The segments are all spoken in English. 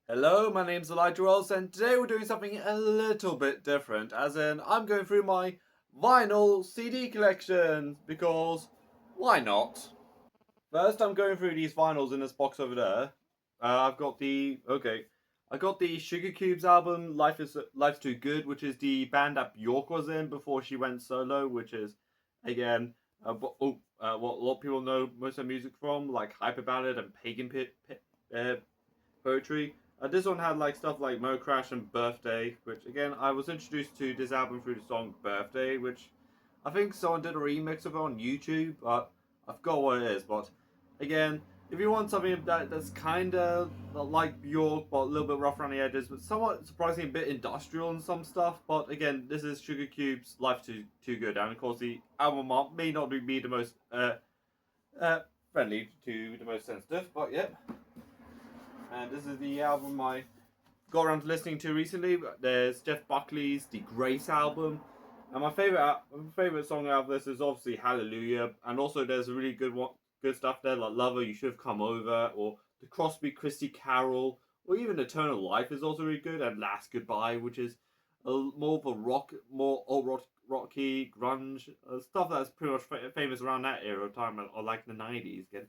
Hello, my name's Elijah Wells, and today we're doing something a little bit different. As in, I'm going through my vinyl CD collection because why not? First, I'm going through these vinyls in this box over there. I got the Sugar Cubes album, Life's Too Good, which is the band that Bjork was in before she went solo, which is again what a lot of people know most of her music from, like Hyper Ballad and poetry. This one had like stuff like Mo Crash and Birthday, which again I was introduced to this album through the song Birthday, which I think someone did a remix of it on YouTube, but I forgot what it is. But again, if you want something that's kind of like Bjork, but a little bit rough around the edges, but somewhat surprisingly a bit industrial in some stuff. But again, this is Sugar Cube's Life Too Good, and of course the album art may not be the most uh, friendly to the most sensitive, but yeah. And this is the album I got around to listening to recently. There's Jeff Buckley's The Grace album, and my favorite song out of this is obviously Hallelujah, and also there's a really good stuff there like Lover, You Should Have Come Over, or the Crosby Christie Carol, or even Eternal Life is also really good, and Last Goodbye, which is more of a more old rocky grunge stuff that's pretty much famous around that era of time, or like the '90s. Again,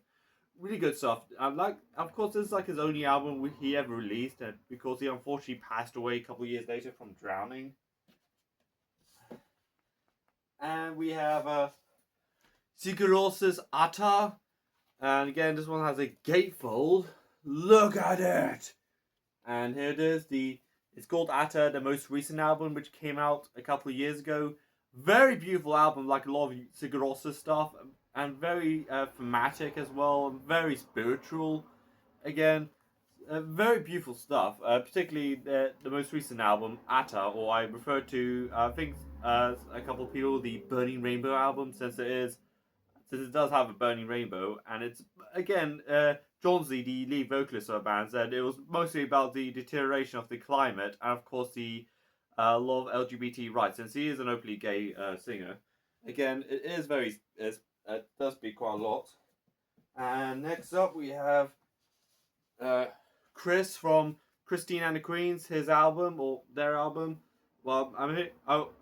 really good stuff. And like, of course, this is like his only album he ever released, and because he unfortunately passed away a couple of years later from drowning. And we have Sigur Rós Atta, and again, this one has a gatefold. Look at it. And here it is. It's called Atta, the most recent album, which came out a couple of years ago. Very beautiful album, like a lot of Sigur Rós stuff, and very thematic as well. Very spiritual. Again, very beautiful stuff. Particularly the most recent album, Atta, or I refer to, I think, a couple of people, the Burning Rainbow album, since it does have a burning rainbow, and it's again Johnsy, the lead vocalist of the band, said it was mostly about the deterioration of the climate and of course the law of LGBT rights, since he is an openly gay singer. Again, it is it does speak quite a lot. And next up we have uh, Chris from Christine and the Queens, his album or their album. Well,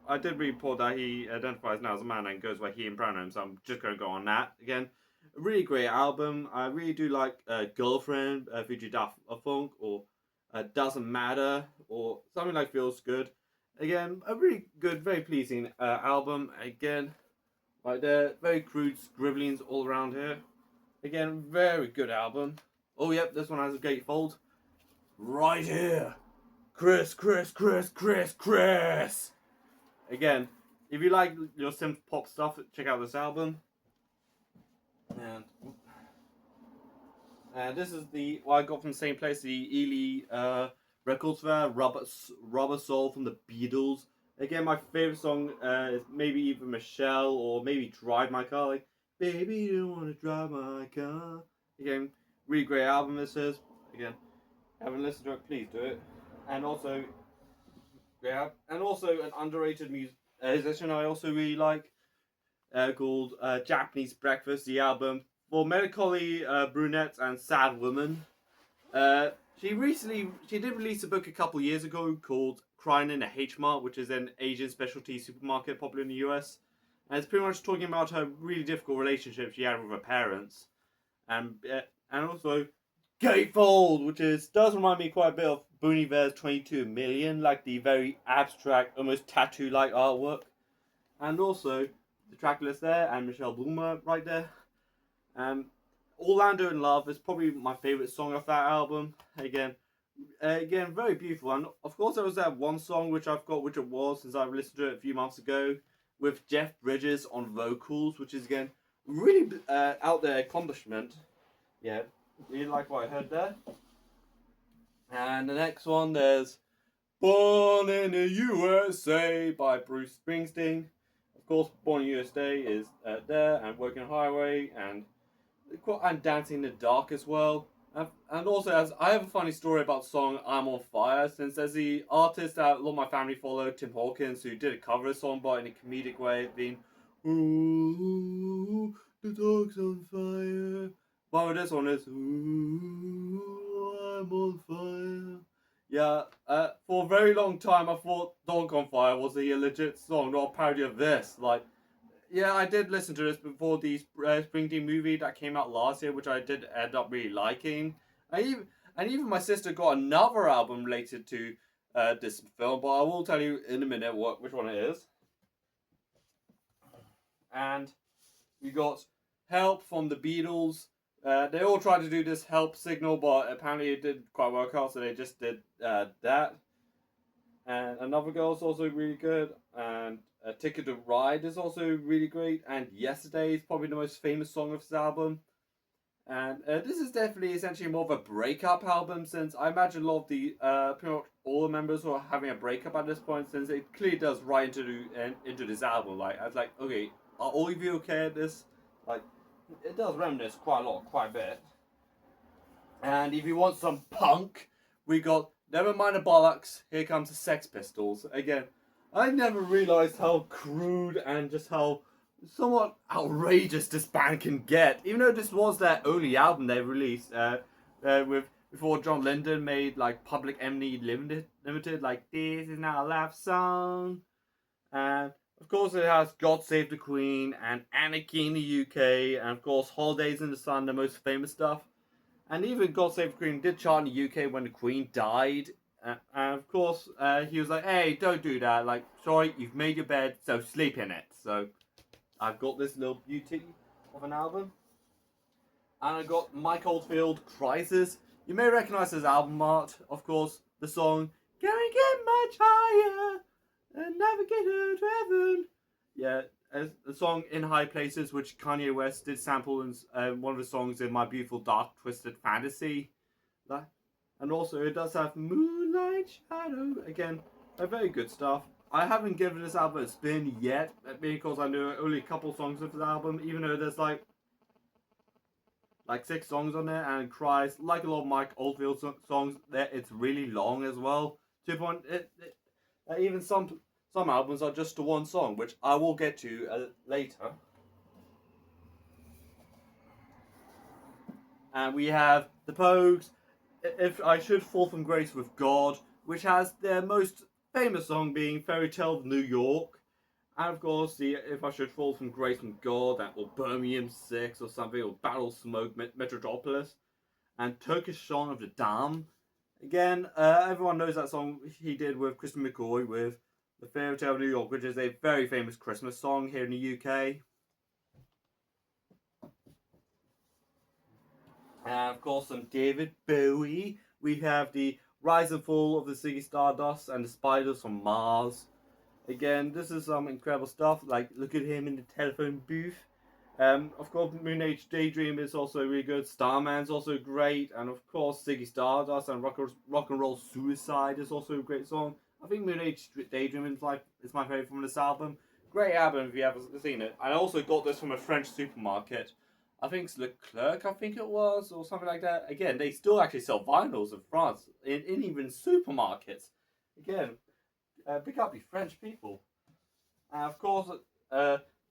I did report that he identifies now as a man and goes by he and pronouns, so I'm just going to go on that. Again, a really great album. I really do like Girlfriend, featuring Daft Funk, or Doesn't Matter, or something like Feels Good. Again, a really good, very pleasing album. Again, like there, very crude scribblings all around here. Again, very good album. Oh, yep, this one has a gatefold. Right here. Chris. Again, if you like your synth pop stuff, check out this album. And this is the what I got from the same place, the Ely records there, Rubber Soul from the Beatles. Again, my favorite song is maybe either Michelle or maybe Drive My Car. Like, baby, you don't want to drive my car. Again, really great album this is. Again, haven't listened to it, please do it. And also, yeah, and also an underrated musician I also really like, called Japanese Breakfast, the album for melancholy brunettes and sad women. She did release a book a couple years ago called Crying in a H Mart, which is an Asian specialty supermarket popular in the US, and it's pretty much talking about her really difficult relationship she had with her parents, and also Gatefold, which does remind me quite a bit of Bon Iver's 22 Million, like the very abstract, almost tattoo-like artwork, and also the track list there, and Michelle Bloomer right there. Um, Orlando in Love is probably my favorite song off that album. Again, very beautiful. And of course, there was that one song which I forgot which it was, since I listened to it a few months ago, with Jeff Bridges on vocals, which is again really out there accomplishment. Yeah, really like what I heard there. And the next one, there's Born in the USA by Bruce Springsteen. Of course, Born in the USA is there, and Working Highway, and Dancing in the Dark as well. And also, as I have a funny story about the song I'm on Fire, since there's the artist that a lot of my family follow, Tim Hawkins, who did a cover of the song, but in a comedic way, being, ooh, the dog's on fire. But this one is, ooh, I'm on fire. Yeah, for a very long time I thought Dog on Fire was a legit song, not a parody of this. Like, yeah, I did listen to this before the Springsteen movie that came out last year, which I did end up really liking. I even and even my sister got another album related to this film, but I will tell you in a minute which one it is. And we got Help from the Beatles. They all tried to do this help signal, but apparently it didn't quite work out, so they just did that. And Another Girl is also really good. And Ticket to Ride is also really great. And Yesterday is probably the most famous song of this album. And this is definitely essentially more of a breakup album, since I imagine a lot of the pretty much all the members were having a breakup at this point, since it clearly does right into this album. Like, I was like, okay, are all of you okay at this? Like, it does reminisce quite a bit. And if you want some punk, we got Never Mind the Bollocks, Here Comes the Sex Pistols. Again, I never realised how crude and just how somewhat outrageous this band can get. Even though this was their only album they released, with before John Lennon made like Public Enemy Limited, like This Is Not a Love Song. And of course it has God Save the Queen and Anarchy in the UK, and of course Holidays in the Sun, the most famous stuff. And even God Save the Queen did chart in the UK when the Queen died. And of course, he was like, hey, don't do that. Like, sorry, you've made your bed, so sleep in it. So, I've got this little beauty of an album. And I got Mike Oldfield, Crisis. You may recognize his album art, of course, the song, Can We Get Much Higher and Navigate to Heaven. Yeah, the song In High Places, which Kanye West did sample in one of the songs in My Beautiful Dark Twisted Fantasy. And also it does have Moonlight Shadow. Again, a very good stuff. I haven't given this album a spin yet, because I know only a couple songs of this album, even though there's like 6 songs on there, and Cries, like a lot of Mike Oldfield songs, it's really long as well. To the point, even some albums are just the one song, which I will get to later. And we have The Pogues, If I Should Fall From Grace with God, which has their most famous song being Fairy Tale of New York. And of course, the If I Should Fall From Grace from God, or Birmingham 6 or something, or Battle Smoke Metropolis. And Turkish Song of the Dam. Again, everyone knows that song he did with Kristen McCoy with The Fairy Tale of New York, which is a very famous Christmas song here in the UK. And of course, some David Bowie. We have the Rise and Fall of the Ziggy Stardust and the Spiders from Mars. Again, this is some incredible stuff. Like, look at him in the telephone booth. Of course, Moon Age Daydream is also really good. Starman's also great. And of course, Ziggy Stardust and Rock and Roll Suicide is also a great song. I think Moon Age Daydream is my favourite from this album. Great album if you haven't seen it. I also got this from a French supermarket. I think it's Leclerc, I think it was, or something like that. Again, they still actually sell vinyls in France, in even supermarkets. Again, pick up the French people. And of course,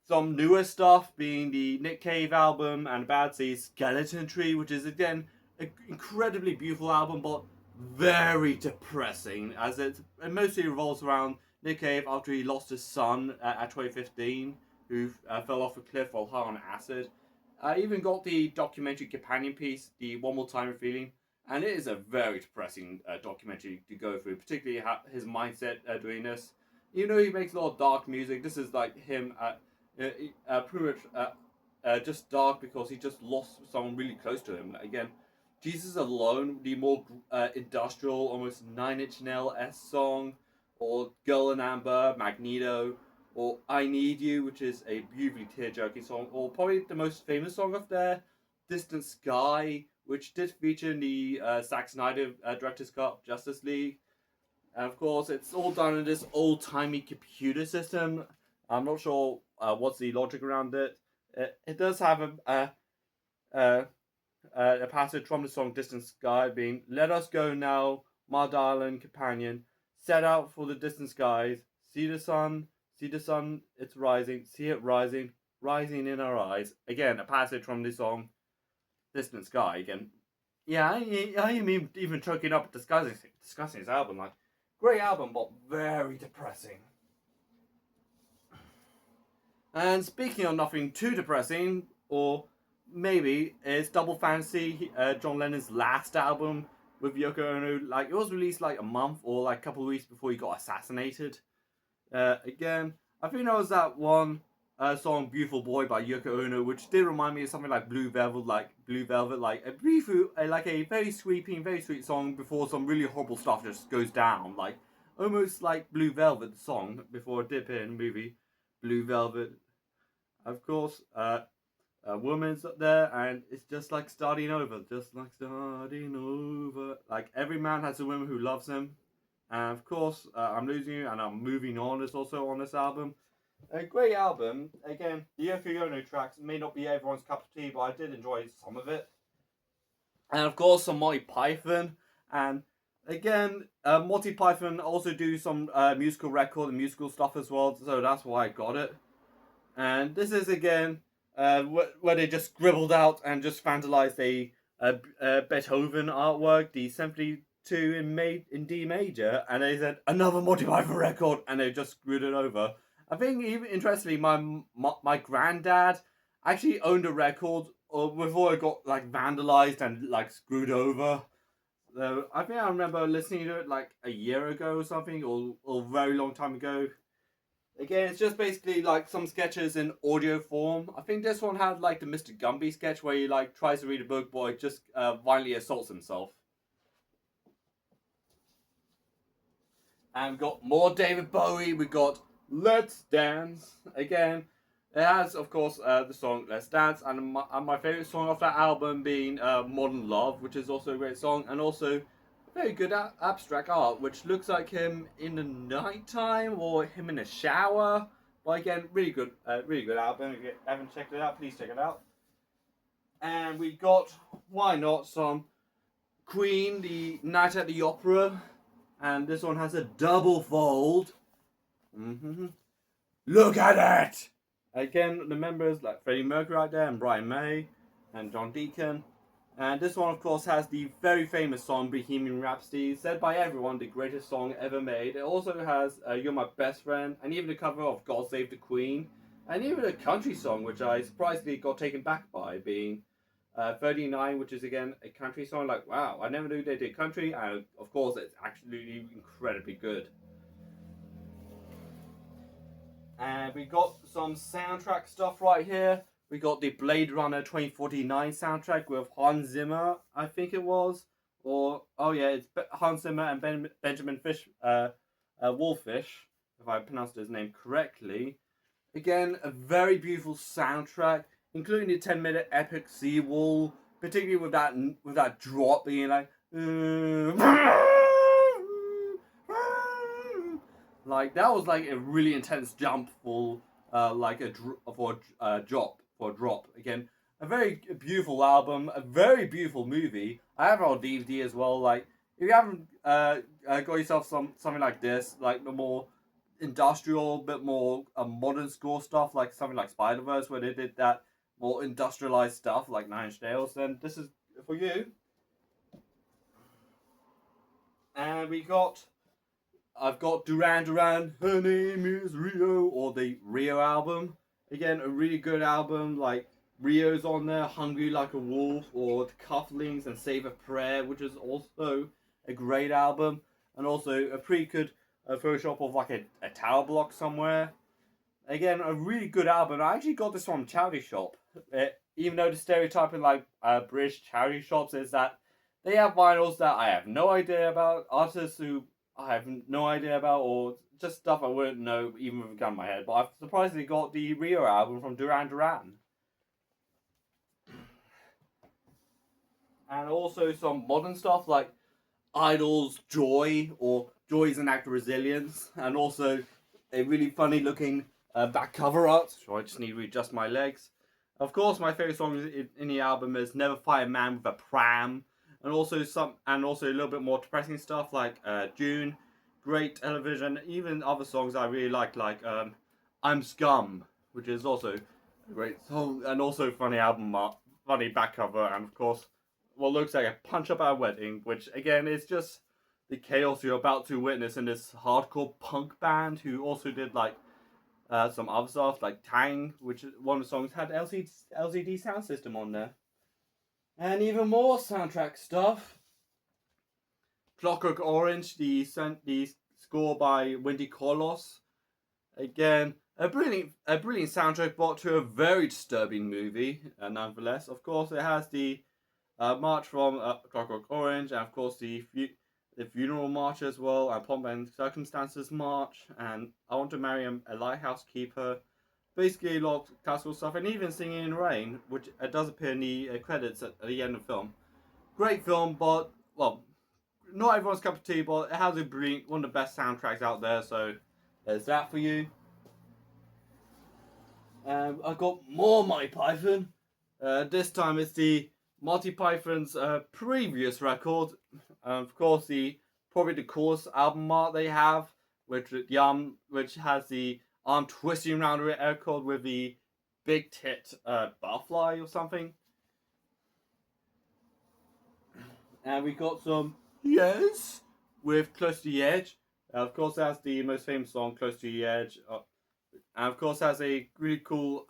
some newer stuff being the Nick Cave album and Bad Seeds Skeleton Tree, which is again an incredibly beautiful album, but very depressing, as it mostly revolves around Nick Cave after he lost his son at 2015, who fell off a cliff while high on acid. I even got the documentary companion piece, the One More Time Feeling, and it is a very depressing documentary to go through, particularly his mindset doing this. Even though he makes a lot of dark music, this is like him pretty much just dark because he just lost someone really close to him. Again, Jesus Alone, the more industrial, almost 9 Inch Nails-esque song, or Girl in Amber, Magneto, or I Need You, which is a beautifully tear-jerking song, or probably the most famous song of there, Distant Sky, which did feature in the Zack Snyder Director's Cut Justice League. And of course, it's all done in this old-timey computer system. I'm not sure what's the logic around it. It does have a passage from the song Distant Sky being, Let us go now, my darling companion, set out for the distant skies, see the sun, it's rising, see it rising, rising in our eyes. Again, a passage from the song Distant Sky. Again, yeah, I am even choking up discussing his album. Like, great album, but very depressing. And speaking of nothing too depressing, or maybe it's Double Fantasy, John Lennon's last album with Yoko Ono. Like, it was released like a month or like a couple of weeks before he got assassinated. Again, I think that was that one song "Beautiful Boy" by Yoko Ono, which did remind me of something like Blue Velvet, like a brief, like a very sweeping, very sweet song before some really horrible stuff just goes down, like almost like Blue Velvet the song before it did appear in the movie Blue Velvet. Of course, a woman's up there, and it's just like starting over, Like every man has a woman who loves him, and of course, I'm losing you, and I'm moving on. Is also on this album. A great album. Again, the Yoko Ono tracks may not be everyone's cup of tea, but I did enjoy some of it. And of course, some Monty Python. And again, Monty Python also do some musical record and musical stuff as well, so that's why I got it. And this is again where they just scribbled out and just vandalized a Beethoven artwork, the Symphony 2 in D major, and they said another Monty Python record, and they just screwed it over. I think even interestingly, my granddad actually owned a record before it got like vandalized and like screwed over. So I think I remember listening to it like a year ago or something, or a very long time ago. Again, it's just basically like some sketches in audio form. I think this one had like the Mr. Gumby sketch where he like tries to read a book, but just violently assaults himself. And we've got more David Bowie. We got Let's Dance again. It has, of course, the song Let's Dance, and my favorite song off that album being Modern Love, which is also a great song, and also very good abstract art, which looks like him in the nighttime or him in a shower. But again, really good album. If you haven't checked it out, please check it out. And we got, why not, some Queen, the Night at the Opera, and this one has a double fold. Mm-hmm. Look at it! Again, the members like Freddie Mercury right there, and Brian May, and John Deacon. And this one, of course, has the very famous song Bohemian Rhapsody, said by everyone the greatest song ever made. It also has You're My Best Friend, and even the cover of God Save the Queen, and even a country song, which I surprisingly got taken back by, being 39, which is again a country song. Like, wow, I never knew they did country, and of course, it's actually incredibly good. And we got some soundtrack stuff right here. We got the Blade Runner 2049 soundtrack with Hans Zimmer, I think it was. Or, oh yeah, it's Hans Zimmer and Benjamin Wallfisch, if I pronounced his name correctly. Again, a very beautiful soundtrack, including the 10-minute epic Seawall, particularly with that drop being like... Like that was like a really intense jump for a drop. Again, a very beautiful album, a very beautiful movie. I have it on DVD as well. Like if you haven't got yourself something like this, like the more industrial, bit more modern score stuff, like something like Spider-Verse, where they did that more industrialized stuff, like Nine Inch Nails, then this is for you. And I've got Duran Duran, Her Name is Rio, or the Rio album. Again, a really good album. Like Rio's on there, Hungry Like a Wolf, or The Cufflinks and Save a Prayer, which is also a great album. And also a pretty good Photoshop of like a tower block somewhere. Again, a really good album. I actually got this from charity shop. Even though the stereotype in like British charity shops is that they have vinyls that I have no idea about, artists who I have no idea about, or just stuff I wouldn't know even with a gun in my head. But I've surprisingly got the Rio album from Duran Duran. And also some modern stuff like Idol's Joy, or Joy is an Act of Resilience, and also a really funny looking back cover art. So I just need to readjust my legs. Of course, my favorite song in the album is Never Fight a Man with a Pram. And also a little bit more depressing stuff like June, great television, even other songs I really like I'm Scum, which is also a great song, and also funny album art, funny back cover, and of course what looks like a punch up at a wedding, which again is just the chaos you're about to witness in this hardcore punk band who also did like some other stuff like Tang, which one of the songs had LCD sound system on there, and even more soundtrack stuff. Clockwork Orange, the score by Wendy Carlos. Again, a brilliant soundtrack brought to a very disturbing movie. Nonetheless, of course, it has the march from Clockwork Orange, and of course the funeral march as well, and Pomp and Circumstances march, and I Want to Marry a Lighthouse Keeper. Basically, a lot of classical stuff, and even Singing in the Rain, which does appear in the credits at the end of the film. Great film, but well, not everyone's cup of tea, but it has one of the best soundtracks out there. So there's that for you. I've got more Monty Python. This time it's the Monty Python's previous record. Of course, probably the coolest album art they have, which has the arm twisting around the record with the big tit butterfly or something. And we got some Yes with Close to the Edge. Of course, that's the most famous song, Close to the Edge. And of course, has a really cool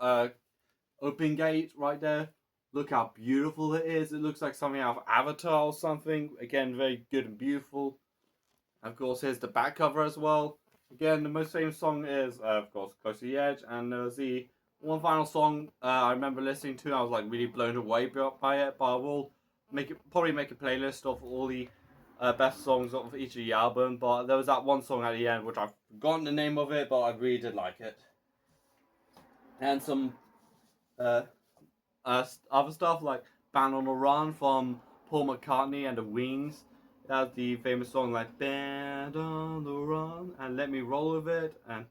open gate right there. Look how beautiful it is. It looks like something out of Avatar or something. Again, very good and beautiful. And of course, here's the back cover as well. Again, the most famous song is, of course, Close to the Edge. And there's the one final song I remember listening to. I was like really blown away by it. But I will probably make a playlist of all the best songs of each of the album. But there was that one song at the end, which I've forgotten the name of it, but I really did like it. And some other stuff like Band on the Run from Paul McCartney and the Wings. That's the famous song like Band on the Run and Let Me Roll With It. And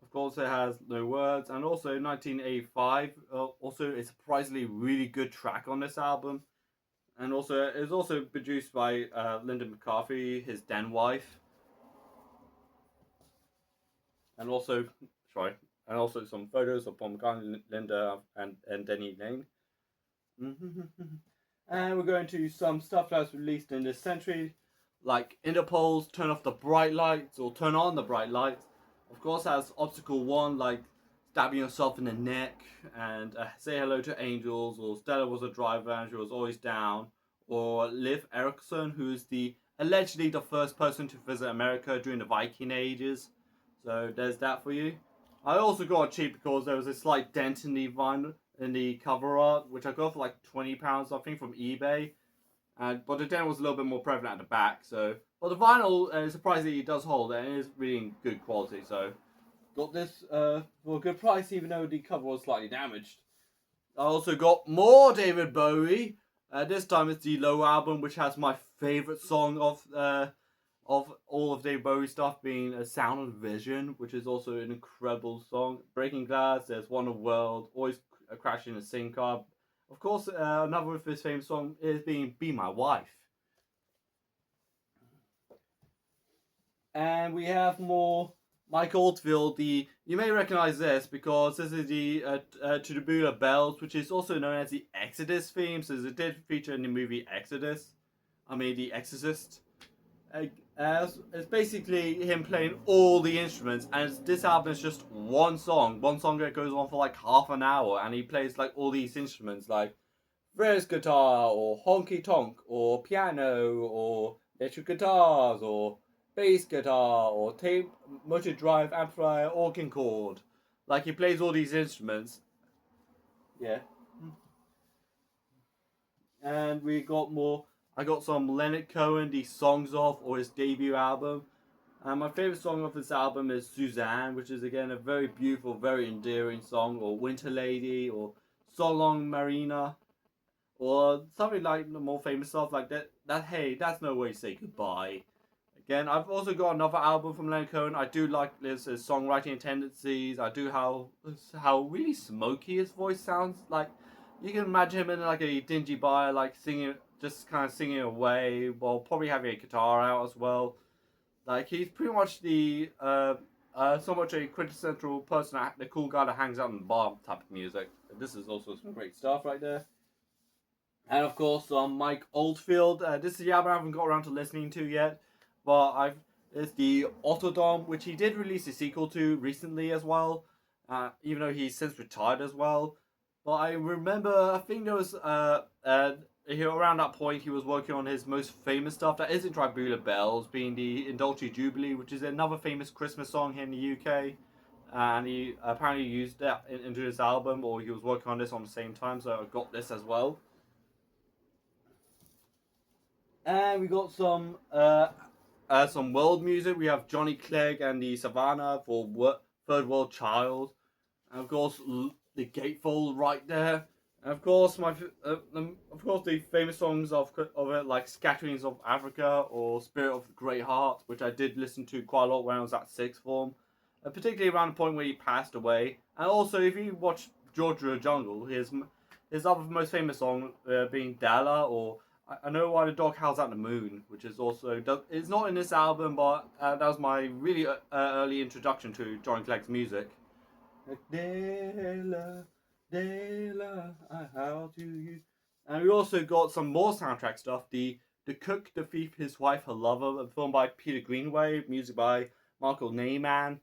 of course it has no words. And also 1985 also a surprisingly really good track on this album. And also it was also produced by Linda McCarthy, his then wife. And also some photos of Paul McCartney, Linda, and Denny Lane. And we're going to some stuff that was released in this century, like Interpol's Turn Off the Bright Lights or Turn On the Bright Lights. Of course, has Obstacle 1, like stabbing yourself in the neck, and Say Hello to Angels, or Stella Was a Driver and She Was Always Down, or Liv Erickson, who's allegedly the first person to visit America during the Viking Ages. So there's that for you. I also got it cheap because there was a slight dent in the vinyl, in the cover art, which I got for like £20, I think, from eBay. But the dent was a little bit more prevalent at the back. So, but the vinyl, surprisingly, does hold, and it is really in good quality. So, got this for a good price, even though the cover was slightly damaged. I also got more David Bowie. This time it's the Low album, which has my favorite song of all of David Bowie stuff, being A Sound of Vision, which is also an incredible song. Breaking Glass, there's Wonder World, Always Crashing a Sync Up. Of course, another of his famous songs is being Be My Wife. And we have more Mike Oldfield. You may recognize this because this is the Tubular Bells, which is also known as the Exodus theme, so it did feature in the movie The Exorcist. It's basically him playing all the instruments, and this album is just one song that goes on for like half an hour, and he plays like all these instruments like Fretted guitar, or honky tonk, or piano, or electric guitars, or bass guitar, or tape motor drive amplifier, organ chord. Like he plays all these instruments. Yeah. And we got more. I got some Leonard Cohen, the Songs Off, or his debut album. And my favorite song off this album is Suzanne, which is again a very beautiful, very endearing song, or Winter Lady, or So Long Marina, or something like the more famous stuff like that. Hey, that's no way to say goodbye. Again, I've also got another album from Leonard Cohen. I do like his songwriting tendencies. I do how really smoky his voice sounds. Like you can imagine him in like a dingy bar, like singing, just kind of singing away, while probably having a guitar out as well. Like he's pretty much so much a quintessential person, the cool guy that hangs out in the bar type of music. This is also some great stuff right there. And of course, Mike Oldfield. This is the album I haven't got around to listening to yet, but it's the Autodome, which he did release a sequel to recently as well. Even though he's since retired as well. But I remember, I think there was around that point he was working on his most famous stuff that isn't Tribula Bells, being the Indulci Jubilee, which is another famous Christmas song here in the UK. And he apparently used that into his album, or he was working on this on the same time, so I got this as well. And we got some world music. We have Johnny Clegg and the Savannah for Third World Child, and of course the Gatefold right there. And of course the famous songs of it, like Scatterings of Africa or Spirit of the Great Heart, which I did listen to quite a lot when I was at sixth form, particularly around the point where he passed away. And also, if you watch Georgia Jungle, his other most famous song being Dala, or I know why the dog howls at the moon, which is also it's not in this album, but that was my really early introduction to Johnny Clegg's music. Dela, Dela, I howl to you. And we also got some more soundtrack stuff. The Cook, the Thief, His Wife, Her Lover, a film by Peter Greenaway, music by Michael Nyman.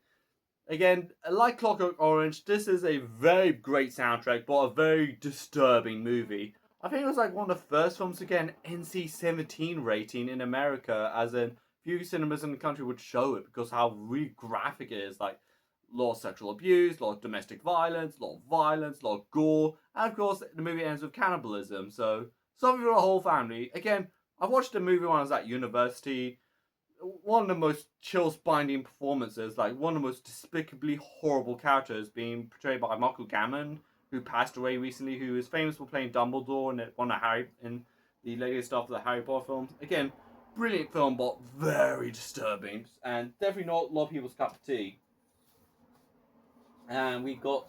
Again, like Clockwork Orange, this is a very great soundtrack, but a very disturbing movie. I think it was like one of the first films to get an NC-17 rating in America, as in few cinemas in the country would show it because how really graphic it is. Like, a lot of sexual abuse, a lot of domestic violence, a lot of violence, a lot of gore, and of course the movie ends with cannibalism. So something for the whole family. Again, I watched the movie when I was at university. One of the most chill-spinding performances, like one of the most despicably horrible characters, being portrayed by Michael Gambon, who passed away recently, who is famous for playing Dumbledore in the latest stuff of the Harry Potter films. Again, brilliant film, but very disturbing, and definitely not a lot of people's cup of tea. And we got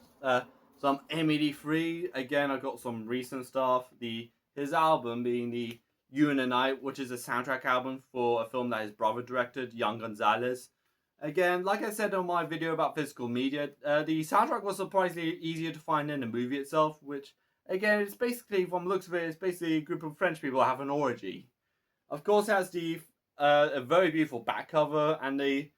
some M83. Again, I got some recent stuff. His album being the You and the Night, which is a soundtrack album for a film that his brother directed, Young Gonzalez. Again, like I said on my video about physical media, the soundtrack was surprisingly easier to find than the movie itself, which, again, it's basically, from the looks of it, it's basically a group of French people have an orgy. Of course, it has a very beautiful back cover, and the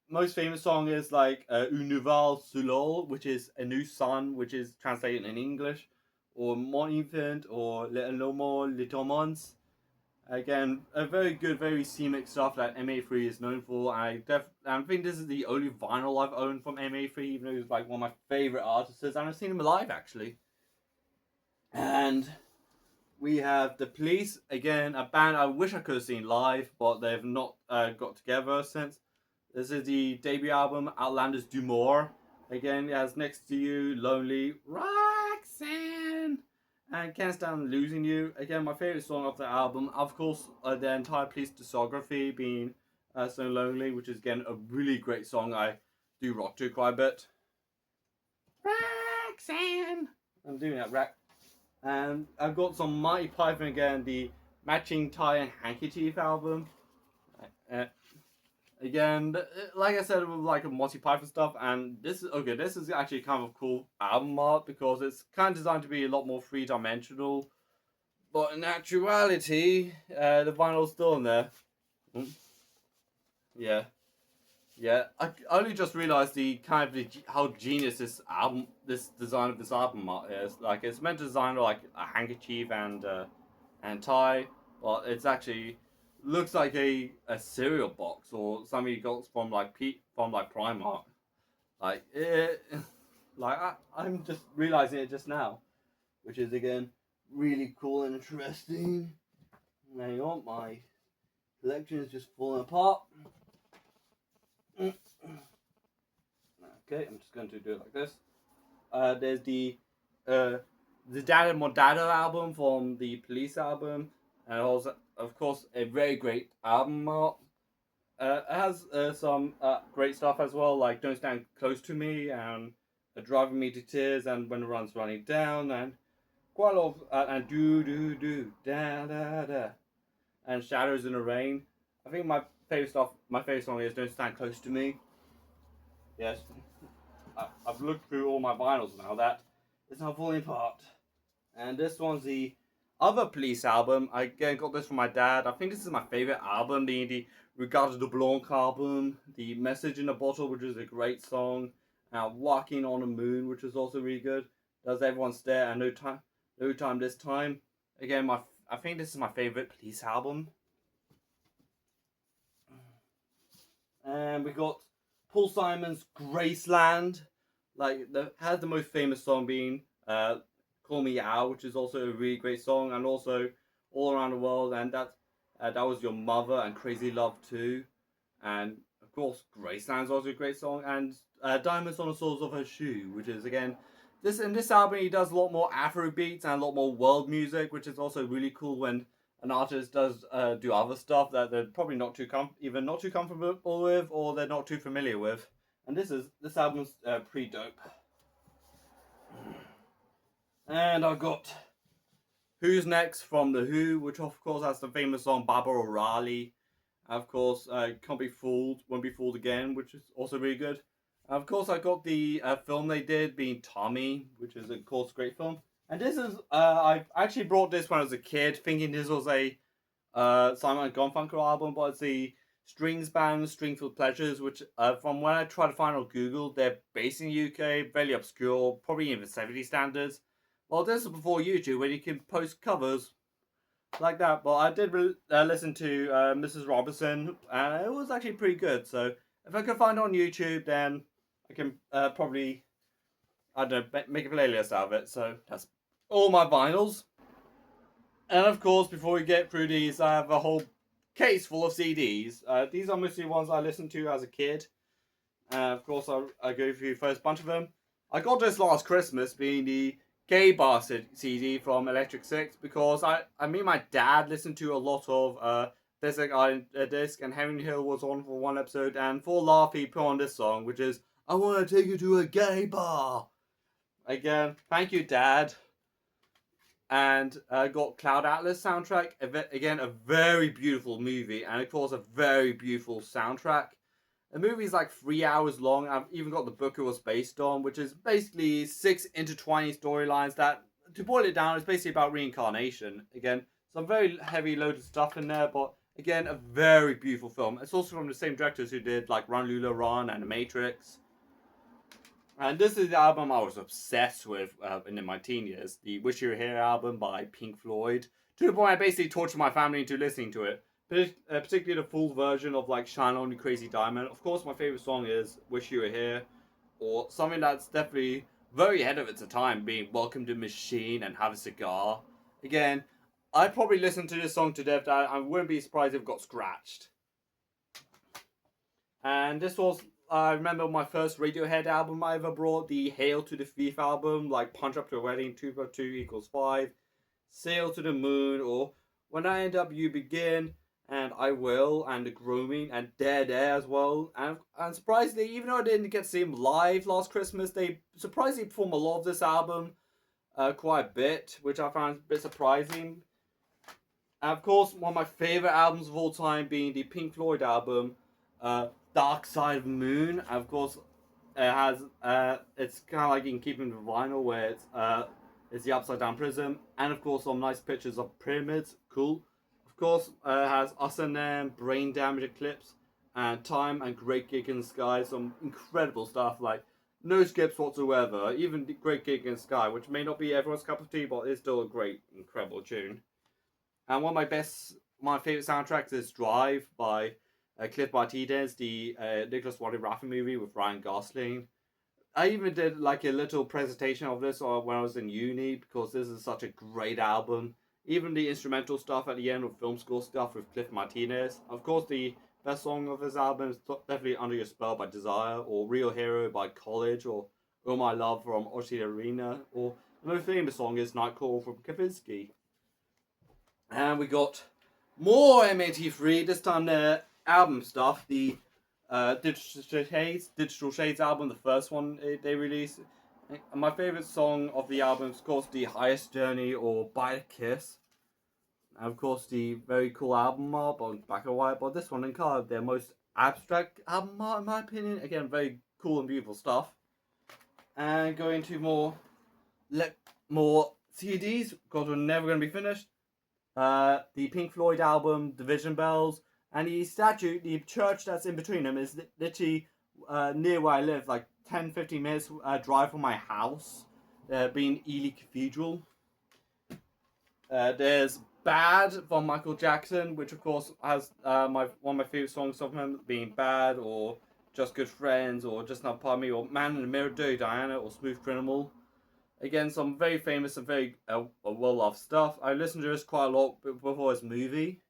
most famous song is like Une Nouvelle Soleil, which is a new sun, which is translated in English, or Mon Infant, or Le Lomo Litomons. Again, a very good, very scenic stuff that MA3 is known for. I think this is the only vinyl I've owned from MA3, even though he's like one of my favorite artists, and I've seen him live actually. And we have The Police, again, a band I wish I could have seen live, but they've not got together since. This is the debut album, Outlanders du More. Again, it has Next to You, Lonely, Roxanne, and Can't Stand Losing You. Again, my favorite song off the album. Of course, the entire Police discography being So Lonely, which is again a really great song I do rock to quite a bit. Roxanne! I'm doing that rap. And I've got some Mighty Python again, the Matching Tie and Handkerchief album. Again, like I said, with like Monty Python stuff, and this is actually kind of cool album art because it's kind of designed to be a lot more three-dimensional, but in actuality, the vinyl's still in there. Yeah, yeah. I only just realized how genius this design of this album art is. Like, it's meant to design like a handkerchief and tie, but it's actually looks like a cereal box or something you got from like Primark. Like it, I'm just realizing it just now, which is again really cool and interesting. Hang on, my collection is just falling apart. Okay, I'm just going to do it like this. There's the Dada Modada album from the Police album, and also, of course, a very great album art. It has some great stuff as well, like Don't Stand Close to Me and Driving Me to Tears and When the Run's Running Down, and quite a lot of, and Do Do Do, Da Da Da, and Shadows in the Rain. I think my favorite song is Don't Stand Close to Me. Yes, I've looked through all my vinyls now, that it's not falling apart. And this one's the other Police album. I again got this from my dad. I think this is my favorite album, the Regarde de Blanc album, the Message in a Bottle, which is a great song, Walking on the Moon, which is also really good. Does Everyone Stare and No Time This Time. Again, I think this is my favorite Police album. And we got Paul Simon's Graceland, has the most famous song being Call Me Out, which is also a really great song, and also All Around the World, and that was Your Mother and Crazy Love too, and of course Graceland's also a great song, and Diamonds on the Soles of Her Shoe, which is again this album he does a lot more Afro beats and a lot more world music, which is also really cool when an artist does do other stuff that they're probably not too either not too comfortable with or they're not too familiar with, and this album's pretty dope. And I've got Who's Next from The Who, which of course has the famous song Barbara O'Reilly. Of course, Can't Be Fooled, Won't Be Fooled Again, which is also really good. Of course, I got the film they did, being Tommy, which is of course a great film. And this is, I actually brought this when I was a kid, thinking this was a Simon & Garfunkel album, but it's the Strings band, Stringfield Pleasures, which from when I tried to find on Google, they're based in the UK, very obscure, probably in the 70s standards. Well, this is before YouTube, when you can post covers like that. But I did listen to Mrs. Robinson, and it was actually pretty good. So if I can find it on YouTube, then I can probably, I don't know, make a playlist out of it. So that's all my vinyls. And of course, before we get through these, I have a whole case full of CDs. These are mostly ones I listened to as a kid. Of course, I'll go through the first bunch of them. I got this last Christmas, being the Gay Bastard CD from Electric Six, because me and my dad listened to a lot of Desert Island Disc, and Henry Hill was on for one episode, and for laugh he put on this song, which is I Want to Take You to a Gay Bar. Again, thank you, Dad. And got Cloud Atlas soundtrack. Again, a very beautiful movie, and of course a very beautiful soundtrack. The movie is like 3 hours long. I've even got the book it was based on, which is basically 6 intertwining storylines that, to boil it down, is basically about reincarnation. Again, some very heavy loaded stuff in there, but again, a very beautiful film. It's also from the same directors who did like Run Lula Run and The Matrix. And this is the album I was obsessed with in my teen years. The Wish You Were Here album by Pink Floyd. To the point I basically tortured my family into listening to it. Particularly the full version of like Shine On You Crazy Diamond. Of course, my favorite song is Wish You Were Here, or something that's definitely very ahead of its time, being Welcome to the Machine and Have a Cigar. Again, I'd probably listen to this song to death. I wouldn't be surprised if it got scratched. And this was, I remember my first Radiohead album I ever brought, the Hail to the Thief album, like Punch Up to a Wedding, 2 + 2 = 5, Sail to the Moon, or When I End Up You Begin, and I Will, and The Grooming, and Dare Dare as well. And surprisingly, even though I didn't get to see them live last Christmas, they surprisingly performed a lot of this album quite a bit, which I found a bit surprising. And of course, one of my favourite albums of all time being the Pink Floyd album, Dark Side of the Moon. And of course, it has, it's kind of like in keeping with vinyl, where it's the upside down prism, and of course some nice pictures of pyramids, cool. Of course, it has Us and Them, Brain Damage Eclipse, and Time and Great Gig in the Sky, some incredible stuff, like no skips whatsoever, even the Great Gig in the Sky, which may not be everyone's cup of tea, but it's still a great, incredible tune. And one of my favourite soundtracks is Drive by Cliff Martinez, the Nicholas Winding Refn movie with Ryan Gosling. I even did like a little presentation of this when I was in uni, because this is such a great album. Even the instrumental stuff at the end with film score stuff with Cliff Martinez. Of course, the best song of this album is definitely Under Your Spell by Desire, or Real Hero by College, or Oh My Love from Orsay Arena, or the most famous song is Nightcall from Kavinsky. And we got more M83, this time the album stuff, the Digital Shades album, the first one they released. And my favourite song of the album is, of course, The Highest Journey, or By a Kiss. And of course, the very cool album art on black and white, but this one in colour, their most abstract album art, in my opinion. Again, very cool and beautiful stuff. And going to more CDs, because we're never going to be finished. The Pink Floyd album, Division Bells, and the statue, the church that's in between them is literally near where I live, like 10-15 minutes drive from my house, being Ely Cathedral. There's Bad from Michael Jackson, which of course has one of my favorite songs of him, being Bad, or Just Good Friends, or Just Not Part of Me, or Man in the Mirror, Dirty Diana, or Smooth Criminal. Again, some very famous and very well-loved stuff. I listened to this quite a lot before this movie.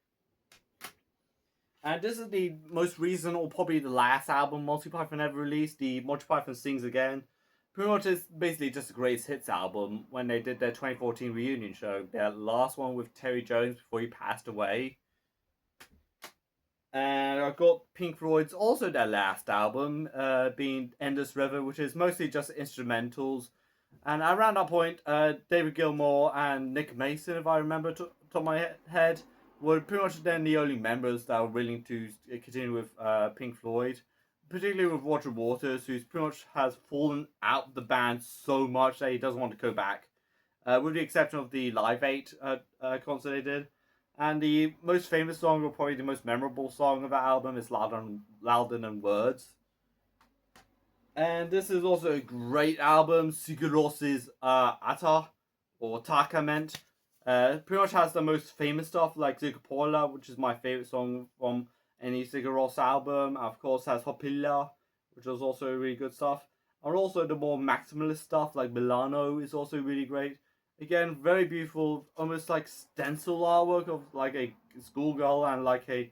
And this is the most recent, or probably the last album Monty Python ever released, the Monty Python Sings Again. Pretty much it's basically just a greatest hits album when they did their 2014 reunion show. Their last one with Terry Jones before he passed away. And I've got Pink Floyd's also their last album, being Endless River, which is mostly just instrumentals. And around that point, David Gilmour and Nick Mason, if I remember top of my head, were pretty much then the only members that were willing to continue with Pink Floyd. Particularly with Roger Waters, who pretty much has fallen out of the band so much that he doesn't want to go back. With the exception of the Live 8 concert they did. And the most famous song, or probably the most memorable song of that album, is Louder Than Words. And this is also a great album, Sigur Rós' Ata, or Taka meant. Pretty much has the most famous stuff, like Sigur Póla, which is my favorite song from any Sigur Rós album. Of course, has Hopilla, which is also really good stuff. And also the more maximalist stuff, like Milano, is also really great. Again, very beautiful, almost like stencil artwork of like a schoolgirl and like a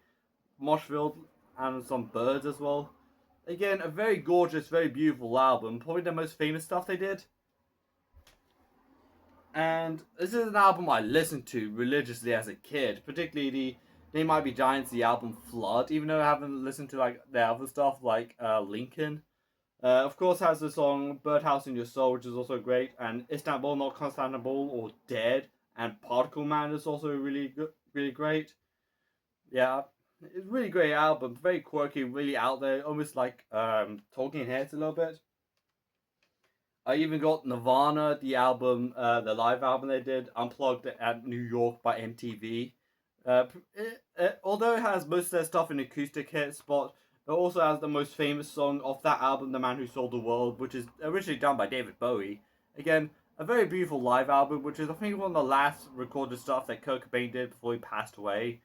mosh field and some birds as well. Again, a very gorgeous, very beautiful album. Probably the most famous stuff they did. And this is an album I listened to religiously as a kid. Particularly the They Might Be Giants, the album Flood. Even though I haven't listened to like their other stuff like Lincoln. Of course has the song Birdhouse in Your Soul, which is also great. And Istanbul Not Constantinople, or Dead. And Particle Man is also really good, really great. Yeah. It's a really great album, very quirky, really out there, almost like Talking Heads a little bit. I even got Nirvana, the album, the live album they did, Unplugged at New York by MTV. Although it has most of their stuff in acoustic hits, but it also has the most famous song of that album, The Man Who Sold the World, which is originally done by David Bowie. Again, a very beautiful live album, which is I think one of the last recorded stuff that Kurt Cobain did before he passed away.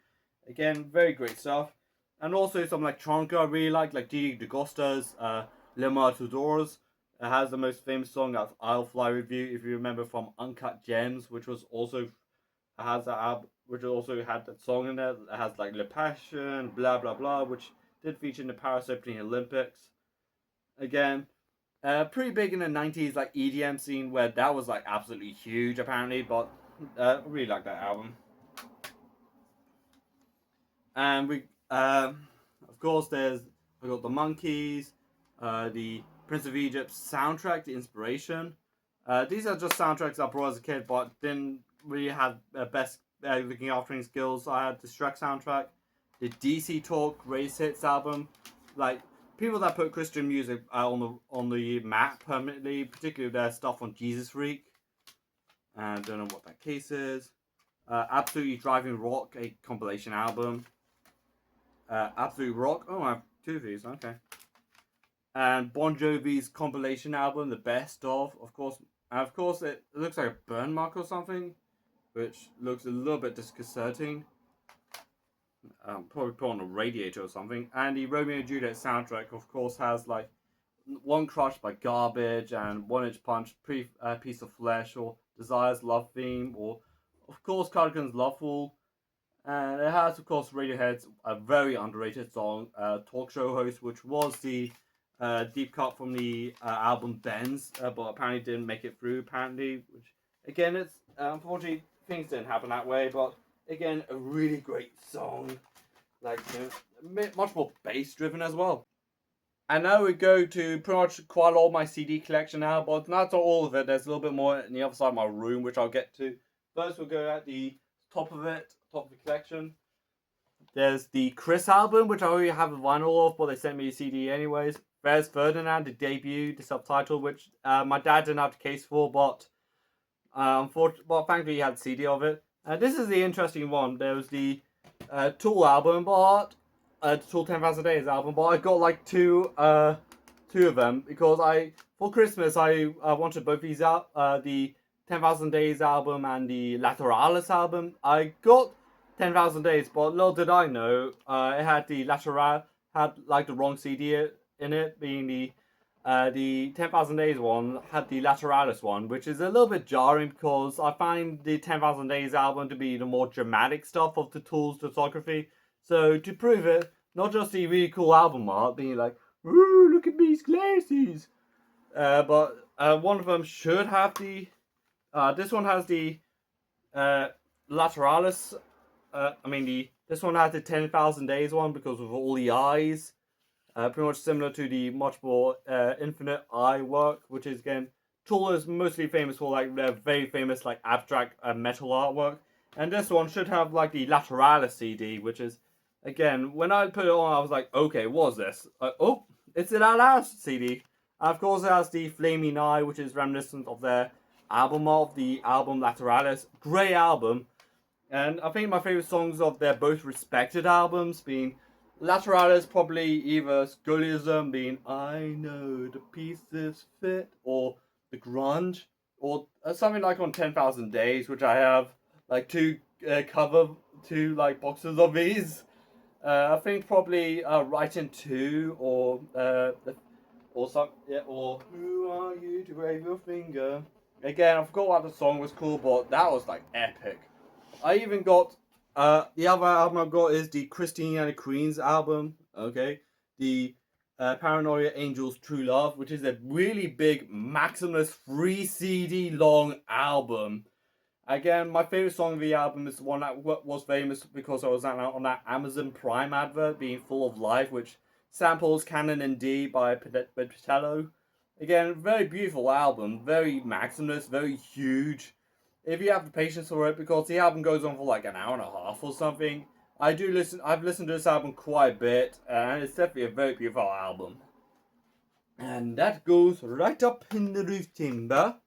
Again, very great stuff. And also some electronica I really like Didi D'Agosta's Le Matadors. It has the most famous song of I'll Fly With You, if you remember from Uncut Gems, which was also has that album, which also had that song in there. It has like Le Passion, blah blah blah, which did feature in the Paris Opening Olympics. Again, pretty big in the 90s, like EDM scene, where that was like absolutely huge apparently, but I really like that album. And we, of course, I got the Monkees, the Prince of Egypt soundtrack, the Inspiration. These are just soundtracks I brought as a kid, but didn't really have best looking after skills. I had the Shrek soundtrack, the DC Talk Greatest Hits album, like people that put Christian music on the map permanently, particularly their stuff on Jesus Freak. I don't know what that case is. Absolutely Driving Rock, a compilation album. Absolute Rock. Oh, I have two of these. Okay. And Bon Jovi's compilation album, The Best Of course. And of course, it looks like a burn mark or something, which looks a little bit disconcerting. Probably put on a radiator or something. And the Romeo and Juliet soundtrack, of course, has like One Crush by Garbage and One Inch Punch, Piece of Flesh, or Desire's Love Theme, or of course Cardigan's Loveful. And it has, of course, Radiohead's a very underrated song, Talk Show Host, which was the deep cut from the album Benz, but apparently didn't make it through, apparently. Which, again, it's unfortunately, things didn't happen that way, but again, a really great song. Like, much more bass-driven as well. And now we go to pretty much quite a lot of my CD collection now, but not all of it. There's a little bit more on the other side of my room, which I'll get to. First, we'll go at the top of the collection. There's the Chris album, which I already have a vinyl of, but they sent me a CD anyways. There's Ferdinand, the debut, the subtitle, which my dad didn't have the case for, but Well, thankfully he had CD of it. This is the interesting one. There was the Tool album, but Tool 10,000 Days album, but I got like two of them because for Christmas I wanted both these out. The 10,000 Days album and the Lateralis album. I got 10,000 Days, but little did I know, it had the had the wrong CD in it, being the 10,000 Days one had the Lateralis one, which is a little bit jarring because I find the 10,000 Days album to be the more dramatic stuff of the Tools discography. So to prove it, not just the really cool album art being like, "Ooh, look at these glasses," but one of them should have the. This one has the Lateralis. This one has the 10,000 Days one because of all the eyes. Pretty much similar to the much more Infinite Eye work, which is again, Tool is mostly famous for like their very famous like abstract metal artwork, and this one should have like the Lateralis CD, which is again when I put it on, I was like, okay, what's this? Oh, it's the Lateralis CD. And of course, it has the Flaming Eye, which is reminiscent of their album art, the album Lateralis. Great album, and I think my favorite songs of their both respected albums being. Lateralis probably either Scholiism being I know the pieces fit, or the grunge, or something like on 10,000 Days, which I have like two like boxes of these. I think probably Right in Two, or Who Are You to Wave Your Finger. Again, I forgot what the song was called, but that was like epic. I even got the other album I've got is the Christina Queen's album. Okay, the Paranoia Angels True Love, which is a really big Maximus 3 CD long album. Again, my favorite song of the album is the one that was famous because I was on that Amazon Prime advert, being Full of Life, which samples Canon in D by Patello. Again, very beautiful album, very Maximus, very huge. If you have the patience for it, because the album goes on for like an hour and a half or something. I've listened to this album quite a bit, and it's definitely a very beautiful album. And that goes right up in the roof timber.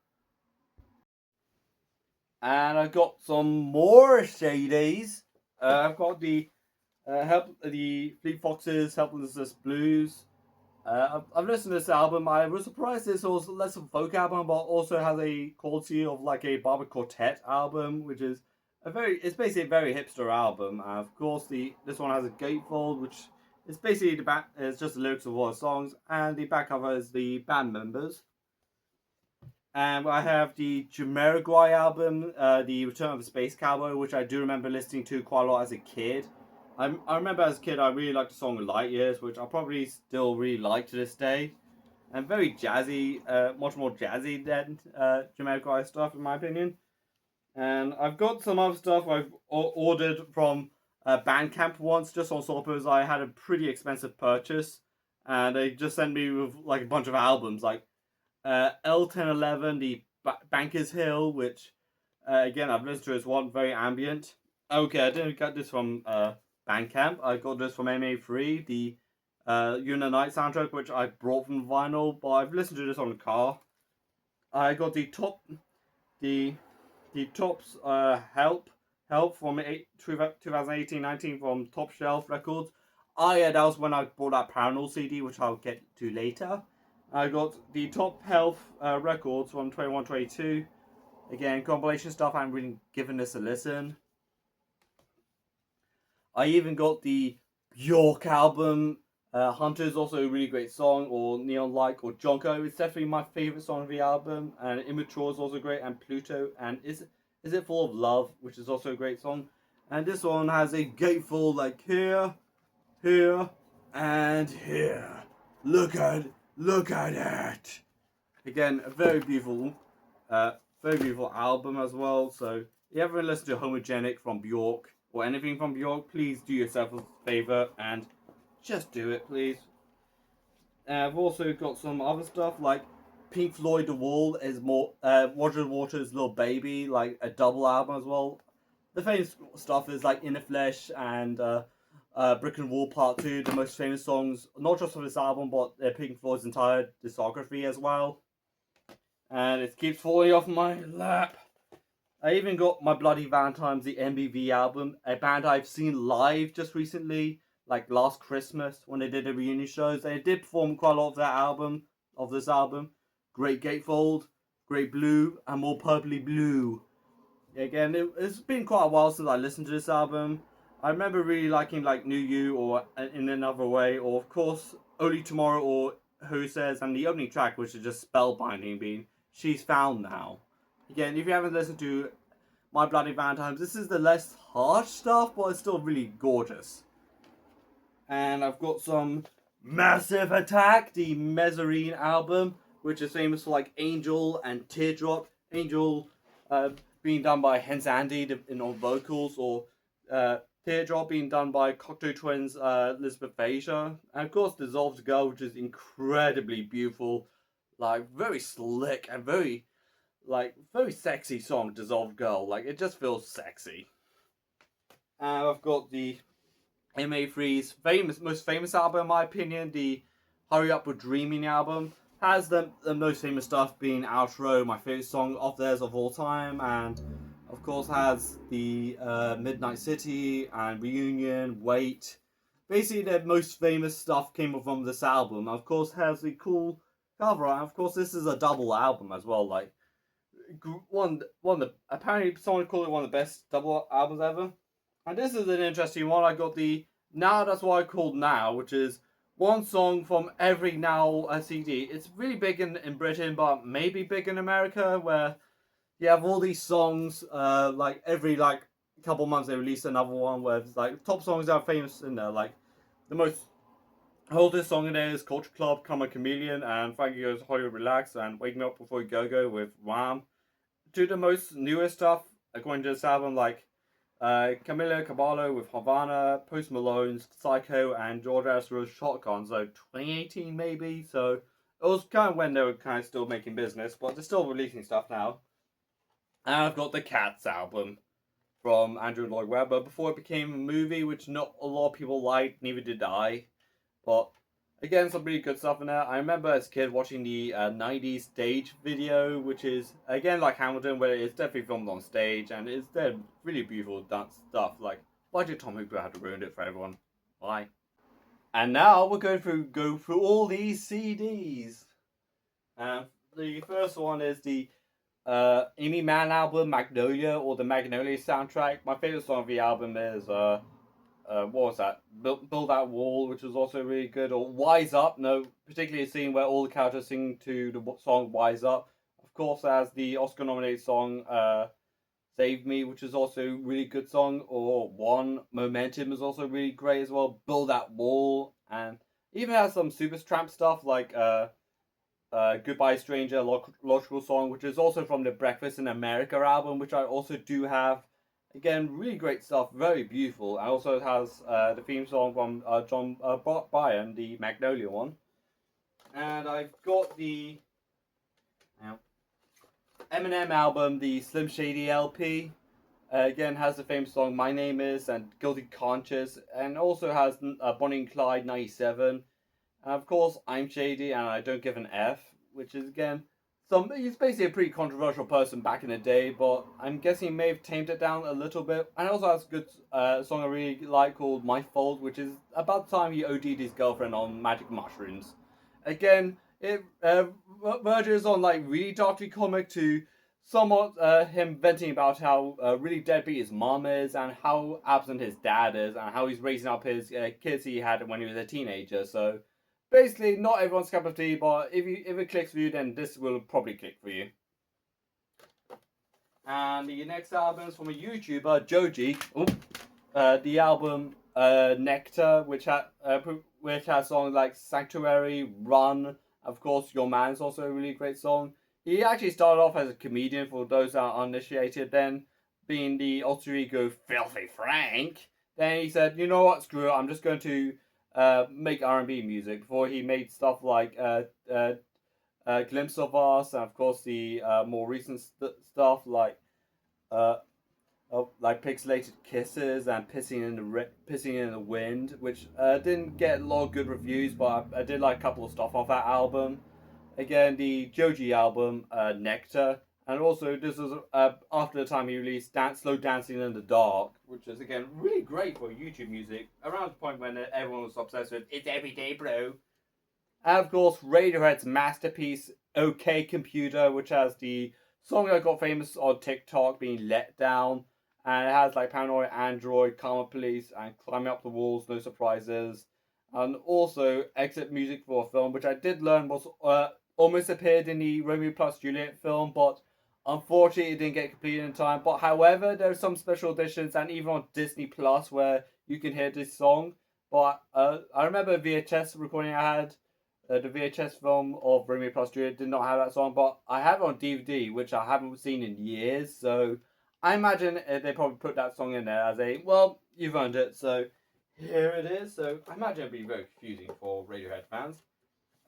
And I've got some more CDs. I've got the Fleet Foxes Helplessness Blues. I've listened to this album. I was surprised this was less of a folk album, but also has a quality of like a Barber Quartet album, which is it's basically a very hipster album. Of course, this one has a gatefold, which is basically it's just the lyrics of all the songs, and the back cover is the band members. And I have the Jamiroquai album, The Return of the Space Cowboy, which I do remember listening to quite a lot as a kid. I remember as a kid I really liked the song Light Years, which I probably still really like to this day. And very jazzy, much more jazzy than Jamiroquai stuff in my opinion. And I've got some other stuff I've ordered from Bandcamp once, just on Soppers. I had a pretty expensive purchase, and they just sent me with like a bunch of albums, like L1011, the Bankers Hill, which again I've listened to as one, very ambient. Okay, I didn't get this from Bandcamp. I got this from MA3, the Una Night soundtrack, which I brought from vinyl, but I've listened to this on the car. I got the Tops Help from 2018-19 from Top Shelf Records. That was when I bought that Paranormal CD, which I'll get to later. I got the Top Health Records from 21-22. Again, compilation stuff. I haven't really given this a listen. I even got the Bjork album. Hunter is also a really great song, or Neon Like, or Jonko. It's definitely my favorite song of the album. And Immature is also great, and Pluto, and Is It Full of Love, which is also a great song. And this one has a gatefold like here, and here. Look at it. Again, a very beautiful album as well. So if you ever listen to Homogenic from Bjork or anything from Bjork, please do yourself a favor and just do it, please. I've also got some other stuff like Pink Floyd The Wall is more Roger Waters' Little Baby, like a double album as well. The famous stuff is like Inner Flesh and Brick and Wall Part 2, the most famous songs, not just for this album, but Pink Floyd's entire discography as well. And it keeps falling off my lap. I even got My Bloody Valentine's, the MBV album, a band I've seen live just recently, like last Christmas when they did the reunion shows. They did perform quite a lot of this album. Great Gatefold, Great Blue, and More Purpley Blue. Again, it's been quite a while since I listened to this album. I remember really liking like New You or In Another Way, or of course Only Tomorrow or Who Says, and the opening track, which is just spellbinding, being She's Found Now. Again, if you haven't listened to My Bloody Valentine's, this is the less harsh stuff, but it's still really gorgeous. And I've got some Massive Attack, the Mezzarine album, which is famous for like Angel and Teardrop. Angel being done by Hens Andy in all vocals, or Teardrop being done by Cocteau Twins Elizabeth Fraser. And of course Dissolved Girl, which is incredibly beautiful, like very slick and very sexy song, Dissolved Girl. Like, it just feels sexy. And I've got the MA3's most famous album, in my opinion, the Hurry Up With Dreaming album. Has the most famous stuff being Outro, my favorite song of theirs of all time, and of course has the Midnight City and Reunion, Wait. Basically, their most famous stuff came from this album. Of course, has the cool cover, and of course, this is a double album as well. Like, apparently someone called it one of the best double albums ever. And this is an interesting one. I got the Now That's What I Called Now, which is one song from every Now CD. It's really big in Britain, but maybe big in America, where you have all these songs, like every couple months they release another one where it's like top songs that are famous in there. Like the most oldest song in there is Culture Club, Come a Chameleon, and Frankie Goes Hollywood Relax, and Wake Me Up Before You Go with Wham. To the most newest stuff, according to this album, like Camila Cabello with Havana, Post Malone's Psycho, and George Ezra's Shotgun, so 2018 maybe. So it was kind of when they were kind of still making business, but they're still releasing stuff now. And I've got the Cats album from Andrew Lloyd Webber before it became a movie, which not a lot of people liked, neither did I. But again, some really good stuff in there. I remember as a kid watching the 90s stage video, which is, again, like Hamilton, where it's definitely filmed on stage, and it's really beautiful dance stuff. Like, why did Tom Hooper have to ruin it for everyone? Why? And now we're going to go through all these CDs. The first one is the Amy Mann album, Magnolia, or the Magnolia soundtrack. My favorite song of the album is what was that? Build That Wall, which was also really good. Or Wise Up, no, particularly a scene where all the characters sing to the song Wise Up. Of course, as the Oscar-nominated song Save Me, which is also a really good song. Or One, Momentum is also really great as well. Build That Wall, and even has some Supertramp stuff like Goodbye Stranger, Logical Song, which is also from the Breakfast in America album, which I also do have. Again, really great stuff, very beautiful. And also has the theme song from John Bryan, the Magnolia one. And I've got the Eminem album, the Slim Shady LP. Again, has the famous song My Name Is and Guilty Conscience. And also has Bonnie and Clyde 97. And of course, I'm Shady and I Don't Give an F, which is again, he's basically a pretty controversial person back in the day, but I'm guessing he may have tamed it down a little bit. And also has a good song I really like called My Fault, which is about the time he OD'd his girlfriend on magic mushrooms. Again, it verges on like really darkly comic to somewhat him venting about how really deadbeat his mom is and how absent his dad is and how he's raising up his kids he had when he was a teenager. So basically, not everyone's cup of tea, but if it clicks for you, then this will probably click for you. And the next album is from a YouTuber, Joji. The album Nectar, which has songs like Sanctuary, Run. Of course, Your Man is also a really great song. He actually started off as a comedian, for those that are uninitiated. Then, being the alter ego Filthy Frank, then he said, you know what, screw it, I'm just going to make R&B music. Before he made stuff like Glimpse of Us, and of course the more recent stuff like Pixelated Kisses and Pissing in the Wind, which didn't get a lot of good reviews, but I did like a couple of stuff off that album. Again, the Joji album, Nectar, And also, this was after the time he released Slow Dancing in the Dark, which is again really great for YouTube music. Around the point when everyone was obsessed with "It's Everyday Bro." And of course, Radiohead's masterpiece "OK Computer," which has the song that got famous on TikTok being "Let Down," and it has like Paranoid Android, Karma Police, and Climbing Up the Walls, No Surprises, and also exit music for a film, which I did learn was almost appeared in the Romeo plus Juliet film, but unfortunately it didn't get completed in time. But however, there are some special editions, and even on Disney Plus where you can hear this song. But I remember a VHS recording I had. The VHS film of Romeo plus Juliet did not have that song, but I have it on DVD, which I haven't seen in years. So I imagine they probably put that song in there as a well, you've earned it. So here it is. So I imagine it'd be very confusing for Radiohead fans.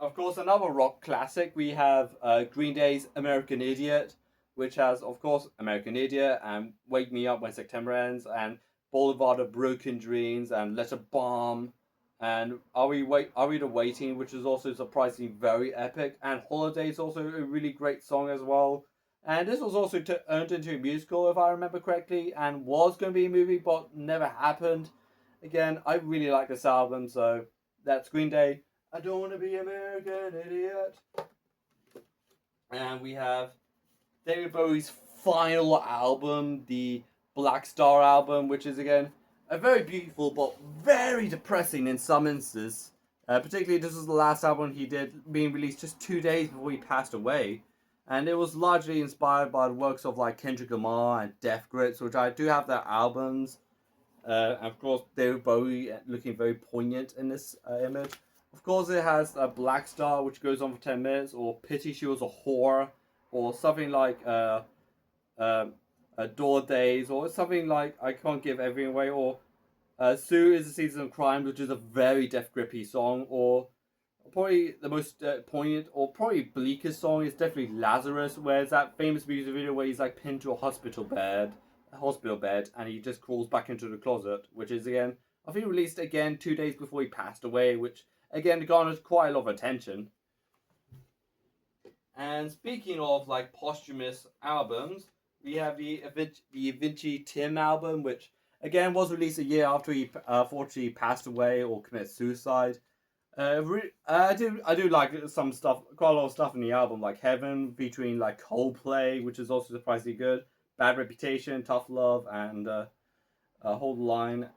Of course, another rock classic, we have Green Day's American Idiot, which has, of course, American Idiot and Wake Me Up When September Ends and Boulevard of Broken Dreams and Let a Bomb and Are We the Waiting, which is also surprisingly very epic, and Holiday is also a really great song as well. And this was also turned into a musical, if I remember correctly, and was going to be a movie, but never happened. Again, I really like this album, so that's Green Day. I don't want to be American Idiot. And we have David Bowie's final album, the Black Star album, which is again a very beautiful but very depressing in some instances. Particularly, this was the last album he did, being released just 2 days before he passed away. And it was largely inspired by the works of like Kendrick Lamar and Def Grips, which I do have their albums. And of course, David Bowie looking very poignant in this image. Of course, it has a Black Star, which goes on for 10 minutes, or Pity She Was a Whore, or something like uh, Door Days, or something like I Can't Give Everything Away, or Sue is a Season of Crime, which is a very Death Grippy song, or probably the most poignant or probably bleakest song is definitely Lazarus, where it's that famous music video where he's like pinned to a hospital bed, and he just crawls back into the closet, which is again, I think released again 2 days before he passed away, which again garners quite a lot of attention. And speaking of like posthumous albums, we have the Avicii Tim album, which again was released a year after he unfortunately passed away or committed suicide. I do like some stuff, quite a lot of stuff in the album, like Heaven featuring like Coldplay, which is also surprisingly good. Bad Reputation, Tough Love, and Hold the Line.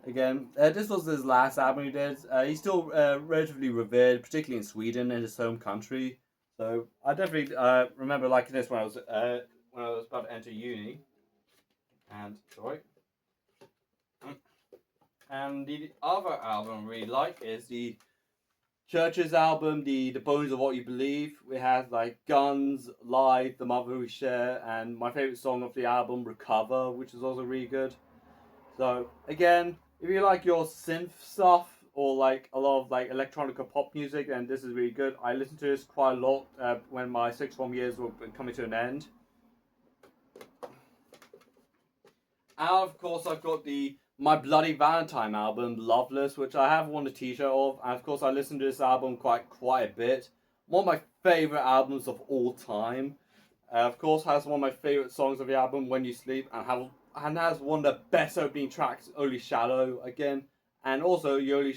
Again, this was his last album he did. He's still relatively revered, particularly in Sweden, in his home country. So I definitely remember liking this when I was about to enter uni. And sorry. And the other album I really like is the Church's album, the Bones of What You Believe. We have like Guns, Live, The Mother We Share, and my favorite song of the album, Recover, which is also really good. So again, if you like your synth stuff or like a lot of like electronic or pop music, then this is really good. I listened to this quite a lot when my sixth form years were coming to an end. And of course, I've got the My Bloody Valentine album, Loveless, which I have won a T-shirt of. And of course, I listened to this album quite a bit. One of my favorite albums of all time. Of course, has one of my favorite songs of the album, When You Sleep, and has one of the best opening tracks, Only Shallow, again. And also, Yoli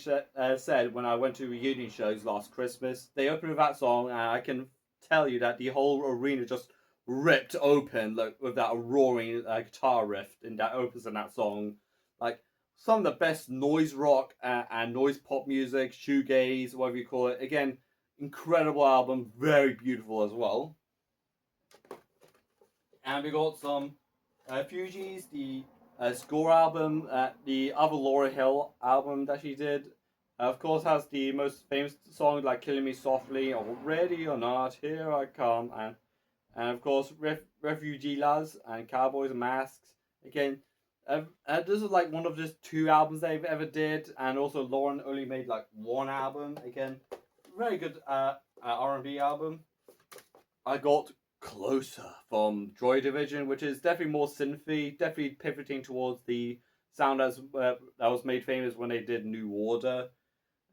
said when I went to reunion shows last Christmas, they opened with that song, and I can tell you that the whole arena just ripped open like, with that roaring guitar riff and that opens in that song. Like some of the best noise rock and noise pop music, shoegaze, whatever you call it. Again, incredible album, very beautiful as well. And we got some Fugees, the Score album, the other Laura Hill album that she did. Of course, has the most famous songs like "Killing Me Softly" or "Ready or Not," "Here I Come," and of course Refugee Lads and Cowboys and Masks. Again, this is like one of just two albums they've ever did, and also Lauren only made like one album. Again, very good R&B album. I got Closer from Joy Division, which is definitely more synthy, definitely pivoting towards the sound that was made famous when they did New Order.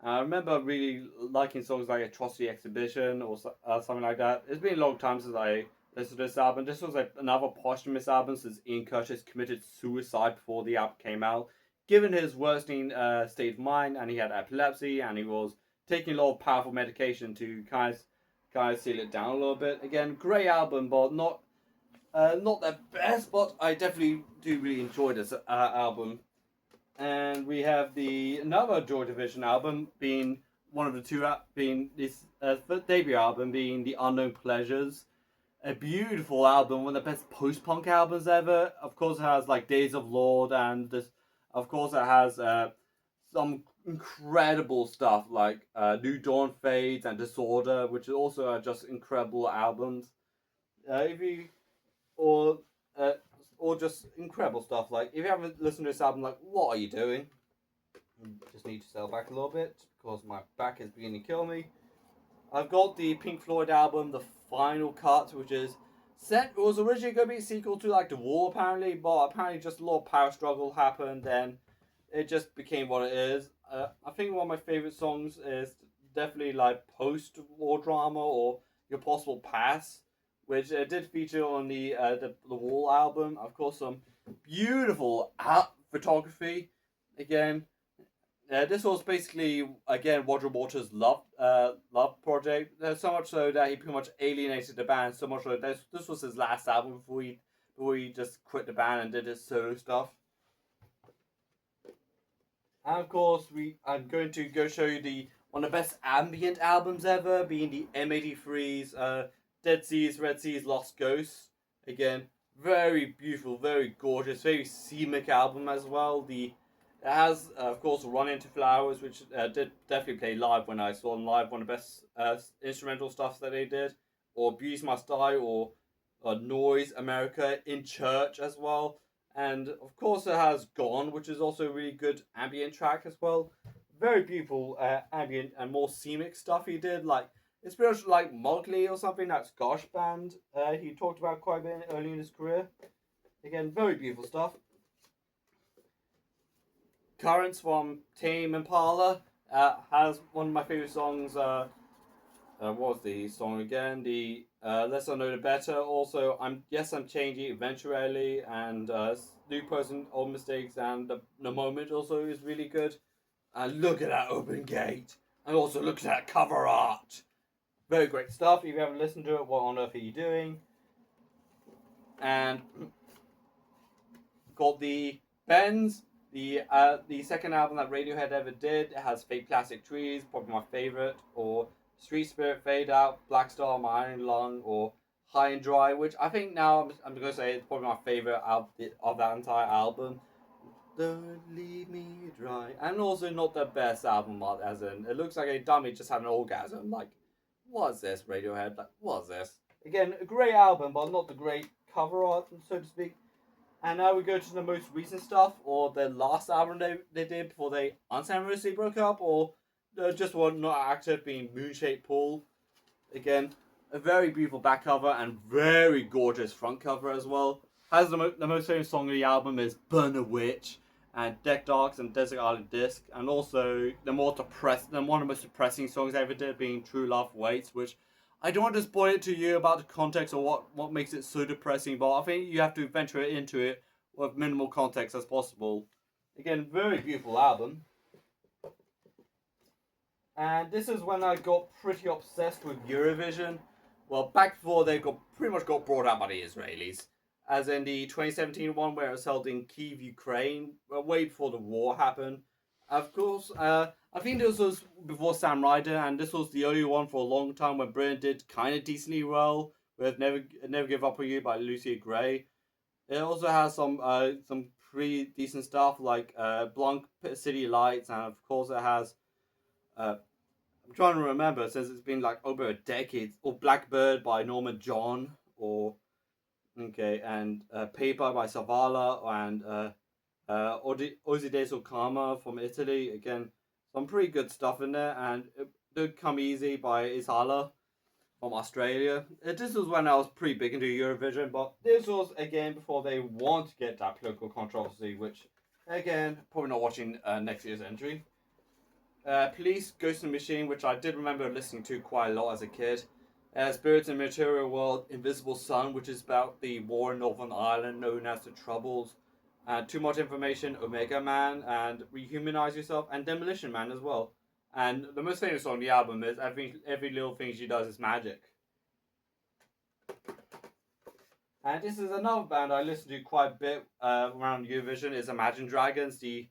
I remember really liking songs like Atrocity Exhibition or something like that. It's been a long time since I listen to this album. This was another posthumous album since Ian Curtis committed suicide before the album came out. Given his worsening state of mind, and he had epilepsy, and he was taking a lot of powerful medication to kind of seal it down a little bit. Again, great album, but not the best. But I definitely do really enjoy this album. And we have another Joy Division album being one of the two, being this debut album being The Unknown Pleasures. A beautiful album, one of the best post-punk albums ever. Of course, it has like Days of Lord, and this, of course, it has some incredible stuff like New Dawn Fades and Disorder, which also are just incredible albums. If you or just incredible stuff. Like if you haven't listened to this album, like what are you doing? Just need to settle back a little bit because my back is beginning to kill me. I've got the Pink Floyd album, The Final Cut, which is set. It was originally going to be a sequel to like The Wall, apparently, but apparently just a lot of power struggle happened, then it just became what it is. I think one of my favorite songs is definitely like Post-War Drama or Your Possible Past, which did feature on the Wall album. Of course, some beautiful photography. Again, this was basically again Roger Waters' love project. So much so that he pretty much alienated the band. So much so that this was his last album before he just quit the band and did his solo stuff. And of course, I'm going to go show you one of the best ambient albums ever, being the M83's Dead Seas, Red Seas, Lost Ghosts. Again, very beautiful, very gorgeous, very scenic album as well. It has, of course, Run Into Flowers, which did definitely play live when I saw them live. One of the best instrumental stuff that they did. Or Beauty Must Die, or Noise, America, In Church as well. And, of course, it has Gone, which is also a really good ambient track as well. Very beautiful ambient and more scenic stuff he did, like it's pretty much like Motley or something, that Scottish band he talked about quite a bit early in his career. Again, very beautiful stuff. Currents from Tame Impala has one of my favorite songs. What was the song again? The Less I Know the Better. Also, I'm changing eventually, and New Person, Old Mistakes, and the Moment also is really good. And look at that open gate, and also look at that cover art. Very great stuff. If you haven't listened to it, what on earth are you doing? And got the Bends, the second album that Radiohead ever did. It has Fake Plastic Trees, probably my favorite, or Street Spirit, Fade Out, Black Star, My Iron Lung, or High and Dry, which I think now I'm going to say is probably my favorite of that entire album. Don't leave me dry. And also not the best album art, as in, it looks like a dummy just had an orgasm. Like, what's this, Radiohead? Like, what's this? Again, a great album, but not the great cover art, so to speak. And now we go to the most recent stuff, or the last album they did before they unceremoniously broke up, or just one not active, being Moonshaped Pool. Again, a very beautiful back cover and very gorgeous front cover as well. Has the most famous song of the album is Burn a Witch, and Deck Darks and Desert Island Disc, and also one of the most depressing songs I ever did being True Love Waits, which I don't want to spoil it to you about the context or what makes it so depressing, but I think you have to venture into it with minimal context as possible. Again, very beautiful album. And this is when I got pretty obsessed with Eurovision. Well, back before they pretty much got brought out by the Israelis. As in the 2017 one where it was held in Kyiv, Ukraine, way before the war happened. Of course, I think this was before Sam Ryder, and this was the only one for a long time when Britain did kind of decently well with Never Give Up on You by Lucia Gray. It also has some pretty decent stuff like Blanc City Lights, and of course it has I'm trying to remember since it's been like over a decade, or Blackbird by Norman John, or and Paper by Savala, and Osideso Karma from Italy. Again, some pretty good stuff in there, and Don't Come Easy by Isala from Australia. This was when I was pretty big into Eurovision, but this was again before they want to get that political controversy, which again, probably not watching next year's entry. Police, Ghost in the Machine, which I did remember listening to quite a lot as a kid. Spirits in Material World, Invisible Sun, which is about the war in Northern Ireland known as the Troubles. Too Much Information, Omega Man, and Rehumanize Yourself, and Demolition Man as well. And the most famous song on the album is Every Little Thing She Does Is Magic. And this is another band I listen to quite a bit around Eurovision, is Imagine Dragons, the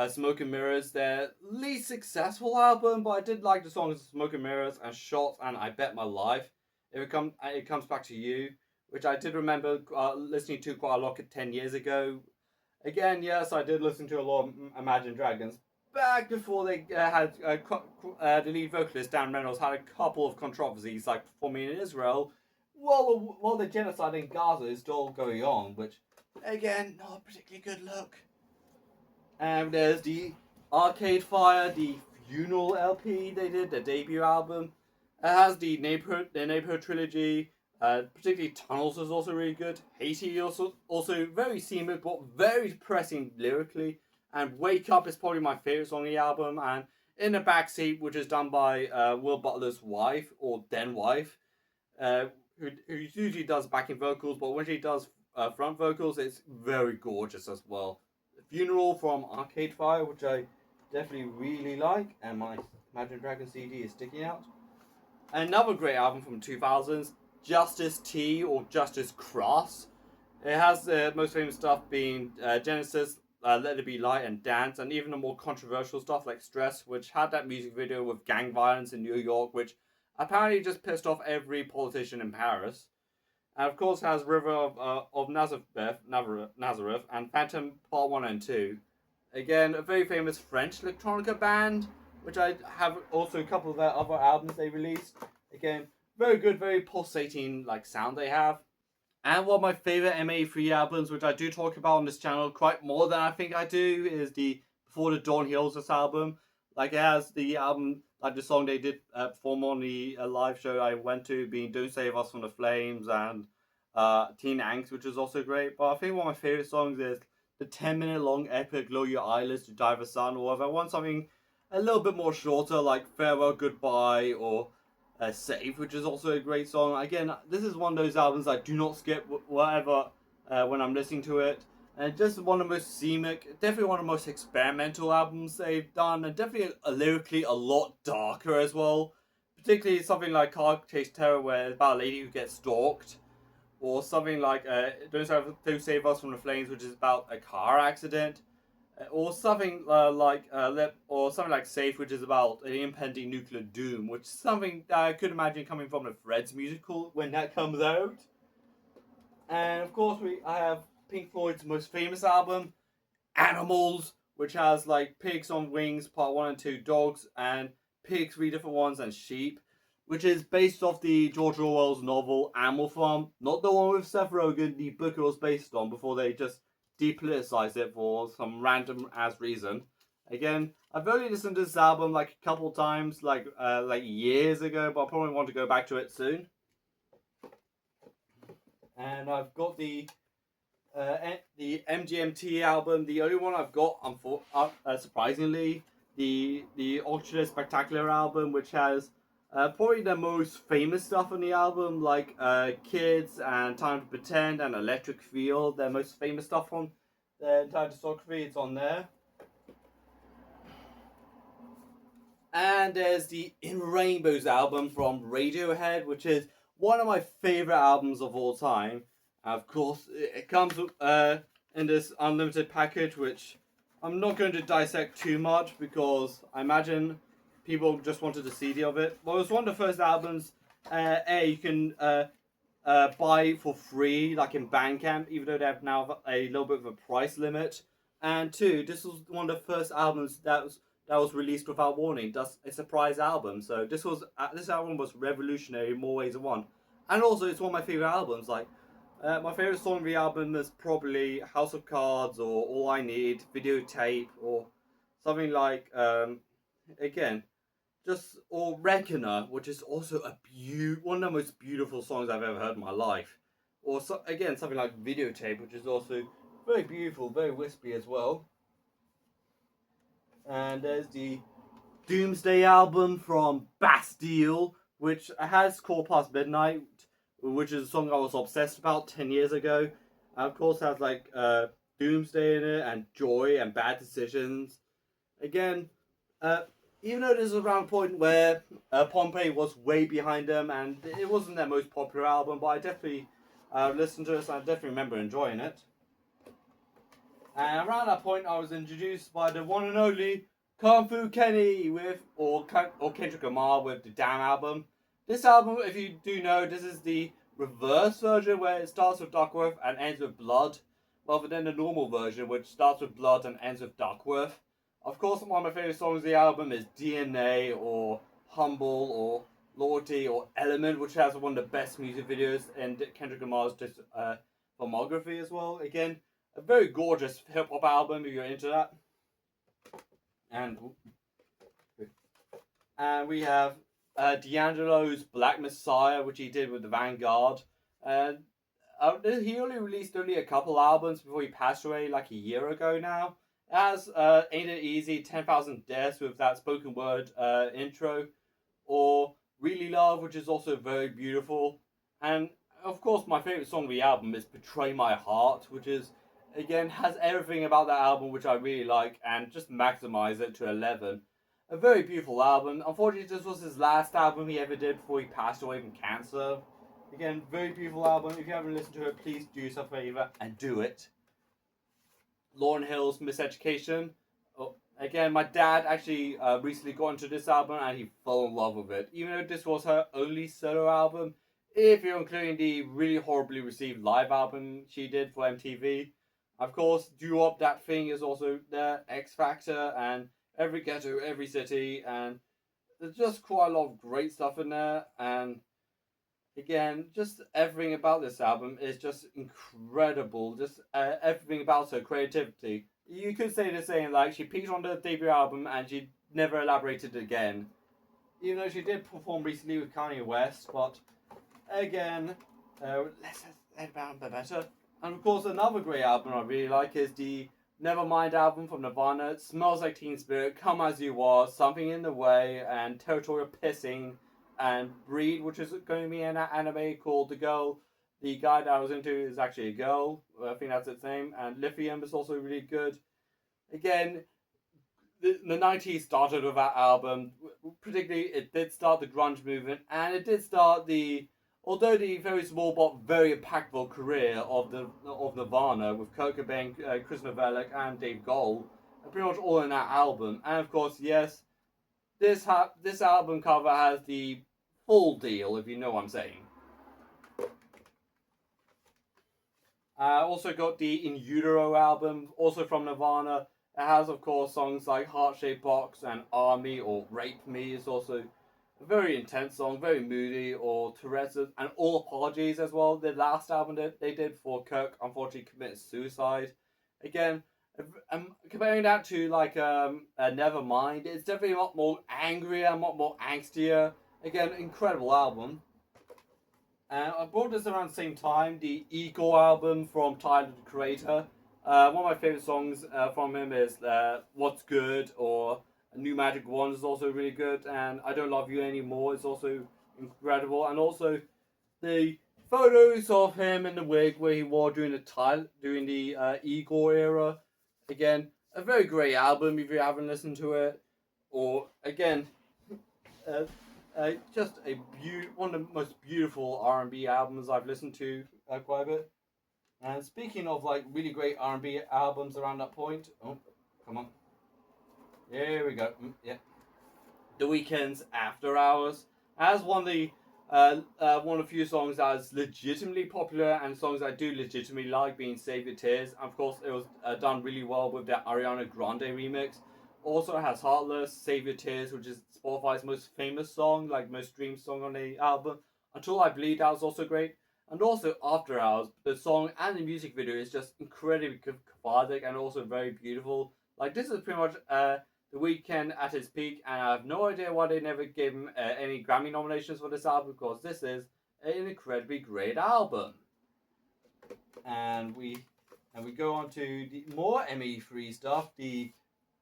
Smoke and Mirrors, their least successful album, but I did like the songs Smoke and Mirrors and Shots and I Bet My Life. It comes back to you, which I did remember listening to quite a lot 10 years ago. Again, yes, I did listen to a lot of Imagine Dragons back before they had the lead vocalist Dan Reynolds had a couple of controversies, like performing in Israel, while the genocide in Gaza is still going on, which again, not a particularly good look. And there's the Arcade Fire, the Funeral LP they did, their debut album. It has the Neighborhood trilogy. Particularly Tunnels is also really good. Haiti also very seamless but very depressing lyrically. And Wake Up is probably my favorite song on the album. And In the Backseat, which is done by Will Butler's wife or then wife, who usually does backing vocals, but when she does front vocals, it's very gorgeous as well. Funeral from Arcade Fire, which I definitely really like, and my Imagine Dragons CD is sticking out. Another great album from 2000s, Justice T or Justice Cross. It has the most famous stuff being Genesis, Let It Be Light and Dance, and even the more controversial stuff like Stress, which had that music video with gang violence in New York, which apparently just pissed off every politician in Paris. And of course has River of Nazareth and Phantom Part 1 and 2. Again, a very famous French electronica band, which I have also a couple of their other albums they released. Again, very good, very pulsating like sound they have. And one of my favorite MA3 albums, which I do talk about on this channel quite more than I think I do, is the Before the Dawn Heals Us album. Like it has the album, like the song they did perform on the live show I went to, being Don't Save Us from the Flames and Teen Angst, which is also great. But I think one of my favorite songs is the 10-minute long epic Lower Your Eyelids to Die the Sun, or if I want something a little bit more shorter, like Farewell Goodbye or Save, which is also a great song. Again, this is one of those albums I do not skip whatever when I'm listening to it. And just one of the most scenic, definitely one of the most experimental albums they've done, and definitely lyrically a lot darker as well. Particularly something like Car Chase Terror, where it's about a lady who gets stalked, or something like Don't Save Us from the Flames, which is about a car accident, or something like Safe, which is about an impending nuclear doom, which is something that I could imagine coming from the Threads musical when that comes out. And of course, I have Pink Floyd's most famous album, Animals, which has like Pigs on Wings, Part 1 and 2, Dogs, and Pigs, 3 different ones, and Sheep, which is based off the George Orwell's novel Animal Farm, not the one with Seth Rogen, the book it was based on before they just depoliticized it for some random ass reason. Again, I've only listened to this album like a couple times, like years ago, but I probably want to go back to it soon. And I've got the MGMT album, the only one I've got, surprisingly, the Ultra Spectacular album, which has probably the most famous stuff on the album, like Kids and Time to Pretend and Electric Field, their most famous stuff on their entire discography, it's on there. And there's the In Rainbows album from Radiohead, which is one of my favorite albums of all time. Of course, it comes in this unlimited package, which I'm not going to dissect too much because I imagine people just wanted a CD of it. Well, it was one of the first albums you can buy for free, like in Bandcamp, even though they have now a little bit of a price limit. And 2, this was one of the first albums that was released without warning. That's a surprise album. So this album was revolutionary in more ways than one. And also, it's one of my favorite albums. Like my favorite song of the album is probably House of Cards or All I Need, Videotape, or something like or Reckoner, which is also one of the most beautiful songs I've ever heard in my life. Or something like Videotape, which is also very beautiful, very wispy as well. And there's the Doomsday album from Bastille, which has Call Past Midnight, which is a song I was obsessed about 10 years ago. And of course, has like Doomsday in it, and Joy, and Bad Decisions. Again, even though this was around a point where Pompeii was way behind them, and it wasn't their most popular album, but I definitely listened to this, and I definitely remember enjoying it. And around that point, I was introduced by the one and only Kung Fu Kenny or Kendrick Lamar with the Damn album. This album, if you do know, this is the reverse version where it starts with Duckworth and ends with Blood, rather than the normal version which starts with Blood and ends with Duckworth. Of course, one of my favourite songs of the album is DNA or Humble or Loyalty or Element, which has one of the best music videos in Kendrick Lamar's filmography as well. Again, a very gorgeous hip hop album if you're into that. And we have D'Angelo's Black Messiah, which he did with the Vanguard. And he only released a couple albums before he passed away, like a year ago now. It has Ain't It Easy, 10,000 Deaths with that spoken word intro, or Really Love, which is also very beautiful. And of course, my favourite song of the album is Betray My Heart, which is, again, has everything about that album which I really like, and just maximize it to 11. A very beautiful album. Unfortunately, this was his last album he ever did before he passed away from cancer. Again, very beautiful album. If you haven't listened to it, please do yourself a favour and do it. Lauryn Hill's Miseducation. Oh, again, my dad actually recently got into this album and he fell in love with it. Even though this was her only solo album, if you're including the really horribly received live album she did for MTV. Of course, Doo Wop That Thing is also there, X Factor, and Every Ghetto, Every City, and there's just quite a lot of great stuff in there. And again, just everything about this album is just incredible. Just everything about her creativity. You could say the same, like she peaked on the debut album and she never elaborated again. Even though she did perform recently with Kanye West, but again, let's let about it better. And of course, another great album I really like is the Nevermind album from Nirvana. It Smells Like Teen Spirit, Come As You Are, Something in the Way, and Territorial Pissing, and Breed, which is going to be an anime called The Girl. The guy that I was into is actually a girl. I think that's its name. And Lithium is also really good. Again, the 90s started with that album. Particularly, it did start the grunge movement, and it did start although the very small but very impactful career of Nirvana with Kurt Cobain, Chris Novoselic, and Dave Grohl, pretty much all in that album. And of course, yes, this album cover has the full deal, if you know what I'm saying. Also got the In Utero album, also from Nirvana. It has, of course, songs like Heart Shaped Box and Army or Rape Me is also a very intense song, very moody, or Tourette's, and All Apologies as well. The last album that they did for Kirk unfortunately committed suicide. Again, comparing that to like Nevermind, it's definitely a lot more angrier, a lot more angstier. Again, incredible album. I brought this around the same time, the Igor album from Tyler the Creator. One of my favourite songs from him is What's Good, or New Magic Wand is also really good, and I Don't Love You Anymore is also incredible. And also the photos of him in the wig where he wore during the Igor era. Again, a very great album if you haven't listened to it. Or again, just one of the most beautiful R&B albums I've listened to quite a bit. And speaking of like really great R&B albums around that point, oh, come on, here we go. Yeah, The Weeknd's After Hours has one of the few songs that is legitimately popular, and songs I do legitimately like, being Save Your Tears. And of course, it was done really well with that Ariana Grande remix. Also has Heartless, Save Your Tears, which is Spotify's most famous song, like most streamed song on the album. Until I Bleed, that was also great. And also After Hours, the song and the music video is just incredibly cathartic and also very beautiful. Like, this is pretty much The Weeknd at his peak, and I have no idea why they never gave him any Grammy nominations for this album, because this is an incredibly great album. And we go on to the more ME3 stuff, the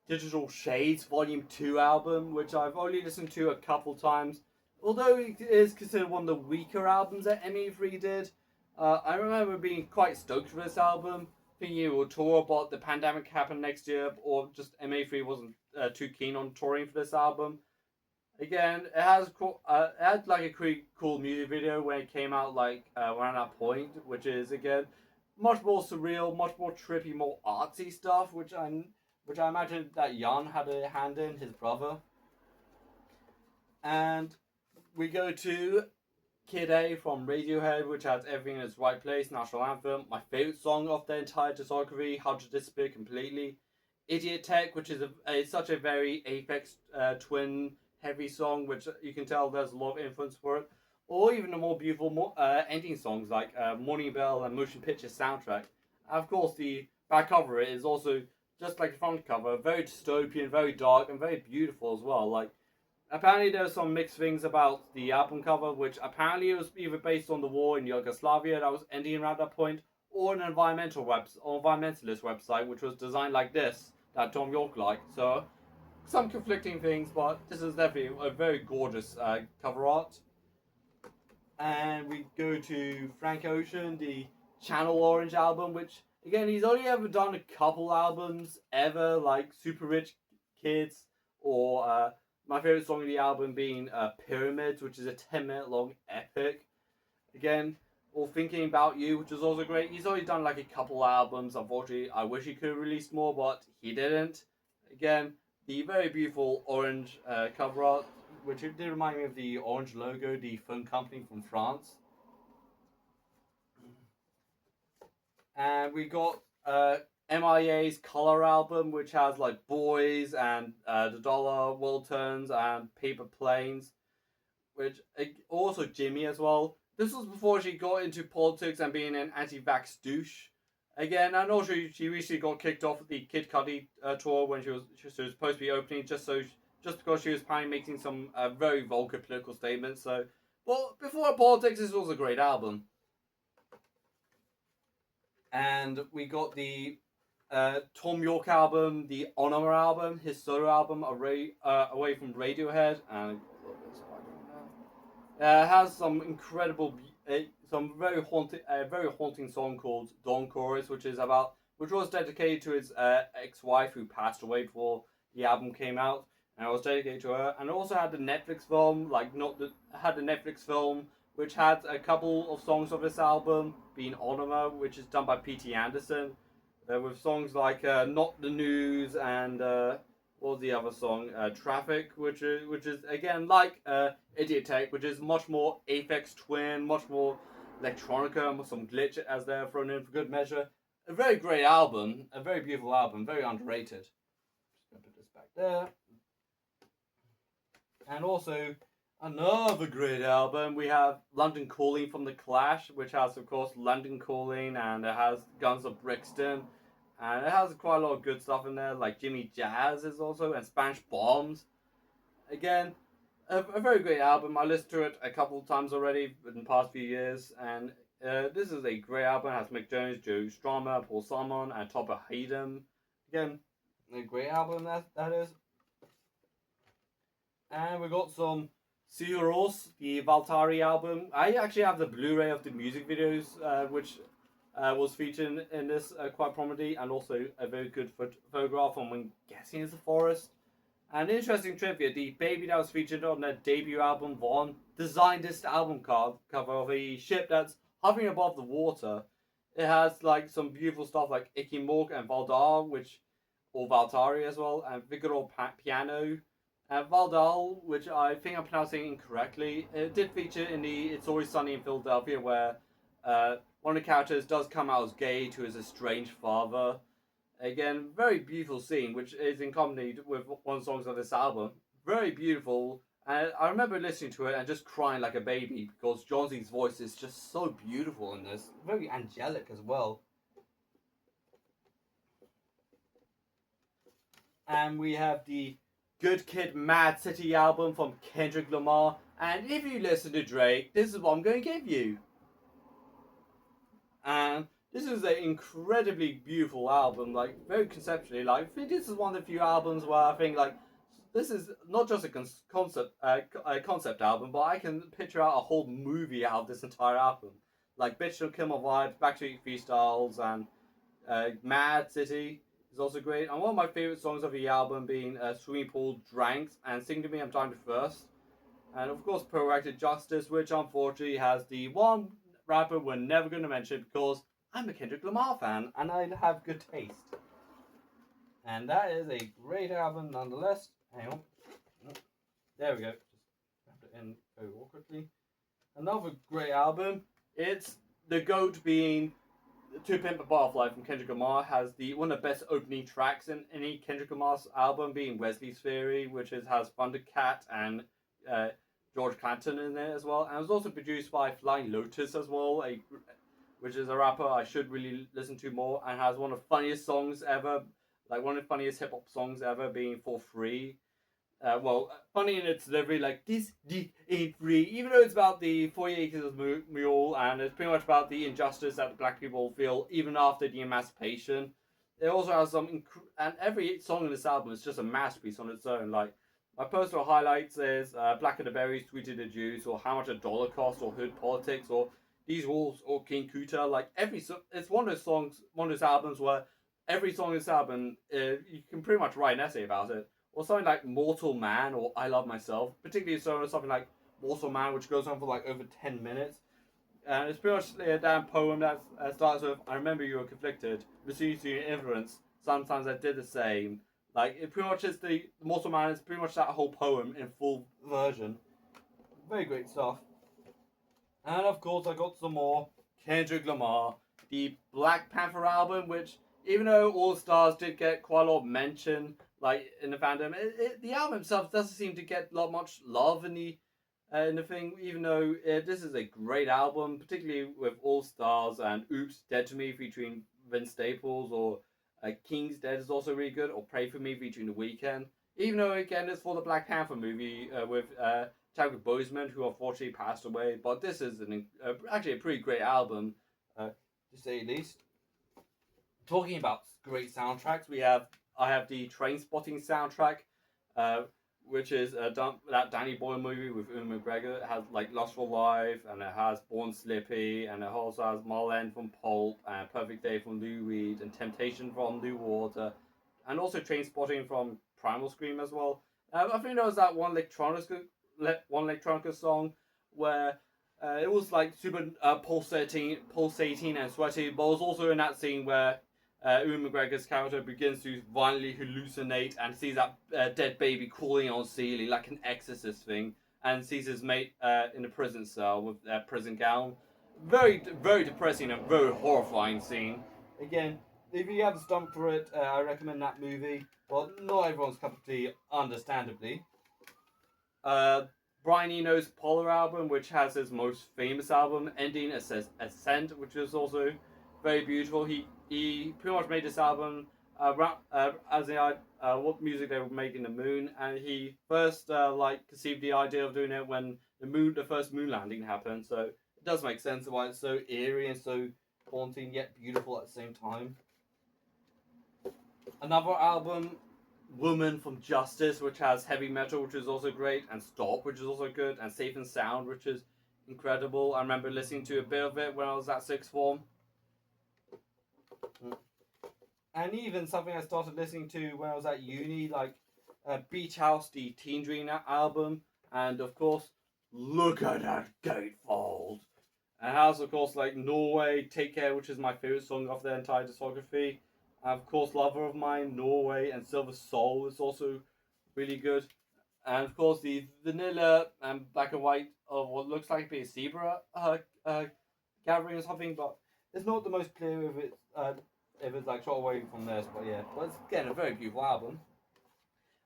Digital Shades Volume 2 album, which I've only listened to a couple times. although it is considered one of the weaker albums that ME3 did, I remember being quite stoked for this album, thinking it would tour, but the pandemic happened next year, or just ME3 wasn't too keen on touring for this album. Again, it had like a pretty cool music video when it came out, like around that point, which is again much more surreal, much more trippy, more artsy stuff, which I imagine that Jan had a hand in, his brother. And we go to Kid A from Radiohead, which has everything in its right place, national anthem, my favorite song of the entire discography, How to Disappear Completely. Idiot Tech, which is such a very Aphex Twin heavy song, which you can tell there's a lot of influence for it. Or even the more beautiful ending songs like Morning Bell and Motion Picture Soundtrack. And of course, the back cover is also just like the front cover, very dystopian, very dark, and very beautiful as well. Like apparently there's some mixed things about the album cover, which apparently it was either based on the war in Yugoslavia that was ending around that point, or an environmentalist website, which was designed like this, that Tom York liked. So some conflicting things, but this is definitely a very gorgeous cover art. And we go to Frank Ocean, the Channel Orange album, which again he's only ever done a couple albums ever, like Super Rich Kids or my favorite song of the album being Pyramids, which is a 10-minute long epic. Again, or Thinking About You, which is also great. He's only done like a couple albums. Unfortunately, I wish he could have released more, but he didn't. Again, the very beautiful orange cover art, which did remind me of the orange logo, the phone company from France. And we got MIA's Color album, which has like Boys and The Dollar World Turns and Paper Planes, which also Jimmy as well. This was before she got into politics and being an anti-vax douche. Again, and also she recently got kicked off the Kid Cudi tour when she was supposed to be opening, just because she was apparently making some very vulgar political statements. So, but before politics, this was a great album. And we got the Tom York album, the Honor album, his solo album, Away from Radiohead, and it has some incredible, some very haunting song called Dawn Chorus, which was dedicated to his ex-wife who passed away before the album came out, and it was dedicated to her. And it also had the Netflix film, which had a couple of songs of this album, being Honor, which is done by P.T. Anderson, with songs like Not the News and what was the other song? Traffic, which is again like Idiot Tech, which is much more Aphex Twin, much more electronica, and with some glitch as they're thrown in for good measure. A very great album, a very beautiful album, very underrated. Just gonna put this back there. And also another great album, we have London Calling from The Clash, which has of course London Calling, and it has Guns of Brixton. And it has quite a lot of good stuff in there, like Jimmy Jazz is also, and Spanish Bombs. Again, a very great album. I listened to it a couple of times already in the past few years, and this is a great album. It has Mick Jones, Joe Strummer, Paul Simon, and Topper Hayden. Again, a great album that is. And we got some Sigur Rós, the Valtari album. I actually have the Blu-ray of the music videos, which was featured in this quite prominently, and also a very good photograph on when guessing is the forest. And interesting trivia, the baby that was featured on their debut album, Vaughn, designed this album cover of a ship that's hovering above the water. It has like some beautiful stuff like Icky Morg and Valdar, or Valtari as well, and Vigoro Piano. And Valdal, which I think I'm pronouncing incorrectly, it did feature in the It's Always Sunny in Philadelphia, where one of the characters does come out as gay to his estranged father. Again, very beautiful scene, which is accompanied with one of the songs of this album. Very beautiful. And I remember listening to it and just crying like a baby because Johnson's voice is just so beautiful in this. Very angelic as well. And we have the Good Kid Mad City album from Kendrick Lamar. And if you listen to Drake, this is what I'm going to give you. And this is an incredibly beautiful album, like very conceptually. Like I think this is one of the few albums where I think like this is not just a concept album, but I can picture out a whole movie out of this entire album, like Bitch Don't Kill My Vibe, Backstreet Freestyles, and Mad City is also great. And one of my favorite songs of the album being Swimming Pool Dranks and Sing to Me I'm Dying to First. And of course, Poetic Justice, which unfortunately has the one rapper we're never going to mention because I'm a Kendrick Lamar fan and I have good taste. And that is a great album nonetheless. Hang on. There we go. Just wrap it in very awkwardly. Another great album. It's the GOAT being To Pimp a Butterfly from Kendrick Lamar has one of the best opening tracks in any Kendrick Lamar's album, being Wesley's Theory, which has Thundercat and George Clanton in it as well. And it was also produced by Flying Lotus as well, which is a rapper I should really listen to more, and has one of the funniest songs ever, like one of the funniest hip hop songs ever, being For Free. Funny in its delivery, like, this ain't free, even though it's about the 40 acres of mule, and it's pretty much about the injustice that the black people feel even after the emancipation. It also has and every song in this album is just a masterpiece on its own. Like, my personal highlights is Black and the Berries, Tweeted the Jews, or How Much a Dollar Cost, or Hood Politics, or These Wolves, or King Kuta. Like, it's one of those songs, one of those albums where every song in this album, you can pretty much write an essay about it. Or something like Mortal Man or I Love Myself, particularly something like Mortal Man, which goes on for like over 10 minutes. And it's pretty much a damn poem that starts with, I remember you were conflicted, received your influence, sometimes I did the same. Like, it pretty much is the Mortal Man is pretty much that whole poem in full version. Very great stuff. And of course, I got some more Kendrick Lamar, the Black Panther album, which, even though All Stars did get quite a lot of mention, like in the fandom, the album itself doesn't seem to get much love in the thing. Even though this is a great album, particularly with All Stars and Oops Dead to Me featuring Vince Staples, or King's Dead is also really good, or Pray for Me featuring The Weeknd. Even though again it's for the Black Panther movie with Chadwick Boseman, who unfortunately passed away, but this is actually a pretty great album, to say the least. Talking about great soundtracks, I have the Trainspotting soundtrack, which is that Danny Boyle movie with Ewan McGregor. It has like Lustful Life, and it has Born Slippy, and it also has Marlene from Pulp, and Perfect Day from Lou Reed, and Temptation from New Water, and also Trainspotting from Primal Scream as well. I think there was that one electronica song where it was like super pulsating and sweaty, but it was also in that scene where Ewan McGregor's character begins to violently hallucinate and sees that dead baby crawling on the ceiling like an exorcist thing, and sees his mate in a prison cell with a prison gown. Very, very depressing and very horrifying scene. Again, if you have the stomach for it, I recommend that movie. Well, not everyone's cup of tea, understandably. Brian Eno's Polar album, which has his most famous album, Ending Ascent, which is also very beautiful. He pretty much made this album as what music they would make in the moon, and he first conceived the idea of doing it when the first moon landing happened. So it does make sense why it's so eerie and so haunting yet beautiful at the same time. Another album, Woman from Justice, which has heavy metal, which is also great, and Stop, which is also good, and Safe and Sound, which is incredible. I remember listening to a bit of it when I was at sixth form. And even something I started listening to when I was at uni, like Beach House, the Teen Dream album, and of course, Look at That Gatefold. And it has, of course, like Norway, Take Care, which is my favorite song of their entire discography. And of course, Lover of Mine, Norway, and Silver Soul is also really good. And of course, the vanilla and black and white of what looks like to be a zebra gathering or something, but it's not the most clear if it's like shot away from this, but yeah. But it's again a very beautiful album.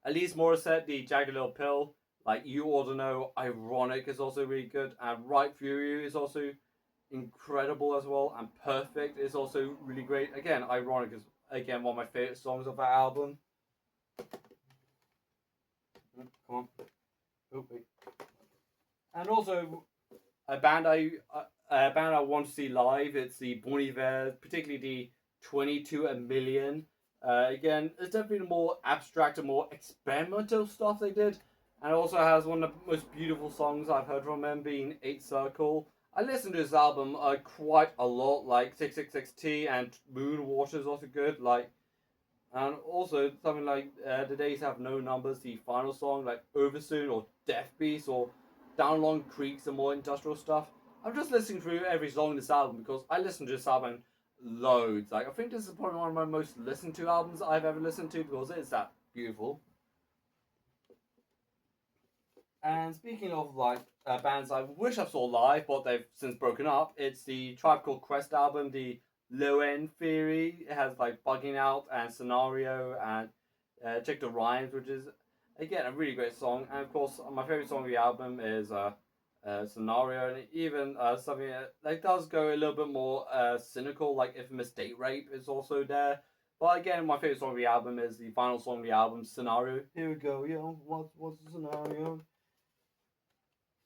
Alanis Morissette, the Jagged Little Pill, like You Ought to Know, Ironic is also really good, and Right For You is also incredible as well, and Perfect is also really great. Again, Ironic is again one of my favorite songs of that album. Come on. Oh, wait. And also a band I want to see live. It's the Bon Iver, particularly the 22 a Million Again, it's definitely more abstract and more experimental stuff they did. And it also has one of the most beautiful songs I've heard from him, being 8 Circle. I listened to his album quite a lot, like 666T and Moon Water is also good. Like, and also something like The Days Have No Numbers, the final song, like Oversoon or Death Beast or Down Long Creeks and more industrial stuff. I'm just listening through every song in this album because I listen to this album loads. Like, I think this is probably one of my most listened to albums I've ever listened to because it's that beautiful. And speaking of like bands I wish I saw live, but they've since broken up, it's the Tribe Called Quest album, the Low End Theory. It has like Bugging Out and Scenario and Check the Rhymes, which is again a really great song. And of course, my favorite song of the album is Scenario, and even something that does go a little bit more cynical, like Infamous Date Rape is also there. But again, my favorite song of the album is the final song of the album, Scenario. Here we go, yo, what's the scenario?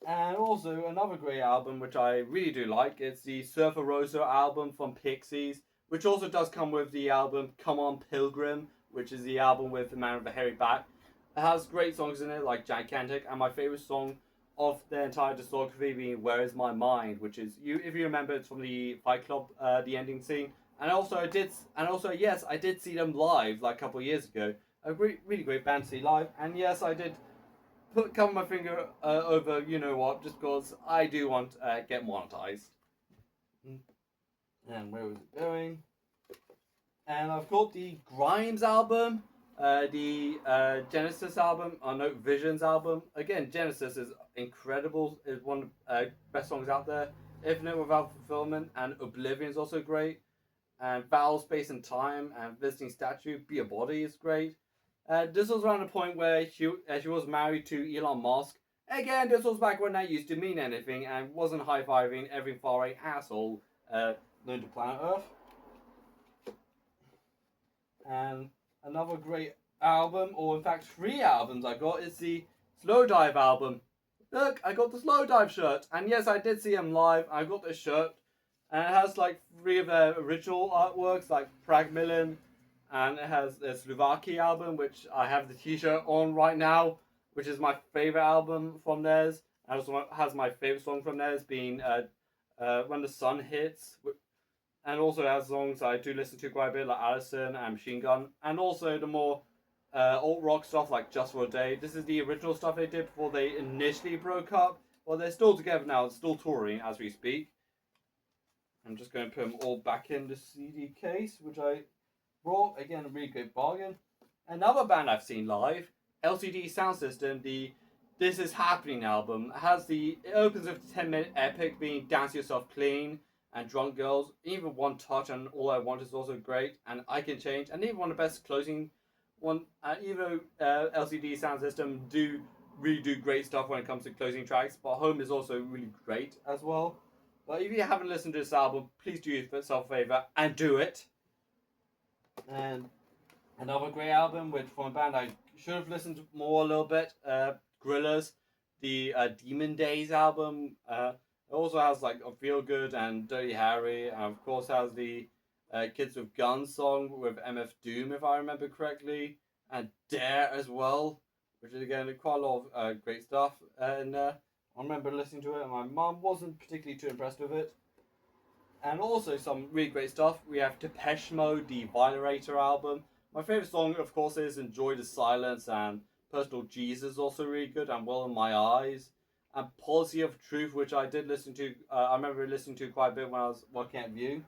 And also another great album which I really do like, it's the Surfer Rosa album from Pixies, which also does come with the album Come On Pilgrim, which is the album with the Man with the Hairy Back. It has great songs in it like Gigantic, and my favorite song of the entire discography being Where Is My Mind, which is if you remember it's from the Fight Club, the ending scene. And also yes, I did see them live like a couple of years ago. A really great band to see live, and yes, I did cover my finger over, you know what, just because I do want to get monetized. And where was it going? And I've got the Grimes album, the Genesis album, no, Visions album. Again, Genesis is incredible. It's one of the best songs out there. Infinite Without Fulfillment and Oblivion is also great. And Vowel, Space and Time and Visiting Statue, Be a Body is great. This was around the point where she was married to Elon Musk. Again, this was back when that used to mean anything and wasn't high-fiving every foreign asshole known to planet Earth. And another great album, or in fact 3 albums I got, is the Slowdive album. Look, I got the Slowdive shirt. And yes, I did see him live. I got this shirt. And it has like 3 of their original artworks, like Pragmillan, and it has the Slovakia album, which I have the t-shirt on right now, which is my favorite album from theirs. It also has my favorite song from theirs being When the Sun Hits, and also has songs I do listen to quite a bit like Allison and Machine Gun, and also the more alt rock stuff like Just for a Day. This is the original stuff they did before they initially broke up. Well, they're still together now, they're still touring as we speak. I'm just going to put them all back in the CD case, which I brought. Again, a really good bargain. Another band I've seen live, LCD Soundsystem, the This Is Happening album. It opens with a 10-minute epic being Dance Yourself Clean and Drunk Girls. Even One Touch and All I Want is also great. And I Can Change. And even one of the best closing one. Even LCD Soundsystem really do great stuff when it comes to closing tracks. But Home is also really great as well. But if you haven't listened to this album, please do yourself a favour and do it. And another great album, which from a band I should have listened to more a little bit, Gorillaz, the Demon Days album. It also has like a Feel Good and Dirty Harry, and of course has the Kids with Guns song with MF Doom, if I remember correctly, and Dare as well, which is again quite a lot of great stuff. And I remember listening to it, and my mum wasn't particularly too impressed with it. And also some really great stuff. We have Depeche Mode, the Violator album. My favourite song, of course, is Enjoy the Silence, and Personal Jesus is also really good, and Well in My Eyes. And Policy of Truth, which I did listen to, I remember listening to quite a bit when I was working at View.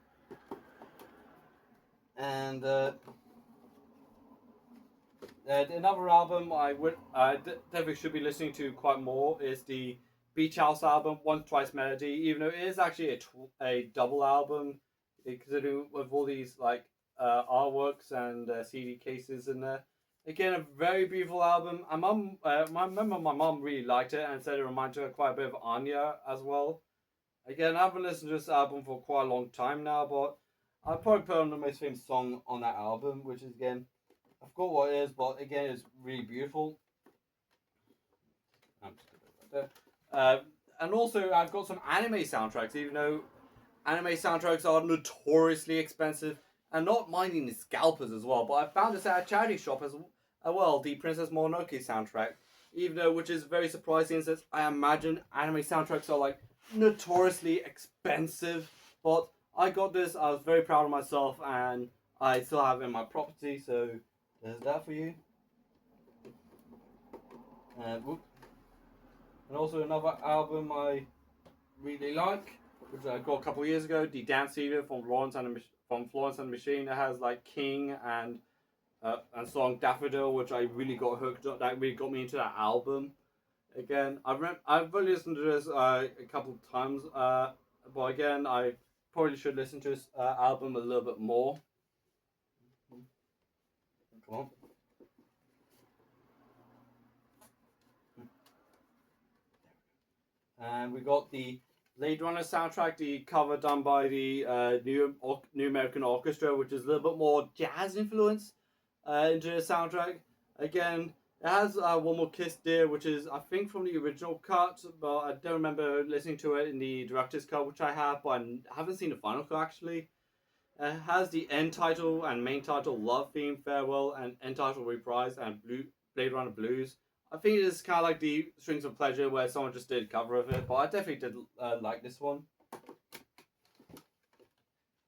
And another album I definitely should be listening to quite more is the Beach House album, Once Twice Melody, even though it is actually a double album, considering with all these like artworks and CD cases in there. Again, a very beautiful album. I remember my mum really liked it and said it reminded her quite a bit of Anya as well. Again, I haven't listened to this album for quite a long time now, but I'll probably put on the most famous song on that album, which is again, I forgot what it is, but again, it's really beautiful. I'm just gonna put it right there. And also, I've got some anime soundtracks, even though anime soundtracks are notoriously expensive. and not minding the scalpers as well. But I found this at a charity shop as well, the Princess Mononoke soundtrack. Even though, which is very surprising, since I imagine anime soundtracks are like notoriously expensive. But I got this. I was very proud of myself, and I still have it in my property. So there's that for you. And also another album I really like, which I got a couple of years ago, the Dance Theater from Florence and the Machine. It has like King and song Daffodil, which I really got hooked up. That really got me into that album. Again, I've only listened to this a couple of times, but again, I probably should listen to this album a little bit more. Come on. And we got the Blade Runner soundtrack, the cover done by the New American Orchestra, which is a little bit more jazz influence into the soundtrack. Again, it has One More Kiss Dear, which is, I think, from the original cut, but I don't remember listening to it in the director's cut, which I have, but I haven't seen the final cut actually. It has the end title and main title, Love Theme, Farewell, and end title Reprise, and Blade Runner Blues. I think it is kind of like the Strings of Pleasure, where someone just did a cover of it, but I definitely did like this one.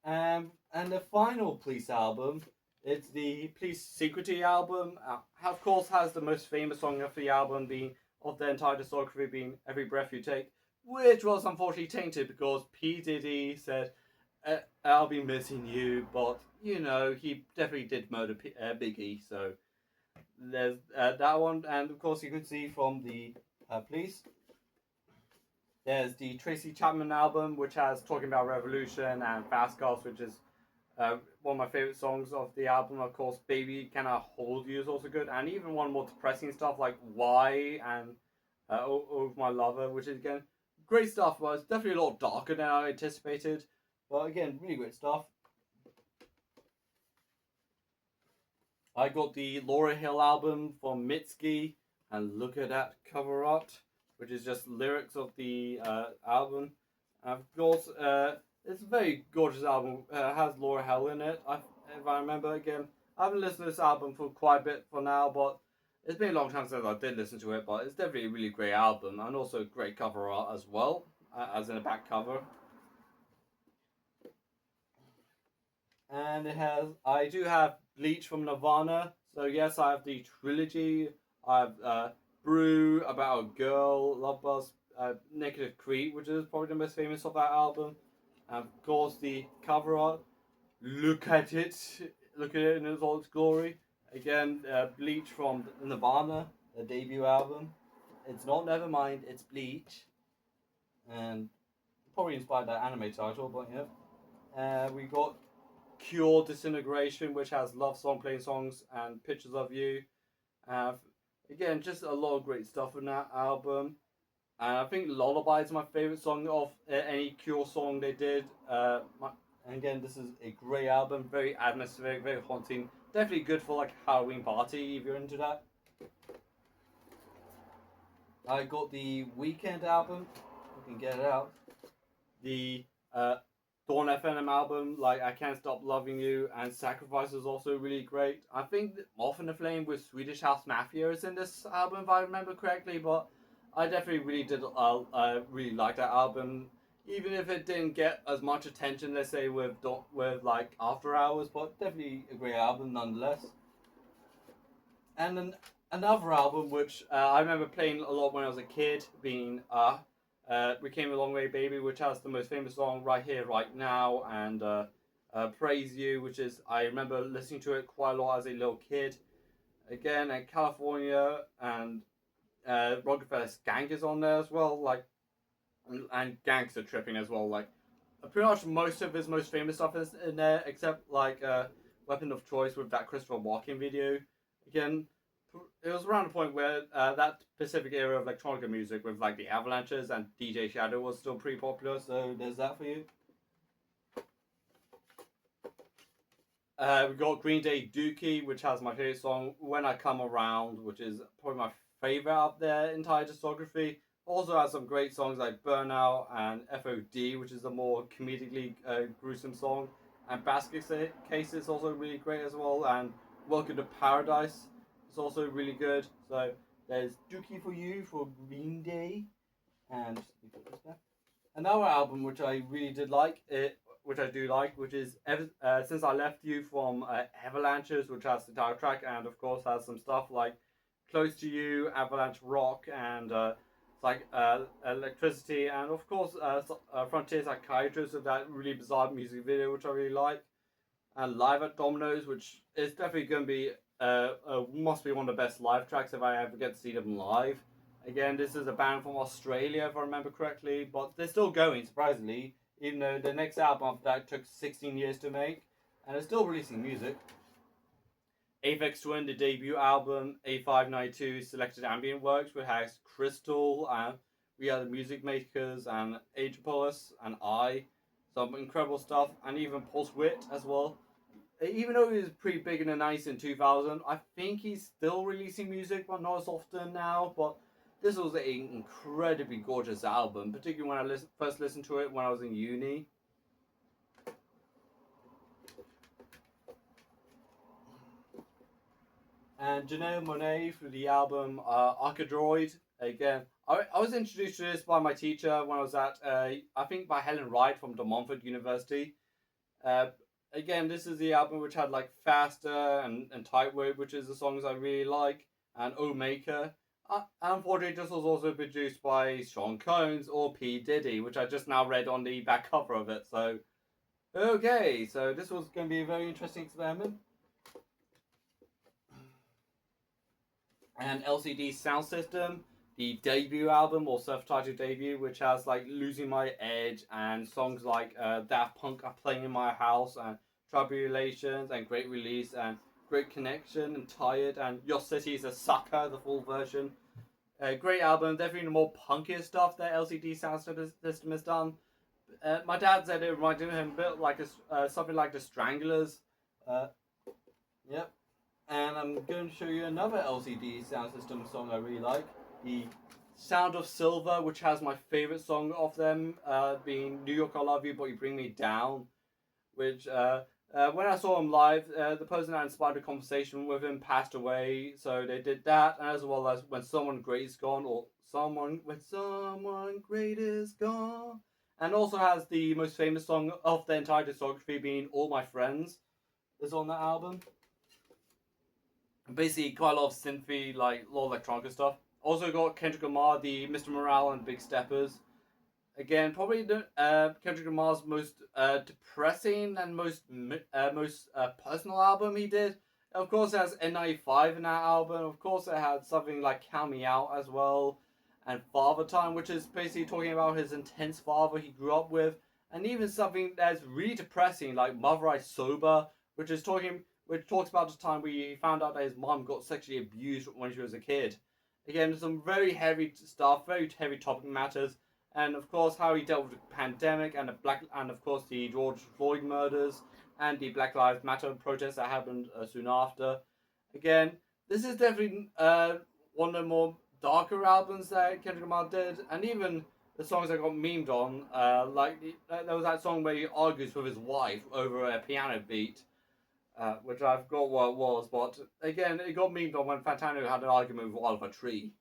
And the final Police album, it's the Police Secrecy album. Of course, has the most famous song of the album being of the entire discography being "Every Breath You Take," which was unfortunately tainted because P Diddy said, "I'll be missing you," but you know he definitely did murder Biggie, so there's that one. And of course, you can see from the Police. There's the Tracy Chapman album, which has Talking About Revolution and Fast Cars, which is one of my favorite songs of the album. Of course, Baby Can I Hold You is also good, and even one more depressing stuff like Why and Over My Lover, which is again great stuff, but it's definitely a lot darker than I anticipated. But again, really great stuff. I got the Laura Hill album from Mitski, and look at that cover art, which is just lyrics of the album. And of course, it's a very gorgeous album. It has Laura Hill in it, if I remember. Again, I haven't listened to this album for quite a bit for now, but it's been a long time since I did listen to it. But it's definitely a really great album, and also great cover art as well, as in a back cover. And I do have Bleach from Nirvana. So yes, I have the trilogy. I have Brew, About a Girl, Love Buzz, Negative Creep, which is probably the most famous of that album. And of course, the cover art. Look at it. Look at it in all its glory. Again, Bleach from Nirvana, the debut album. It's not Nevermind, it's Bleach. And probably inspired that anime title, but yeah. We got Cure Disintegration, which has love song, playing songs, and pictures of you. Again, just a lot of great stuff in that album. And I think Lullaby is my favorite song of any Cure song they did. And again, this is a great album, very atmospheric, very haunting. Definitely good for like a Halloween party if you're into that. I got the Weekend album. You can get it out. The Dawn FM album, like I Can't Stop Loving You and Sacrifice, is also really great. I think Moth in the Flame with Swedish House Mafia is in this album, if I remember correctly, but I definitely really did really like that album, even if it didn't get as much attention, let's say, with like After Hours, but definitely a great album nonetheless. And then another album which I remember playing a lot when I was a kid, being We Came a Long Way Baby, which has the most famous song Right Here, Right Now, and Praise You, which is, I remember listening to it quite a lot as a little kid. Again, and California, and Rockefeller Skank is on there as well, like, and Gangster Tripping as well. Like, pretty much most of his most famous stuff is in there, except like Weapon of Choice with that Christopher Walken video. Again, it was around the point where that specific era of electronica music with like the Avalanches and DJ Shadow was still pretty popular, so there's that for you. We got Green Day Dookie, which has my favorite song When I Come Around, which is probably my favorite of their entire discography. Also has some great songs like Burnout and FOD, which is a more comedically gruesome song. And Basket Case is also really great as well. And Welcome to Paradise is also really good. So there's Dookie for You for Green Day, and another album which I really did like, which I do like, which is Since I Left You from Avalanches, which has the title track, and of course has some stuff like Close to You, Avalanche Rock, and like Electricity, and of course Frontier Psychiatrist with that really bizarre music video which I really like, and Live at Domino's, which is definitely going to be must be one of the best live tracks if I ever get to see them live. Again, this is a band from Australia, if I remember correctly, but they're still going, surprisingly, even though the next album after that took 16 years to make, and they're still releasing music. Aphex Twin, the debut album, A592 Selected Ambient Works, which has Crystal, and We Are the Music Makers, and Agepolis, and I. Some incredible stuff, and even Pulse Wit as well. Even though he was pretty big in the 90s and 2000, I think he's still releasing music, but not as often now. But this was an incredibly gorgeous album, particularly when I first listened to it when I was in uni. And Janelle Monáe for the album Archidroid. Again, I was introduced to this by my teacher when I was at, I think by Helen Wright from De Montfort University. Again, this is the album which had like Faster and Tightweight, which is the songs I really like, and O Maker. Unfortunately, this was also produced by Sean Combs or P. Diddy, which I just now read on the back cover of it. So, okay, so this was going to be a very interesting experiment. And LCD Soundsystem, the debut album or self-titled debut, which has like Losing My Edge and songs like Daft Punk Are Playing in My House and Tribulations and Great Release and Great Connection and Tired and Your City's a Sucker, the full version. Great album, definitely the more punkier stuff that LCD Soundsystem has done. My dad said it reminded him a bit like something like the Stranglers. Yep. And I'm going to show you another LCD Soundsystem song I really like, the Sound of Silver, which has my favorite song of them, being New York I Love You But You Bring Me Down, which when I saw him live, the person that inspired the conversation with him passed away, so they did that, as well as When Someone Great Is Gone, or When Someone Great Is Gone, and also has the most famous song of the entire discography being All My Friends is on that album. Basically, quite a lot of synthy, like a lot of electronic stuff. Also got Kendrick Lamar, the Mr. Morale and Big Steppers. Again, probably the Kendrick Lamar's most depressing and most personal album he did. Of course, it has N95 in that album. Of course, it had something like Count Me Out as well, and Father Time, which is basically talking about his intense father he grew up with, and even something that's really depressing like Mother I Sober, which talks about the time where he found out that his mom got sexually abused when she was a kid. Again, some very heavy stuff, very heavy topic matters, and of course how he dealt with the pandemic and of course the George Floyd murders and the Black Lives Matter protests that happened soon after. Again, this is definitely one of the more darker albums that Kendrick Lamar did, and even the songs that got memed on, there was that song where he argues with his wife over a piano beat. Which I forgot what it was, but again, it got memed on when Fantano had an argument with Oliver Tree.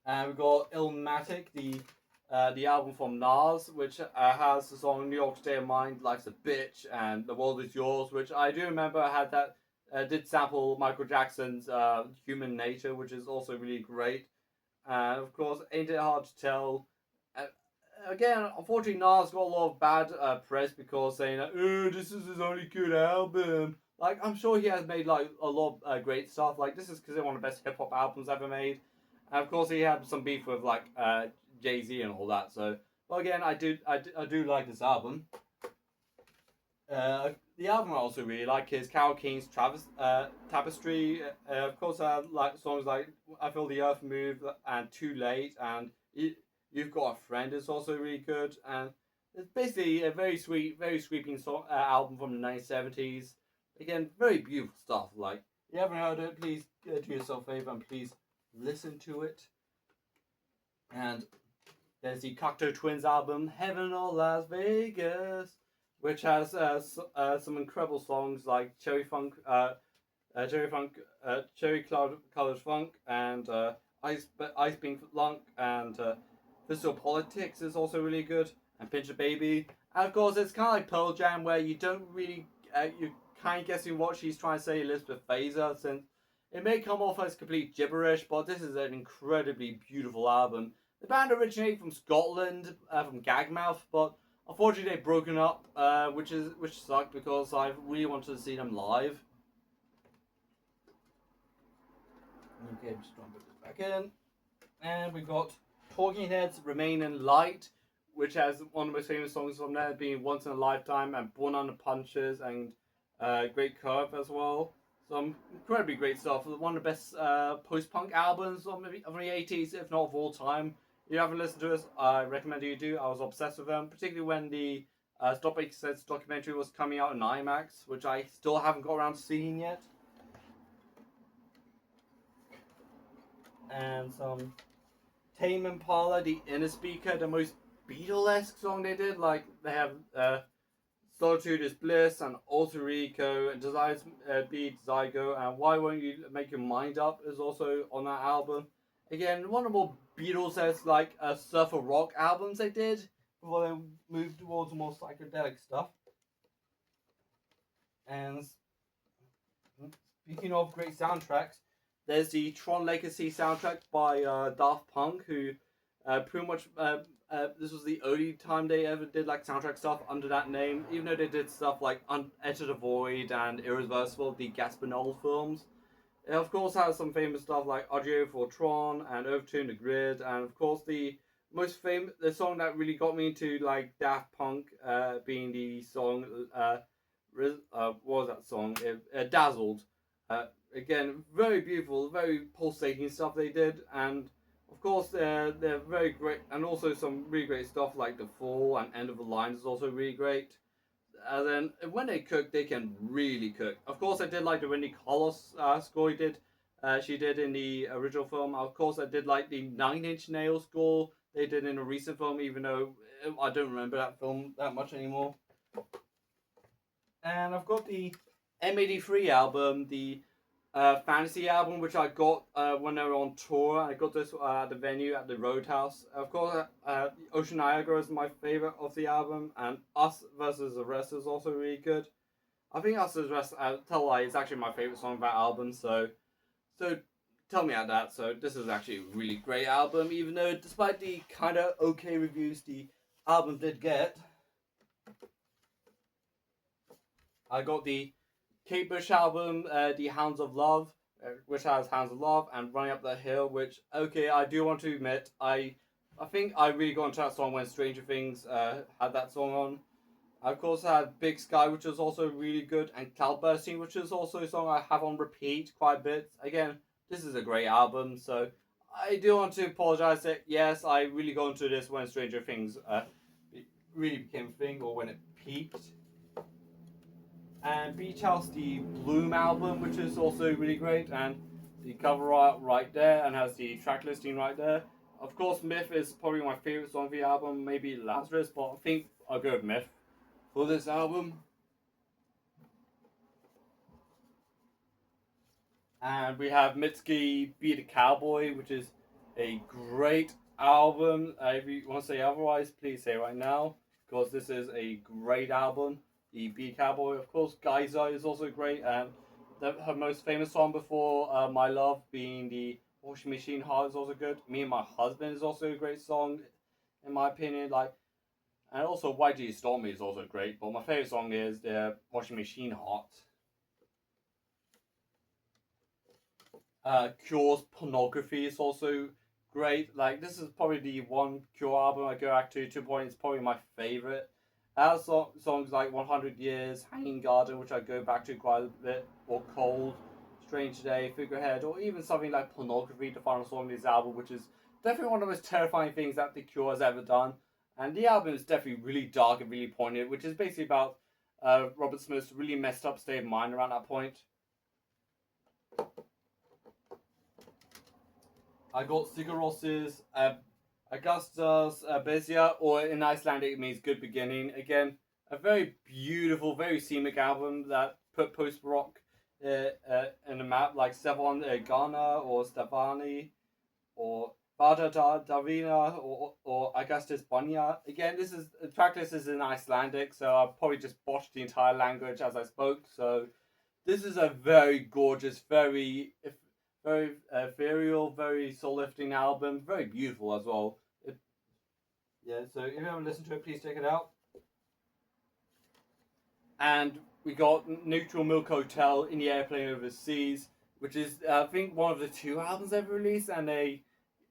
And we got Illmatic, the album from Nas, which has the song New York State of Mind, Life's a Bitch, and The World Is Yours, which I do remember had that did sample Michael Jackson's Human Nature, which is also really great. And of course, Ain't It Hard to Tell. Again, unfortunately, Nas got a lot of bad press because saying that, oh, this is his only good album. Like, I'm sure he has made like a lot of great stuff. Like, this is considered one of the best hip hop albums ever made. And of course, he had some beef with like Jay-Z and all that. So, but again, I do like this album. The album I also really like is Carole King's Tapestry. Of course, I like songs like I Feel the Earth Move and Too Late, and You've Got a Friend is also really good. And it's basically a very sweeping album from the 1970s. Again, very beautiful stuff. Like, if you haven't heard it, please do yourself a favor and please listen to it. And there's the Cocteau Twins album, Heaven or Las Vegas. which has some incredible songs like Cherry Colored Funk, and Ice Beam Lunk, and Visual Politics is also really good, and Pinch a Baby. And of course, it's kind of like Pearl Jam, where you don't really you kind of guessing what she's trying to say, Elizabeth Phaser, since it may come off as complete gibberish, but this is an incredibly beautiful album. The band originated from Scotland, from Gagmouth, but unfortunately they've broken up, which sucked because I really wanted to see them live. Okay, just trying to put this back in. And we got Talking Heads, Remain in Light, which has one of the most famous songs from there, being Once in a Lifetime and Born Under Punches, and Great Curve as well. Some incredibly great stuff. One of the best post-punk albums of the 80s, if not of all time. If you haven't listened to us, I recommend you do. I was obsessed with them, particularly when the Stop Making Sense documentary was coming out in IMAX, which I still haven't got around to seeing yet. And some Tame Impala, The Innerspeaker, the most Beatlesque song they did. Like, they have Solitude is Bliss, and Alter Ego, and Desires Be Zygo, and Why Won't You Make Your Mind Up is also on that album. Again, one of the more Beatles-esque, like, surfer rock albums they did before they moved towards more psychedelic stuff. And speaking of great soundtracks, there's the Tron Legacy soundtrack by Daft Punk, who pretty much this was the only time they ever did like soundtrack stuff under that name, even though they did stuff like Enter the Void and Irreversible, the Gaspar Noé films. It of course has some famous stuff like Audio for Tron and Overturn the Grid, and of course the most famous, the song that really got me into like Daft Punk, being the song what was that song? Dazzled. Again, very beautiful, very pulsating stuff they did, and of course they're very great, and also some really great stuff like The Fall and End of the Line is also really great. And then when they cook, they can really cook. Of course, I did like the Wendy Carlos score she did in the original film. Of course, I did like the Nine Inch Nails score they did in a recent film, even though I don't remember that film that much anymore. And I've got the M83 album, the fantasy album, which I got when they were on tour. I got this at the venue at the Roadhouse. Of course, Ocean Niagara is my favorite of the album, and Us versus the Rest is also really good. I think Us versus the Rest, tell a lie, is actually my favorite song of that album. So tell me at that. So this is actually a really great album, even though despite the kind of okay reviews the album did get. I got the Kate Bush album, The Hounds of Love, which has Hounds of Love, and Running Up the Hill, which, okay, I do want to admit, I think I really got into that song when Stranger Things had that song on. I of course had Big Sky, which is also really good, and Cloudbursting, which is also a song I have on repeat quite a bit. Again, this is a great album, so I do want to apologize that, yes, I really got into this when Stranger Things really became a thing, or when it peaked. And Beach House, the Bloom album, which is also really great, and the cover art right there, and has the track listing right there. Of course, Myth is probably my favorite song of the album, maybe Lazarus, but I think I'll go with Myth for this album. And we have Mitski Be the Cowboy, which is a great album. If you want to say otherwise, please say right now, because this is a great album. The Be Cowboy, of course. Geyser is also great, and her most famous song before My Love, being the Washing Machine Heart, is also good. Me and My Husband is also a great song, in my opinion. Like, and also Why Do You Storm Me is also great, but my favorite song is the Washing Machine Heart. Cure's Pornography is also great. Like, this is probably the one Cure album I go back to a point. It's probably my favorite. Songs like 100 Years, Hanging Garden, which I go back to quite a bit, or Cold, Strange Day, Figurehead, or even something like Pornography, the final song of this album, which is definitely one of the most terrifying things that The Cure has ever done. And the album is definitely really dark and really poignant, which is basically about Robert Smith's really messed up state of mind around that point. I got Sigur Ros's Augustus Besia, or in Icelandic it means good beginning. Again, a very beautiful, very scenic album that put post rock in the map, like Stefan Ghana or Stefani or Vada Davina or Augustus Bonya. Again, this is the track list is in Icelandic, so I'll probably just botch the entire language as I spoke. So this is a very gorgeous, very ethereal, very soul lifting album, very beautiful as well. Yeah, so if you haven't listened to it, please check it out. And we got Neutral Milk Hotel in the Airplane Overseas, which is I think one of the 2 albums they've released, and they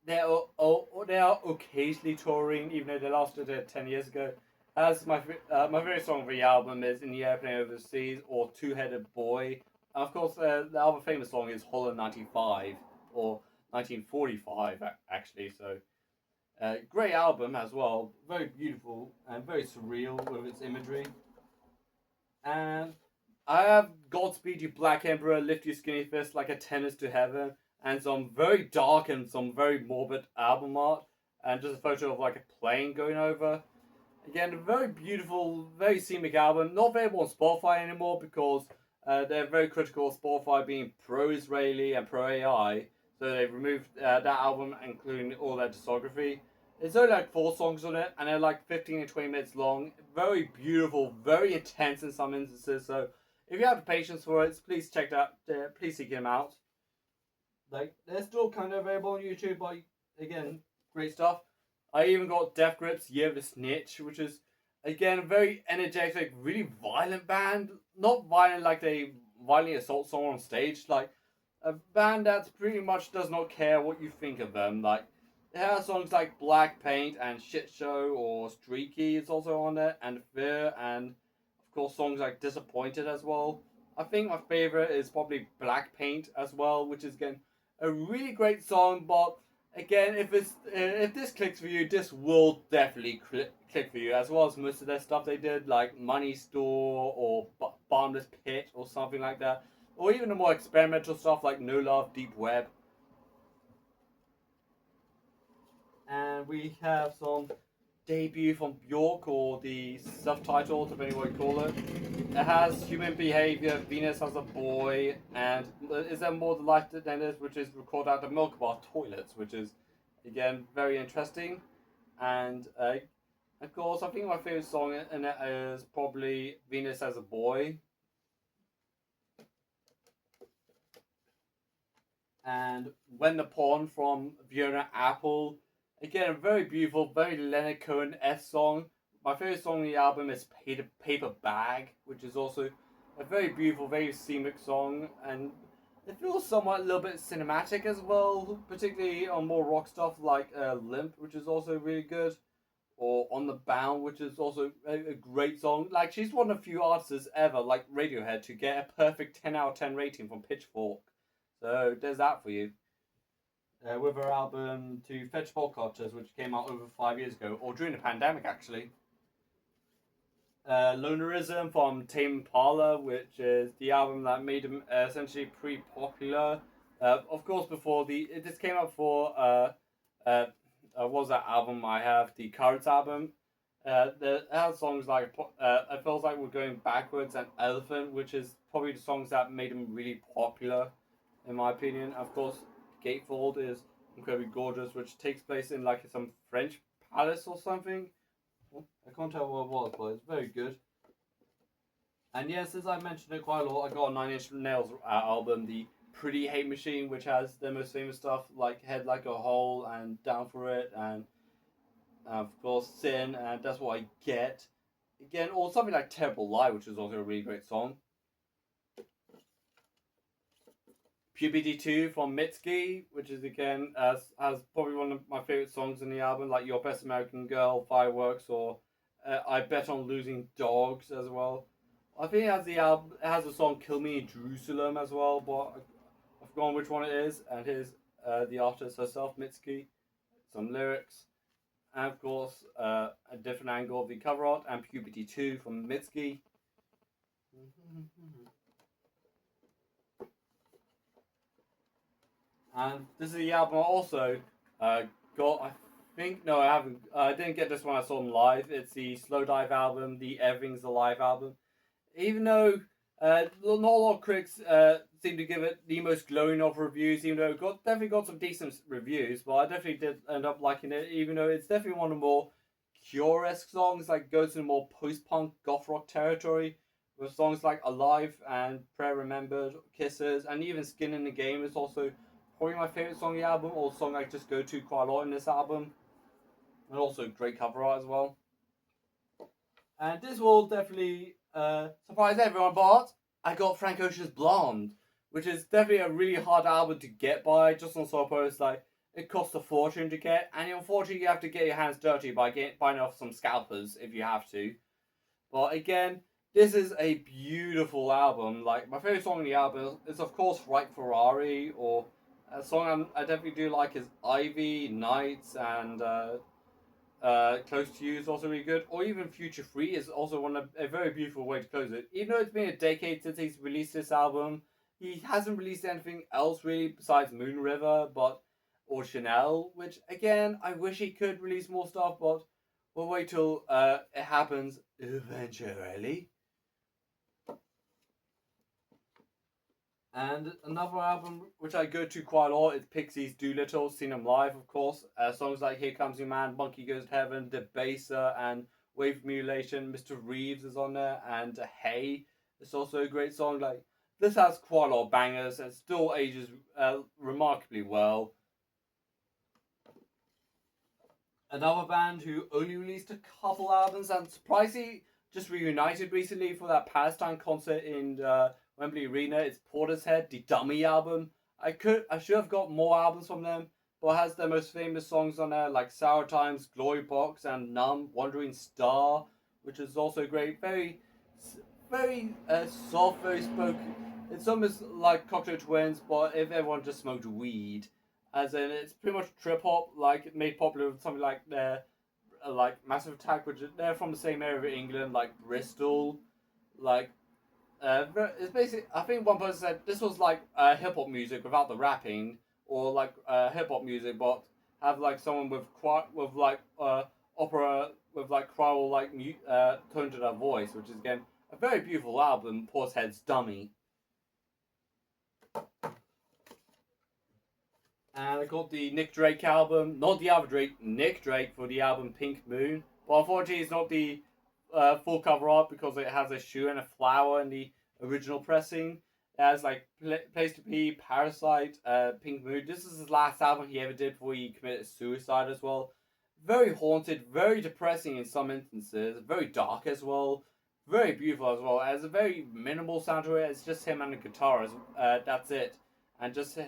are occasionally touring, even though they last did it 10 years ago. As my favorite song of the album is "In the Airplane Overseas" or "Two Headed Boy." And of course, the other famous song is "Hollow 95" or 1945 actually. So, great album as well, very beautiful and very surreal with its imagery. And I have Godspeed You Black Emperor, Lift Your Skinny Fist Like a Tennis to Heaven, and some very dark and some very morbid album art, and just a photo of like a plane going over. Again, a very beautiful, very scenic album. Not available on Spotify anymore because they're very critical of Spotify being pro-Israeli and pro-AI, so they've removed that album, including all their discography. There's only like 4 songs on it, and they're like 15 and 20 minutes long. Very beautiful, very intense in some instances. So if you have the patience for it, please check that. Please seek them out. Like they're still kind of available on YouTube, but again, great stuff. I even got Death Grips Year of the Snitch, which is again a very energetic, really violent band. Not violent like they violently assault someone on stage, like a band that pretty much does not care what you think of them. Like they have songs like Black Paint and Shit Show or Streaky is also on there, and Fear, and of course songs like Disappointed as well. I think my favorite is probably Black Paint as well, which is again a really great song. But again, if this clicks for you, this will definitely click for you, as well as most of their stuff they did, like Money Store or Bottomless Pit or something like that, or even the more experimental stuff like No Love, Deep Web. And we have some debut from Bjork, or the subtitle, depending what you call it. It has Human Behavior, Venus as a Boy, and Is There More to Life Than This, which is recorded at the Milk Bar toilets, which is, again, very interesting. And, of course, I think my favorite song in it is probably Venus as a Boy. And When the Pawn from Fiona Apple. Again, a very beautiful, very Leonard Cohen-esque song. My favorite song on the album is Paper Bag, which is also a very beautiful, very scenic song, and it feels somewhat a little bit cinematic as well, particularly on more rock stuff like Limp, which is also really good, or On the Bound, which is also a great song. Like, she's one of the few artists ever, like Radiohead, to get a perfect 10 out of 10 rating from Pitchfork. So there's that for you. With her album To Fetch Podcasters, which came out over 5 years ago, or during the pandemic actually. Lonerism from Tame Impala, which is the album that made him essentially pretty popular. Of course, before this came out for what was that album I have? The Carrots album. It has songs like It Feels Like We're Going Backwards and Elephant, which is probably the songs that made him really popular, in my opinion. Of course, Gatefold is incredibly gorgeous, which takes place in like some French palace or something. I can't tell what it was, but it's very good. And yes, as I mentioned it quite a lot, I got a Nine Inch Nails album, the Pretty Hate Machine, which has their most famous stuff like Head Like a Hole and Down for It, and of course Sin, and That's What I Get. Again, or something like Terrible Lie, which is also a really great song. Puberty 2 from Mitski, which is again has probably one of my favorite songs in the album, like Your Best American Girl, Fireworks, or I Bet on Losing Dogs as well. I think it has the song Kill Me in Jerusalem as well, but I've forgotten which one it is. And here's the artist herself, Mitski, some lyrics, and of course a different angle of the cover art, and Puberty 2 from Mitski. And this is the album I also got, I Pink? No, I haven't. I didn't get this one. I saw them live. It's the Slow Dive album, the Everything's Alive album. Even though not a lot of critics seem to give it the most glowing of reviews, even though it definitely got some decent reviews, but I definitely did end up liking it, even though it's definitely one of the more Cure-esque songs, like goes in more post-punk goth rock territory, with songs like Alive and Prayer Remembered, Kisses, and even Skin in the Game is also probably my favourite song on the album, or song I just go to quite a lot in this album, and also great cover art as well. And this will definitely surprise everyone, but I got Frank Ocean's Blonde, which is definitely a really hard album to get by. Just on Sopo, it's like it costs a fortune to get, and unfortunately, you have to get your hands dirty by buying off some scalpers if you have to. But again, this is a beautiful album. Like my favorite song on the album is of course Right Ferrari, or a song I definitely do like is Ivy, Nights, and Close to You is also really good, or even Future Free is also a very beautiful way to close it. Even though it's been a decade since he's released this album, he hasn't released anything else really besides Moon River, or Chanel, which again I wish he could release more stuff, but we'll wait till it happens eventually. And another album which I go to quite a lot is Pixies' Doolittle, seen them live, of course. Songs like Here Comes Your Man, Monkey Goes to Heaven, Debaser, and Wave Mutilation. Mr. Reeves is on there, and Hey. It's also a great song. Like this has quite a lot of bangers and still ages remarkably well. Another band who only released a couple albums and surprisingly just reunited recently for that Palestine concert in Wembley Arena. It's Portishead, the Dummy album. I should have got more albums from them, but it has their most famous songs on there like Sour Times, Glory Box, and Numb, Wandering Star, which is also great. Very, very soft, very spoken. It's almost like Cocktail Twins, but if everyone just smoked weed. As in, it's pretty much trip hop, like made popular with something like their like Massive Attack, which they're from the same area of England, like Bristol, like it's basically. I think one person said this was like hip hop music without the rapping, or like hip hop music, but have like someone with like opera with like choral like tone to their voice, which is again a very beautiful album. Portishead's Dummy. And I got the Nick Drake album, not the other Drake, Nick Drake for the album Pink Moon. But unfortunately, it's not the full cover art because it has a shoe and a flower in the original pressing. It has like Place to Be, Parasite, Pink Moon. This is his last album he ever did before he committed suicide as well. Very haunted, very depressing in some instances, very dark as well, very beautiful as well. It has a very minimal sound to it. It's just him and the guitar. That's it, and just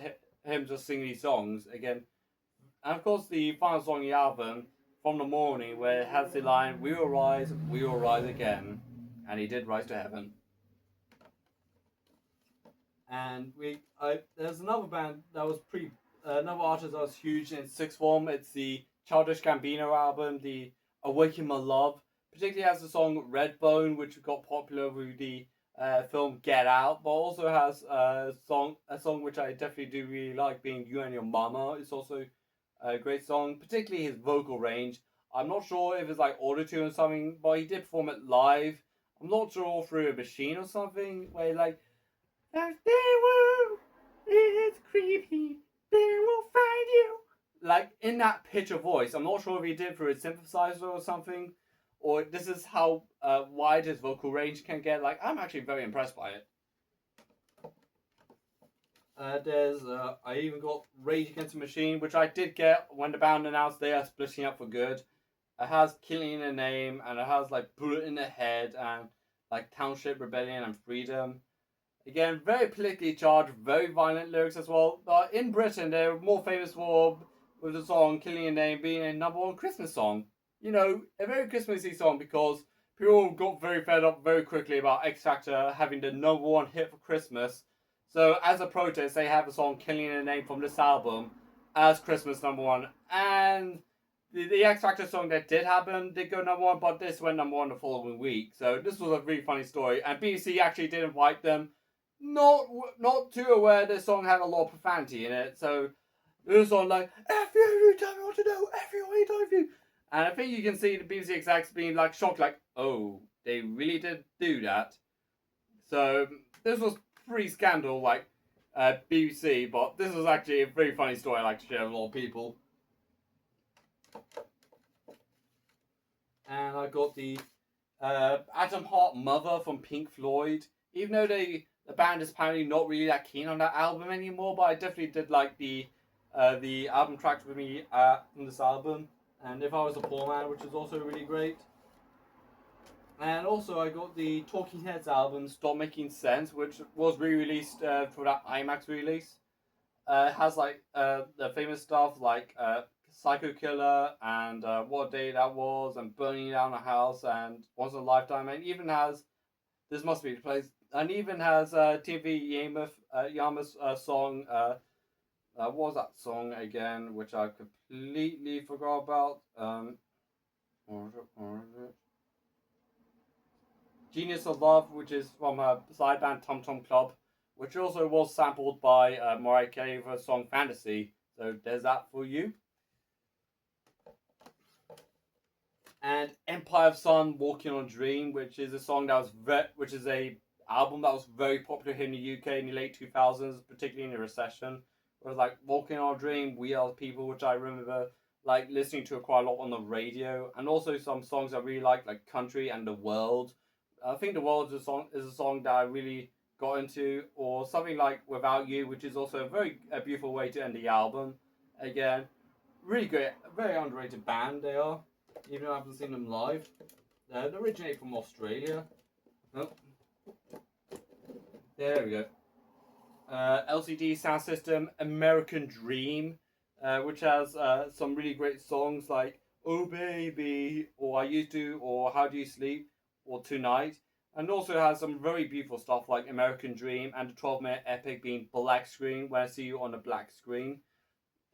him just singing these songs again. And of course, the final song of the album, From the Morning, where it has the line, we will rise again. And he did rise to heaven. And there's another band that was another artist that was huge in sixth form. It's the Childish Gambino album, the Awaken My Love. Particularly has the song Redbone, which got popular with the film Get Out, but also has a song which I definitely do really like, being You and Your Mama. It's also a great song, particularly his vocal range. I'm not sure if it's like autotune or something, but he did perform it live. I'm not sure through a machine or something, where he like, it's creepy, they will find you. Like in that pitch of voice. I'm not sure if he did through a synthesizer or something, or this is how wide his vocal range can get. Like, I'm actually very impressed by it. I even got Rage Against the Machine, which I did get when the band announced they are splitting up for good. It has Killing in the Name, and it has like Bullet in the Head, and like Township Rebellion and Freedom. Again, very politically charged, very violent lyrics as well. But in Britain, they're more famous with the song Killing in the Name being a #1 Christmas song. You know, a very Christmassy song because people got very fed up very quickly about X Factor having the #1 hit for Christmas. So as a protest, they have a song Killing in the Name from this album as Christmas #1. And the X Factor song that did happen did go #1, but this went #1 the following week. So this was a really funny story. And BBC actually did invite them. Not too aware this song had a lot of profanity in it. So This song like F you, tell me what to do, F you, I love you. And I think you can see the BBC execs being like shocked, like, oh, they really did do that. So this was pre-scandal, like BBC, but this was actually a very funny story I like to share with a lot of people. And I got the Atom Heart Mother from Pink Floyd. Even though the band is apparently not really that keen on that album anymore, but I definitely did like the album tracks with me from this album. And If I Was a Poor Man, which is also really great. And also I got the Talking Heads album Stop Making Sense, which was re-released for that IMAX release. It has like the famous stuff like Psycho Killer and What a Day That Was and Burning Down a House and Once in a Lifetime, and even has This Must Be the Place, and even has TV Yama's song. What was that song again, which I completely forgot about? Or is it? Genius of Love, which is from a side band Tom Tom Club, which also was sampled by Mariah Carey for the song Fantasy. So there's that for you. And Empire of Sun, Walking on a Dream, which is a song that was which is a album that was very popular here in the UK in the late 2000s, particularly in the recession. Whereas like Walking on a Dream, We Are the People, which I remember like listening to quite a lot on the radio, and also some songs I really like Country and The World. I think The World is a song that I really got into, or something like Without You, which is also a beautiful way to end the album. Again, really great, very underrated band they are, even though I haven't seen them live. They originate from Australia. Oh, there we go. LCD Sound System, American Dream, which has some really great songs like Oh Baby, or I Used to, or How Do You Sleep, or Tonight. And also has some very beautiful stuff like American Dream and the 12-minute epic being Black Screen, When I See You on a Black Screen.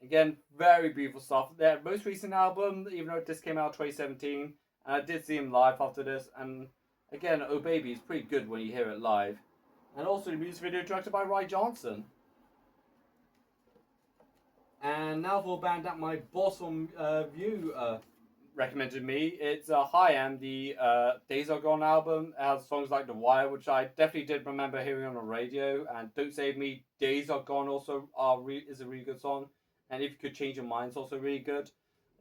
Again, very beautiful stuff. Their most recent album, even though this came out 2017, and I did see him live after this, and again, Oh Baby is pretty good when you hear it live. And also the music video directed by Ry Johnson. And now for a band that my boss from View recommended me. It's Hi Am, the Days Are Gone album. It has songs like The Wire, which I definitely did remember hearing on the radio, and Don't Save Me, Days Are Gone also is a really good song. And If You Could Change Your Mind is also really good.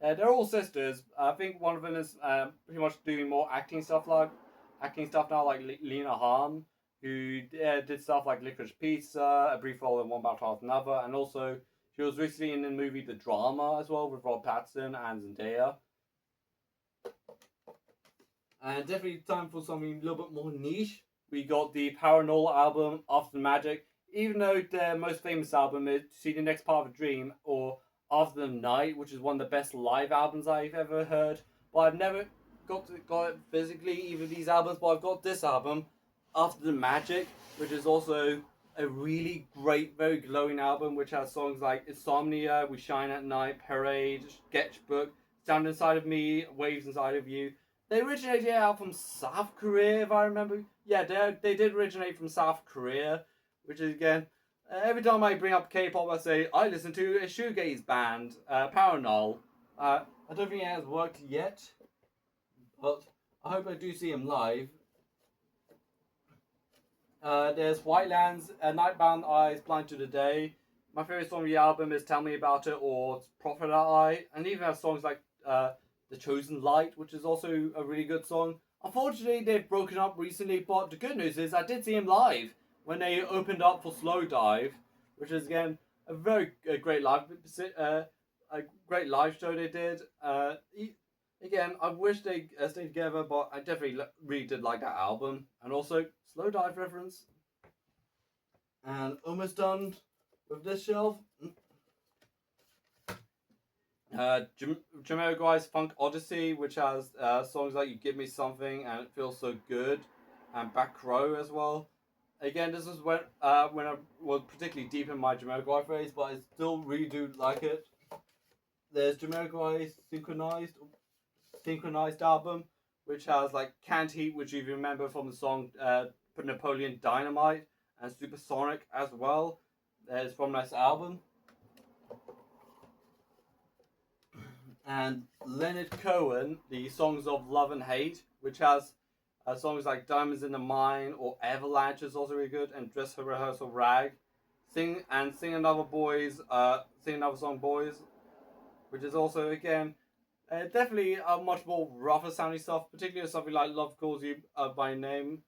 They're all sisters. I think one of them is pretty much doing more acting stuff now, like Lena Hahn, who did stuff like Licorice Pizza, A Brief Role in One Battle After Another, and also she was recently in the movie The Drama as well with Rob Pattinson and Zendaya. And definitely time for something a little bit more niche. We got the Paranormal album After the Magic. Even though their most famous album is See the Next Part of a Dream or After the Night, which is one of the best live albums I've ever heard. But I've never got it physically, either of these albums, but I've got this album, After the Magic, which is also a really great, very glowing album, which has songs like Insomnia, We Shine at Night, Parade, Sketchbook, Sound Inside of Me, Waves Inside of You. They originated out from South Korea, if I remember. Yeah, they did originate from South Korea, which is, again, every time I bring up K-pop, I say, I listen to a shoegaze band, Paranormal. I don't think it has worked yet, but I hope I do see him live. There's Whitelands, Nightbound Eyes, Blind to the Day. My favorite song on the album is Tell Me About It or Prophet Eye, and even have songs like The Chosen Light, which is also a really good song. Unfortunately, they've broken up recently, but the good news is I did see him live when they opened up for Slowdive, which is, again, a great live show they did. Again, I wish they stayed together, but I definitely really did like that album. And also, Slowdive reference. And almost done with this shelf. Jamiroquai's Funk Odyssey, which has songs like You Give Me Something and It Feels So Good, and Back Row as well. Again, this is when I was particularly deep in my Jamiroquai phase, but I still really do like it. There's Jamiroquai's Synchronized album, which has like Canned Heat, which you remember from the song Napoleon Dynamite, and Supersonic as well. It's from this album. And Leonard Cohen, the Songs of Love and Hate, which has songs like Diamonds in the Mine or Avalanche is also really good, and Dress Rehearsal Rag. Sing Another Song Boys, which is also again definitely a much more rougher sounding stuff, particularly something like Love Calls You by Name,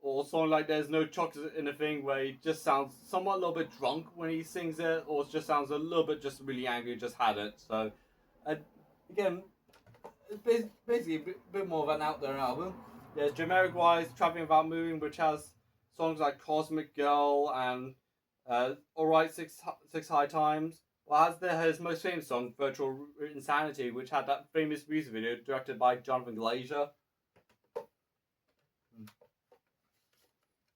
or something like There's No Chocolate in a Thing, where he just sounds somewhat a little bit drunk when he sings it, or just sounds a little bit just really angry, just had it. So, again, it's basically a bit more of an out there album. There's generic wise Traveling Without Moving, which has songs like Cosmic Girl and Alright Six High Times. Well, has his most famous song, Virtual Insanity, which had that famous music video directed by Jonathan Glazer.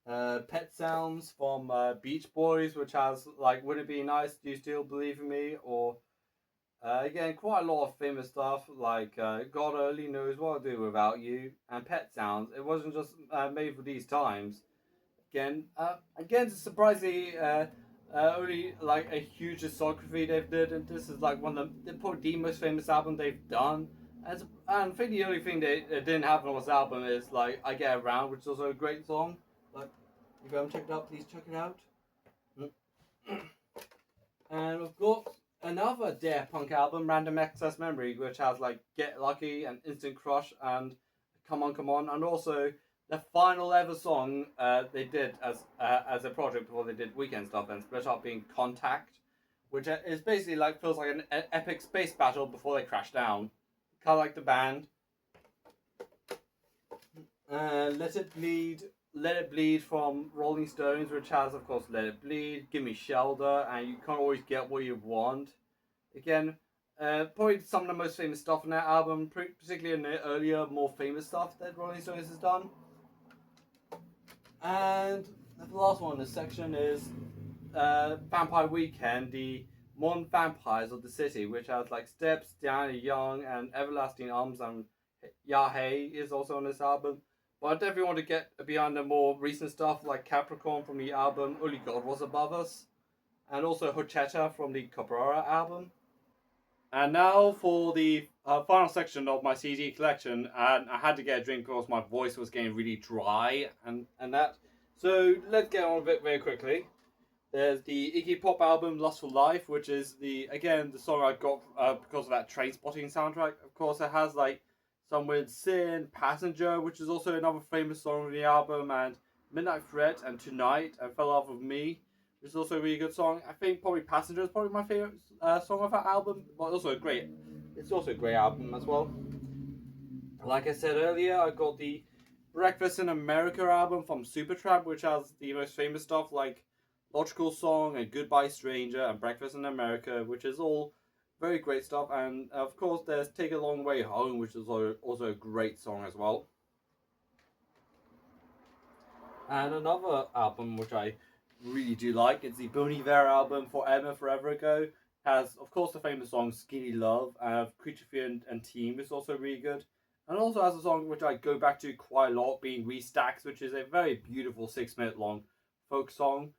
Pet Sounds from Beach Boys, which has like Wouldn't It Be Nice, Do You Still Believe in Me, or again, quite a lot of famous stuff like God Only Knows What I'll Do Without You and Pet Sounds. It wasn't just made for these times. Again, surprisingly, only like a huge discography they've did, and this is like one of probably the most famous album they've done. And I think the only thing they didn't have on this album is like I Get Around, which is also a great song. Like, if you haven't checked it out, please check it out. And we've got another Dare Punk album, Random Access Memory, which has like Get Lucky and Instant Crush and Come On Come On, and also the final ever song they did as a project before they did weekend stuff and split up, being Contact, which is basically like feels like an epic space battle before they crash down. Kind of like the band. Let It Bleed from Rolling Stones, which has, of course, Let It Bleed, Give Me Shelter, and You Can't Always Get What You Want. Again, probably some of the most famous stuff on that album, particularly in the earlier, more famous stuff that Rolling Stones has done. And the last one in this section is Vampire Weekend, the Modern Vampires of the City, which has like Steps, Diana Young, and Everlasting Arms, and Yahei is also on this album. But I definitely want to get behind the more recent stuff like Capricorn from the album Only God Was Above Us, and also Horchata from the Cabrera album. And now for the final section of my CD collection, and I had to get a drink because my voice was getting really dry and that. So let's get on with it very quickly. There's the Iggy Pop album Lustful Life, which is the song I got because of that Trainspotting soundtrack. Of course, it has like Some Weird Sin, Passenger, which is also another famous song on the album, and Midnight Threat and Tonight and Fell Off of Me, which is also a really good song. I think probably Passenger is probably my favorite song of that album, but it's also a great album as well. Like I said earlier, I got the Breakfast in America album from Supertramp, which has the most famous stuff like Logical Song and Goodbye Stranger and Breakfast in America, which is all very great stuff. And of course, there's Take a Long Way Home, which is also a great song as well. And another album which I really do like, it's the Bon Iver album Forever Ago. Has, of course, the famous song Skinny Love, Creature Fear and Team is also really good. And also has a song which I go back to quite a lot, being Restacks, which is a very beautiful 6-minute long folk song.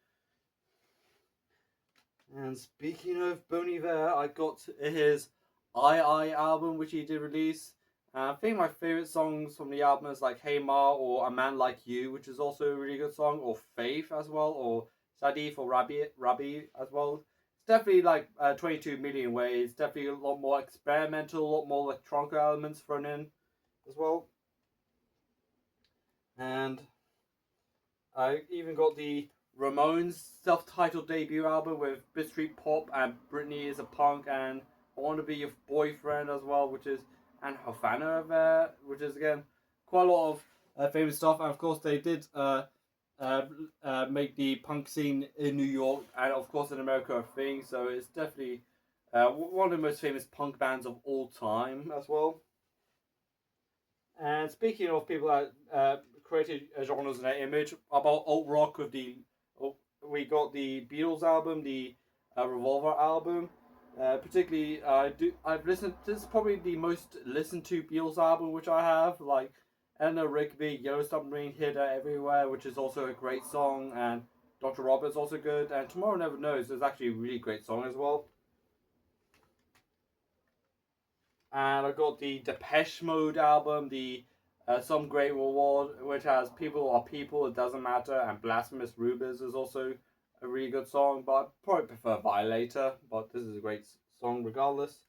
And speaking of Bon Iver, I got his I album, which he did release. I think my favourite songs from the album is like Hey Ma or A Man Like You, which is also a really good song, or Faith as well, or Sadif or Rabbi as well. It's definitely like 22 Million Ways, definitely a lot more experimental, a lot more electronic elements thrown in as well. And I even got the Ramones self-titled debut album with Bit Street Pop and Britney is a Punk and I Want to Be Your Boyfriend as well, which is, and Havana there, which is again quite a lot of famous stuff. And of course they did make the punk scene in New York and of course in America a thing, so it's definitely one of the most famous punk bands of all time as well. And speaking of people that created genres in their image, about alt rock with we got the Beatles album, the Revolver album. Particularly, I've listened. This is probably the most listened to Beatles album which I have. Like Eleanor Rigby, Yellow Submarine, Here, There, Everywhere, which is also a great song, and Dr. Robert's also good, and Tomorrow Never Knows is actually a really great song as well. And I got the Depeche Mode album, the Some Great Reward, which has People Are People, It Doesn't Matter, and Blasphemous Rubies is also a really good song, but I probably prefer Violator, but this is a great song regardless.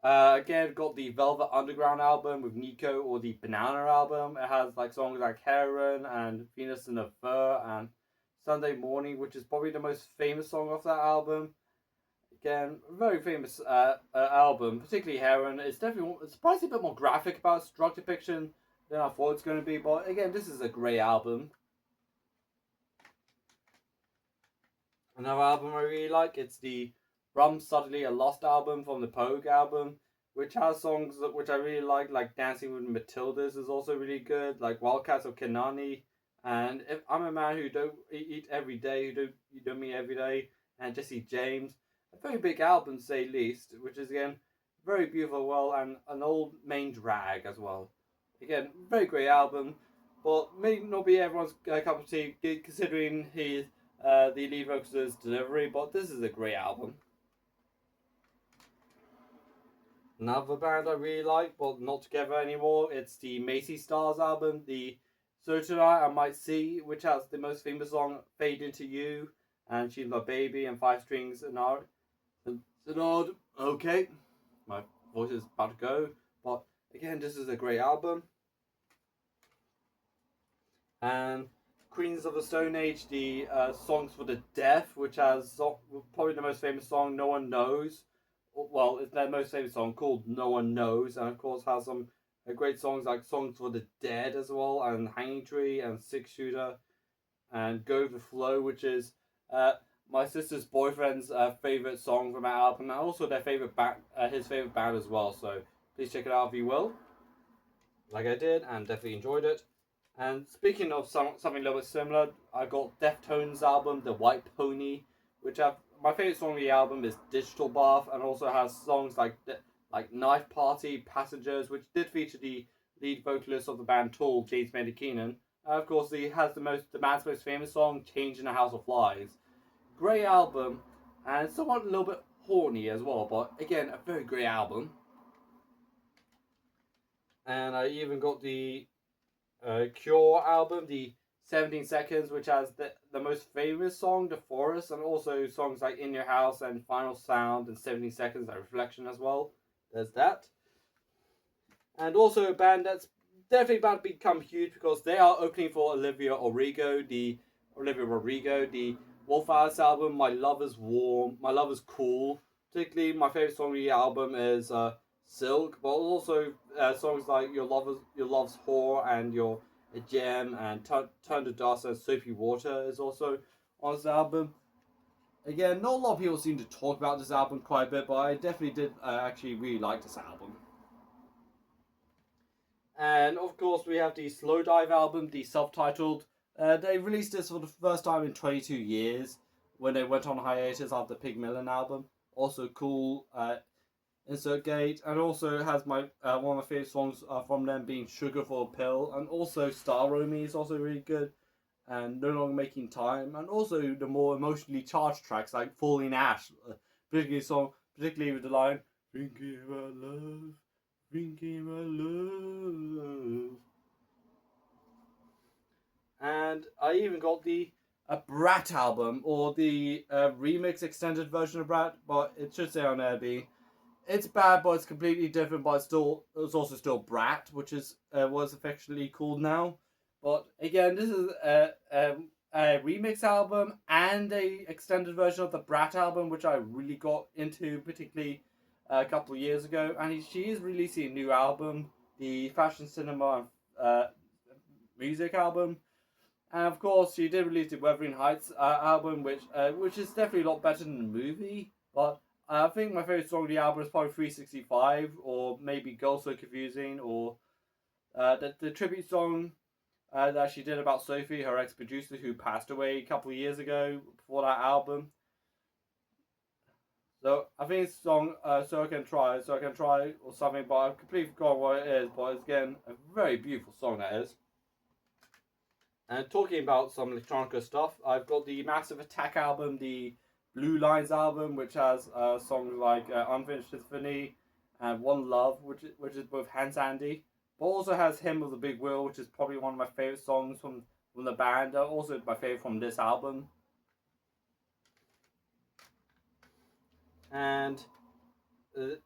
Again, got the Velvet Underground album with Nico, or the Banana album. It has like songs like Heroin and Venus in a Fur and Sunday Morning, which is probably the most famous song off that album. Again, very famous album, particularly Heroin. It's definitely surprisingly a bit more graphic about drug depiction than I thought it's going to be, but again, this is a great album. Another album I really like, it's the Rum Suddenly a Lost album from the Pogue album, which has songs which I really like Dancing with Matildas is also really good, like Wildcats of Kanani, and if I'm a man who don't eat every day, who don't meet every day, and Jesse James, a very big album to say least, which is again very beautiful, well, and an old main drag as well. Again, very great album, but may not be everyone's cup of tea considering the lead vocalist's delivery, but this is a great album. Another band I really like, but not together anymore, it's the Macy Stars album, the So Tonight I Might See, which has the most famous song, Fade Into You, and She's My Baby, and Five Strings and Art. Okay, my voice is about to go, but again, this is a great album. And Queens of the Stone Age, the Songs for the Deaf, which has probably the most famous song, No One Knows. Well, it's their most famous song called No One Knows, and of course has some great songs like Songs for the Dead as well, and Hanging Tree, and Six Shooter, and Go With The Flow, which is my sister's boyfriend's favorite song from that album, and also their favorite his favorite band as well. So please check it out if you will, like I did, and definitely enjoyed it. And speaking of something a little bit similar, I got Deftones' album, The White Pony, which my favorite song on the album is Digital Bath, and also has songs like Knife Party, Passengers, which did feature the lead vocalist of the band Tool, James Medikinen. Of course, he has the band's most famous song, Change in a House of Flies. Great album, and somewhat a little bit horny as well, but again, a very great album. And I even got the Cure album, the 17 Seconds, which has the most famous song, The Forest, and also songs like In Your House and Final Sound and 17 Seconds, like Reflection as well. There's that. And also a band that's definitely about to become huge because they are opening for Olivia Rodrigo, the Wolf Alice album, My Love Is Warm, My Love Is Cool. Particularly, my favorite song on the album is Silk, but also songs like Your Love's Whore and Your a Gem and Turn to Dust and Soapy Water is also on this album. Again, not a lot of people seem to talk about this album quite a bit, but I definitely did actually really like this album. And of course, we have the Slowdive album, the self-titled. They released this for the first time in 22 years when they went on hiatus after the Pig Millen album. Also cool. Insert Gate, and also has my one of my favorite songs from them being Sugar for a Pill, and also Star Romy is also really good, and No Longer Making Time, and also the more emotionally charged tracks like Falling Ash, particularly with the line Thinking about love, thinking about love. And I even got the Brat album, or the remix extended version of Brat, but it should say on Airbnb. It's bad, but it's completely different. But it's also still Brat, which is what it's affectionately called now. But again, this is a remix album and a extended version of the Brat album, which I really got into, particularly a couple of years ago. And she is releasing a new album, the Fashion Cinema music album. And of course, she did release the Wuthering Heights album, which is definitely a lot better than the movie. But I think my favorite song of the album is probably 365, or maybe Girl So Confusing, or the tribute song that she did about Sophie, her ex-producer, who passed away a couple of years ago before that album. So I think it's a song, So I Can Try, or something, but I've completely forgotten what it is. But it's, again, a very beautiful song that is. And talking about some electronica stuff, I've got the Massive Attack album, the Blue Lines album, which has songs like Unfinished Symphony and One Love, which is both Hans Andy, but also has Hymn of the Big Wheel, which is probably one of my favorite songs from the band. Also my favorite from this album. And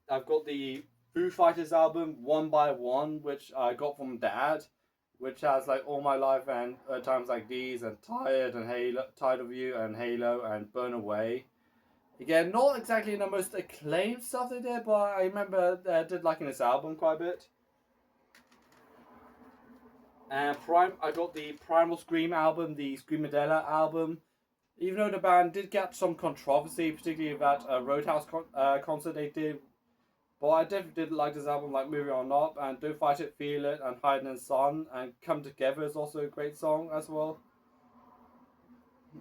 I've got the Foo Fighters album One by One, which I got from Dad, which has like All My Life and Times Like These and Tired and Halo, Tired of You and Halo and Burn Away. Again, not exactly the most acclaimed stuff they did, but I remember they did liking this album quite a bit. And I got the Primal Scream album, the Screamadella album. Even though the band did get some controversy, particularly that Roadhouse concert they did, but I definitely did like this album, like Moving On Up, and Don't Fight It, Feel It, and Hiding in the Sun, and Come Together is also a great song as well.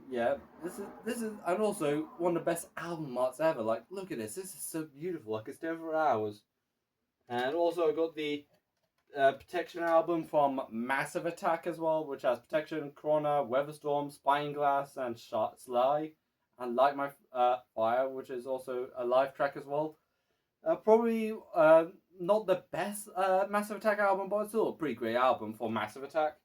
Yeah, this is, and also one of the best album arts ever. Like, look at this is so beautiful. Like, it's there for hours. And also I got the Protection album from Massive Attack as well, which has Protection, Corona, Weatherstorm, Spyglass, and Sly, and Light My Fire, which is also a live track as well. Probably not the best Massive Attack album, but it's still a pretty great album for Massive Attack.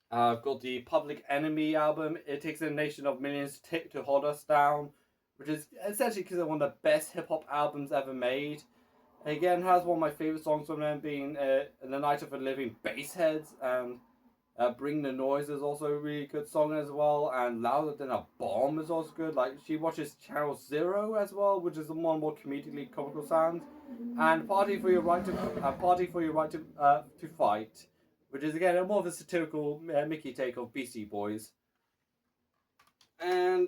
I've got the Public Enemy album. It takes a nation of millions to hold us down, which is essentially because it's one of the best hip hop albums ever made. Again, has one of my favorite songs from them being The Night of the Living Bassheads, and Bring the Noise is also a really good song as well, and Louder Than a Bomb is also good. Like, she watches Channel Zero as well, which is one more comedically comical sound, and Party for Your Right to Fight, which is again more of a satirical Mickey take of Beastie Boys. And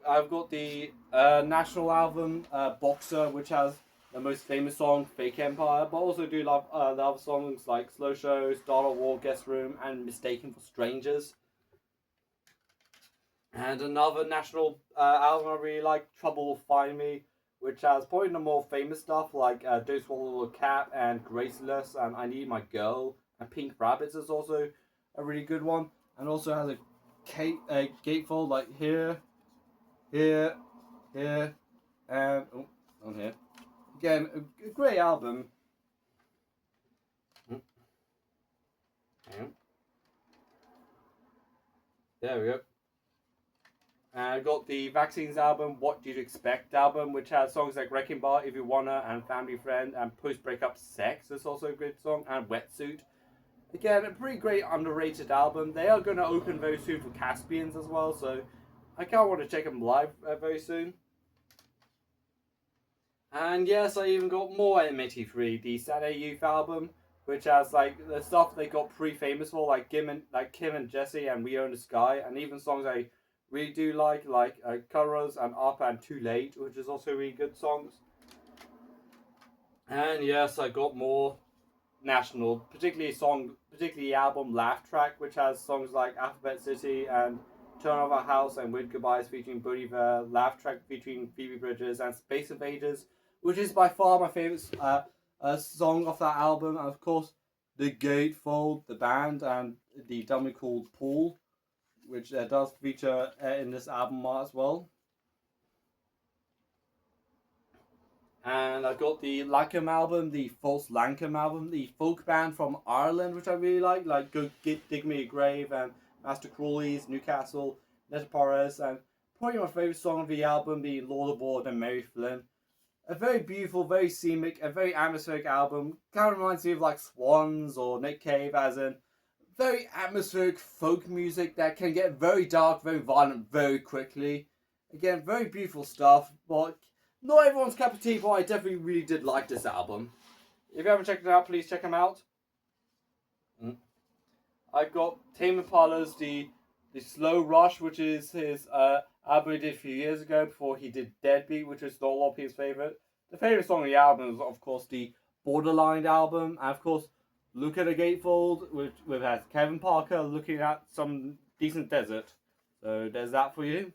I've got the national album Boxer, which has the most famous song Fake Empire, but also do love the other songs like Slow Show, Star War, Guest Room, and Mistaken for Strangers. And another national album I really like, Trouble Will Find Me, which has probably the more famous stuff like Don't Swallow the Cat and Graceless and I Need My Girl, and Pink Rabbits is also a really good one, and also has a gatefold like here, and on here. Again, a great album. There we go. And I got the Vaccines album, What Did You Expect album, which has songs like Wrecking Ball, If You Wanna, and Family Friend, and Post Breakup Sex is also a great song, and Wetsuit. Again, a pretty great underrated album. They are going to open very soon for Caspians as well, so I can't want to check them live very soon. And yes, I even got more M83, the Saturday Youth album, which has like the stuff they got pretty famous for, like Kim and Jesse and We Own the Sky, and even songs I really do like Colors and Up and Too Late, which is also really good songs. And yes, I got more national, particularly album Laugh Track, which has songs like Alphabet City and Turn Off Our House and Weird Goodbyes featuring Bodie Bear, Laugh Track featuring Phoebe Bridgers, and Space Invaders, which is by far my favorite song off that album. And of course, The Gatefold, the band, and the dummy called Paul, which does feature in this album art as well. And I got the Lankham album, the False Lankham album, the folk band from Ireland, which I really like Go Dig Me a Grave and Master Crawley's, Newcastle, Netta Porres, and probably my favourite song of the album being Lord of War and Mary Flynn. A very beautiful, very scenic, a very atmospheric album. Kind of reminds me of like Swans or Nick Cave, as in very atmospheric folk music that can get very dark, very violent very quickly. Again, very beautiful stuff, but not everyone's cup of tea, but I definitely really did like this album. If you haven't checked it out, please check them out. I've got Tame Impala's the Slow Rush, which is his album he did a few years ago before he did Deadbeat, which is not a lot of people's favourite. The favourite song on the album is, of course, the Borderline album, and of course, Look at the Gatefold, which has Kevin Parker looking at some decent desert. So there's that for you.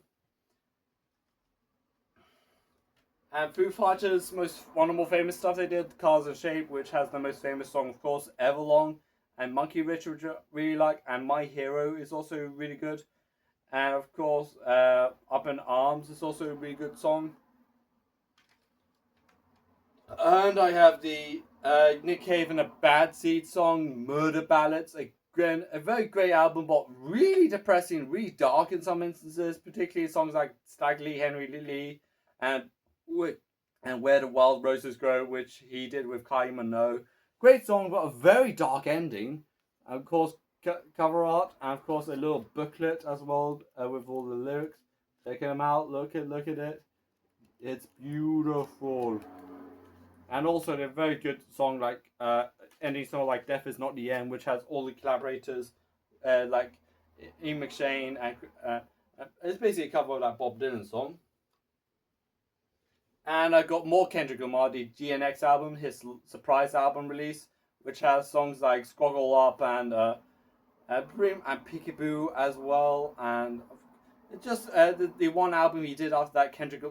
And Foo Fighters' one of the more famous stuff they did, Cars of Shape, which has the most famous song, of course, Everlong, and Monkey Rich, which I really like, and My Hero is also really good. And of course, Up in Arms is also a really good song. And I have the Nick Cave and the Bad Seed song, Murder Ballads. Again, a very great album, but really depressing, really dark in some instances, particularly songs like Stag Lee, Henry Lee, and Where the Wild Roses Grow, which he did with Kylie Minogue. Great song, but a very dark ending. And of course, cover art, and of course, a little booklet as well with all the lyrics. Check them out, look at it. It's beautiful. And also a very good song like ending song like Death Is Not the End, which has all the collaborators like Ian McShane, and it's basically a cover of that Bob Dylan song. And I got more Kendrick Lamar, the GNX album, his surprise album release, which has songs like Squoggle Up and Brim and Peekaboo as well, and just the one album he did after that Kendrick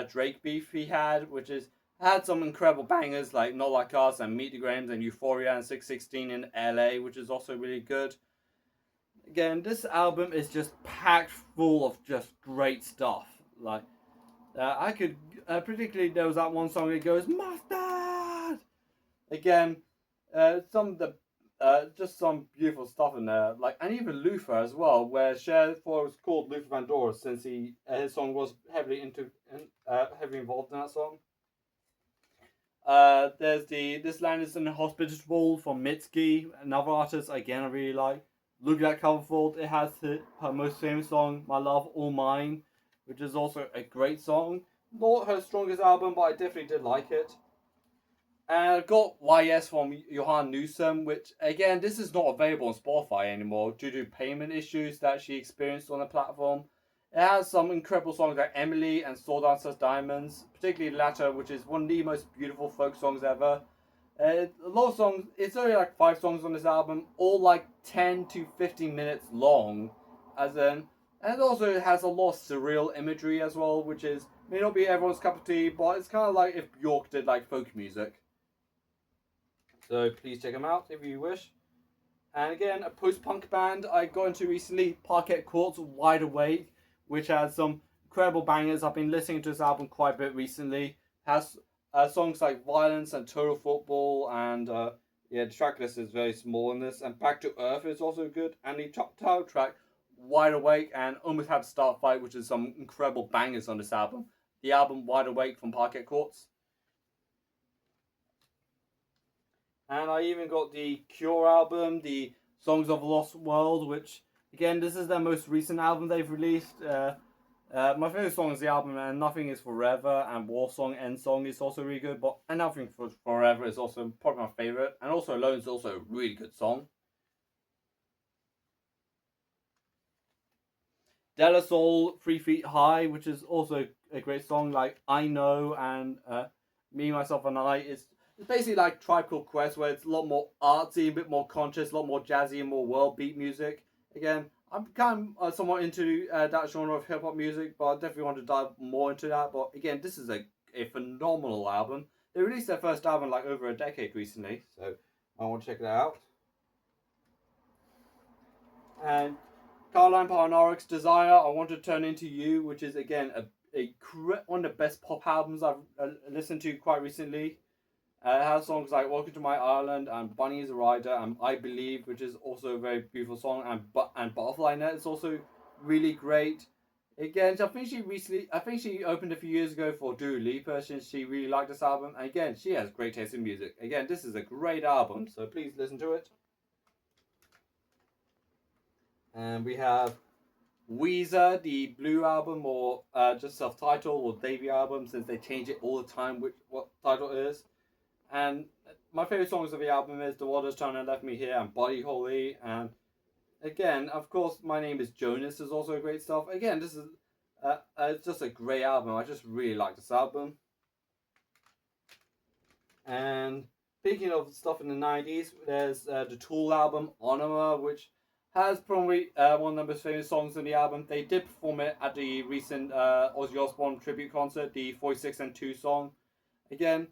Drake beef he had, which had some incredible bangers like Not Like Us and Meet the Grahams and Euphoria and 616 in LA, which is also really good. Again, this album is just packed full of just great stuff. Like I could particularly there was that one song that goes Mustard. Again, some of the just some beautiful stuff in there, like, and even Luther as well, where Cher was called Luther Vandross since his song was heavily involved in that song. There's This Land is Inhospitable from Mitski, another artist again I really like. Look at that cover. It has her most famous song, My Love All Mine, which is also a great song. Not her strongest album, but I definitely did like it. And I got YS from Johan Newsom, which again, this is not available on Spotify anymore due to payment issues that she experienced on the platform. It has some incredible songs like Emily and Sword Dancers Diamonds, particularly the latter, which is one of the most beautiful folk songs ever. A lot of songs, it's only like 5 songs on this album, all like 10 to 15 minutes long, and it also has a lot of surreal imagery as well, which may not be everyone's cup of tea, but it's kind of like if Bjork did like folk music. So please check them out if you wish. And again, a post-punk band I got into recently, Parquet Court's Wide Awake, which has some incredible bangers. I've been listening to this album quite a bit recently. Has songs like Violence and Total Football, and the track list is very small in this. And Back to Earth is also good. And the top title track, Wide Awake, and Almost Had to Start Fight, which is some incredible bangers on this album. The album Wide Awake from Parquet Courts. And I even got the Cure album, the Songs of a Lost World, which, again, this is their most recent album they've released. My favorite song is the album, and Nothing Is Forever, and War Song, End Song is also really good, but and Nothing Forever is also probably my favorite, and also Alone is also a really good song. De La Soul, 3 Feet High, which is also a great song, like I Know and Me, Myself and I. It's basically like Tribe Called Quest, where it's a lot more artsy, a bit more conscious, a lot more jazzy and more world beat music. Again, I'm kind of somewhat into that genre of hip hop music, but I definitely want to dive more into that. But again, this is a phenomenal album. They released their first album like over a decade recently, so I want to check that out. And Caroline Polonarch's Desire, I Want to Turn Into You, which is again one of the best pop albums I've listened to quite recently. It has songs like Welcome to My Island and Bunny is a Rider and I Believe, which is also a very beautiful song, and Butterfly Net is also really great. Again, I think she opened a few years ago for Dua Lipa since she really liked this album. And again, she has great taste in music. Again, this is a great album, so please listen to it. And we have Weezer, the Blue album, or just self-titled, or debut album, since they change it all the time what title it is. And my favorite songs of the album is The Water's Turned and Left Me Here and Body Holly. And again, of course, My Name is Jonas is also great stuff. Again, this is it's just a great album. I just really like this album. And speaking of stuff in the 90s, there's the Tool album, Onoma, which has probably one of the most famous songs in the album. They did perform it at the recent Ozzy Osbourne tribute concert, the 46 and 2 song. Again,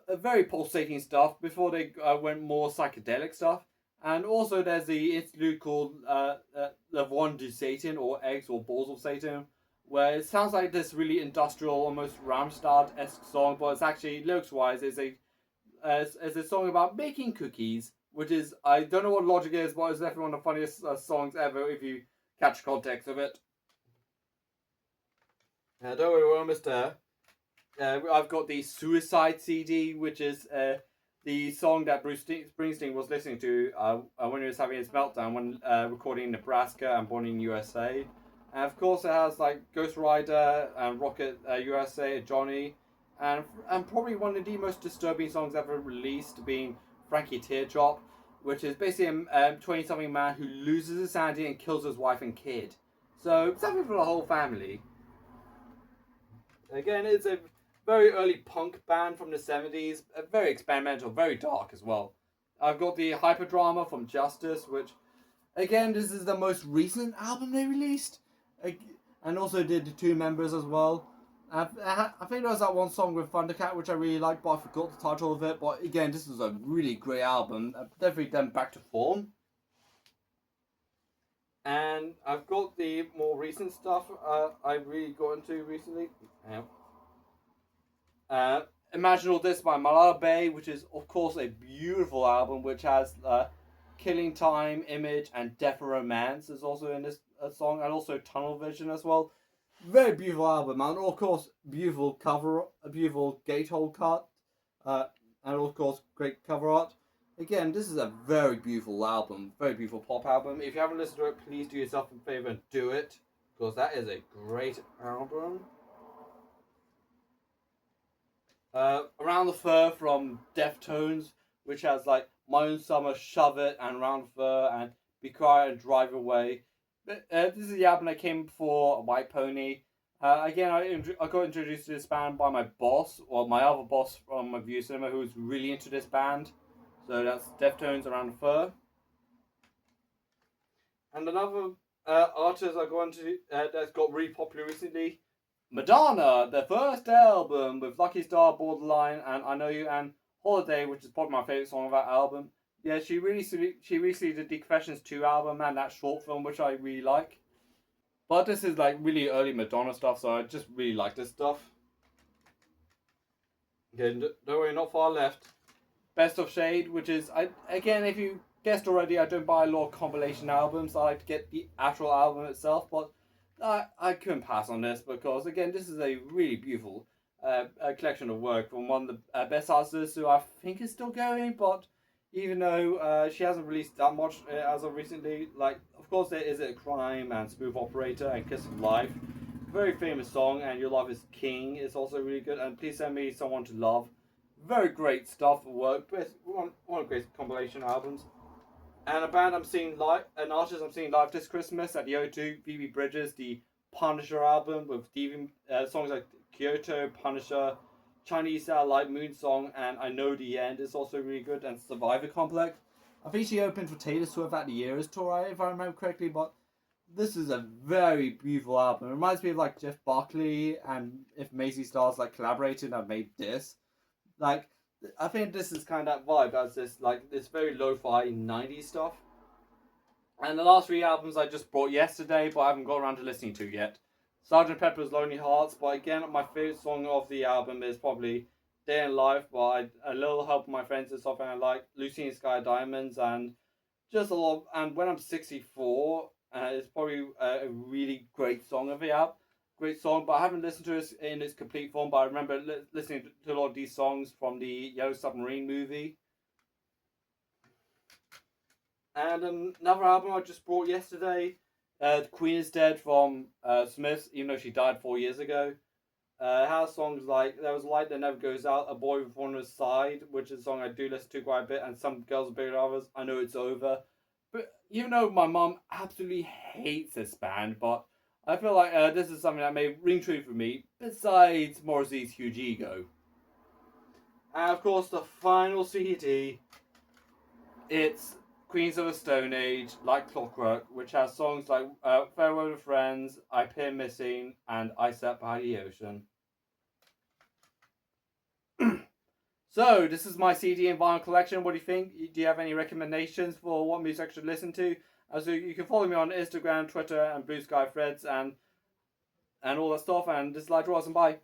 a very pulsating stuff before they went more psychedelic stuff. And also there's the interlude called Le Voix du Satan, or Eggs or Balls of Satan, where it sounds like this really industrial, almost Rammstein-esque song, but it's actually, lyrics-wise, it's a song about making cookies, which is, I don't know what logic is, but it's definitely one of the funniest songs ever if you catch context of it. Don't worry, we're almost there. I've got the Suicide CD, which is the song that Bruce Springsteen was listening to when he was having his meltdown when recording in Nebraska and Born in USA. And of course, it has like Ghost Rider and Rocket USA, Johnny, and probably one of the most disturbing songs ever released, being Frankie Teardrop, which is basically a 20-something man who loses his sanity and kills his wife and kid. So something for the whole family. Again, it's a very early punk band from the 70s, very experimental, very dark as well. I've got the Hyperdrama from Justice, which, again, this is the most recent album they released, and also did the two members as well. I think there was that one song with Thundercat which I really liked, but I forgot the title of it. But again, this is a really great album. Definitely them back to form. And I've got the more recent stuff I really got into recently. Imagine All This by Malala Bay, which is of course a beautiful album, which has Killing Time, Image, and Death or Romance is also in this song, and also Tunnel Vision as well. Very beautiful album, and of course beautiful cover, a beautiful gatefold cut, and of course great cover art. Again, this is a very beautiful album, very beautiful pop album. If you haven't listened to it, please do yourself a favor and do it, because that is a great album. Around the Fur from Deftones, which has like My Own Summer, Shove It, and Around the Fur, and Be Quiet and Drive Away. This is the album that came before White Pony. Again, I got introduced to this band by my boss, or my other boss from my View Cinema, who was really into this band. So that's Deftones, Around the Fur. And another artist I got into that's got really popular recently, Madonna, the first album with Lucky Star, Borderline, and I Know You, and Holiday, which is probably my favourite song of that album. Yeah, she recently did the Confessions 2 album and that short film, which I really like. But this is like really early Madonna stuff, so I just really like this stuff. Okay, don't worry, not far left. Best of Shade, which is, again, if you guessed already, I don't buy a lot of compilation albums. I like to get the actual album itself, but I couldn't pass on this because, again, this is a really beautiful a collection of work from one of the best artists who I think is still going, but even though she hasn't released that much as of recently, like, of course, there is a Crime and Smooth Operator and Kiss of Life. Very famous song, and Your Love is King is also really good, and Please Send Me Someone to Love. Very great stuff, work, one of the great compilation albums. And a band I'm seeing live, an artist I'm seeing live this Christmas at the O2, Phoebe Bridgers, the Punisher album with songs like Kyoto, Punisher, Chinese Satellite, Moon Song, and I Know the End is also really good, and Survivor Complex. I think she opened for Taylor Swift at the Eras tour, if I remember correctly, but this is a very beautiful album. It reminds me of like Jeff Buckley, and if Maisie Stars like collaborated and made this. Like, I think this is kind of that vibe as this very lo-fi 90s stuff. And the last 3 albums I just bought yesterday, but I haven't got around to listening to yet. Sgt. Pepper's Lonely Hearts, but again, my favourite song of the album is probably Day in Life by A Little Help from My Friends is something I like. Lucy in the Sky Diamonds, and just a lot. And When I'm 64, it's probably a really great song of the album. Great song, but I haven't listened to it in its complete form. But I remember listening to a lot of these songs from the Yellow Submarine movie. And another album I just bought yesterday, The Queen is Dead from Smiths, even though she died 4 years ago. It has songs like There Was a Light That Never Goes Out, A Boy with One on His Side, which is a song I do listen to quite a bit, and Some Girls Are Bigger Than Others, I Know It's Over. But even though my mum absolutely hates this band, but I feel like this is something that may ring true for me, besides Morrissey's huge ego. And of course, the final CD, it's Queens of the Stone Age, Like Clockwork, which has songs like Farewell to Friends, I Appear Missing, and I Sat by the Ocean. So this is my CD and vinyl collection. What do you think? Do you have any recommendations for what music I should listen to? So you can follow me on Instagram, Twitter, and Blue Sky Threads, and all that stuff. And this is Elijah Ross, and bye.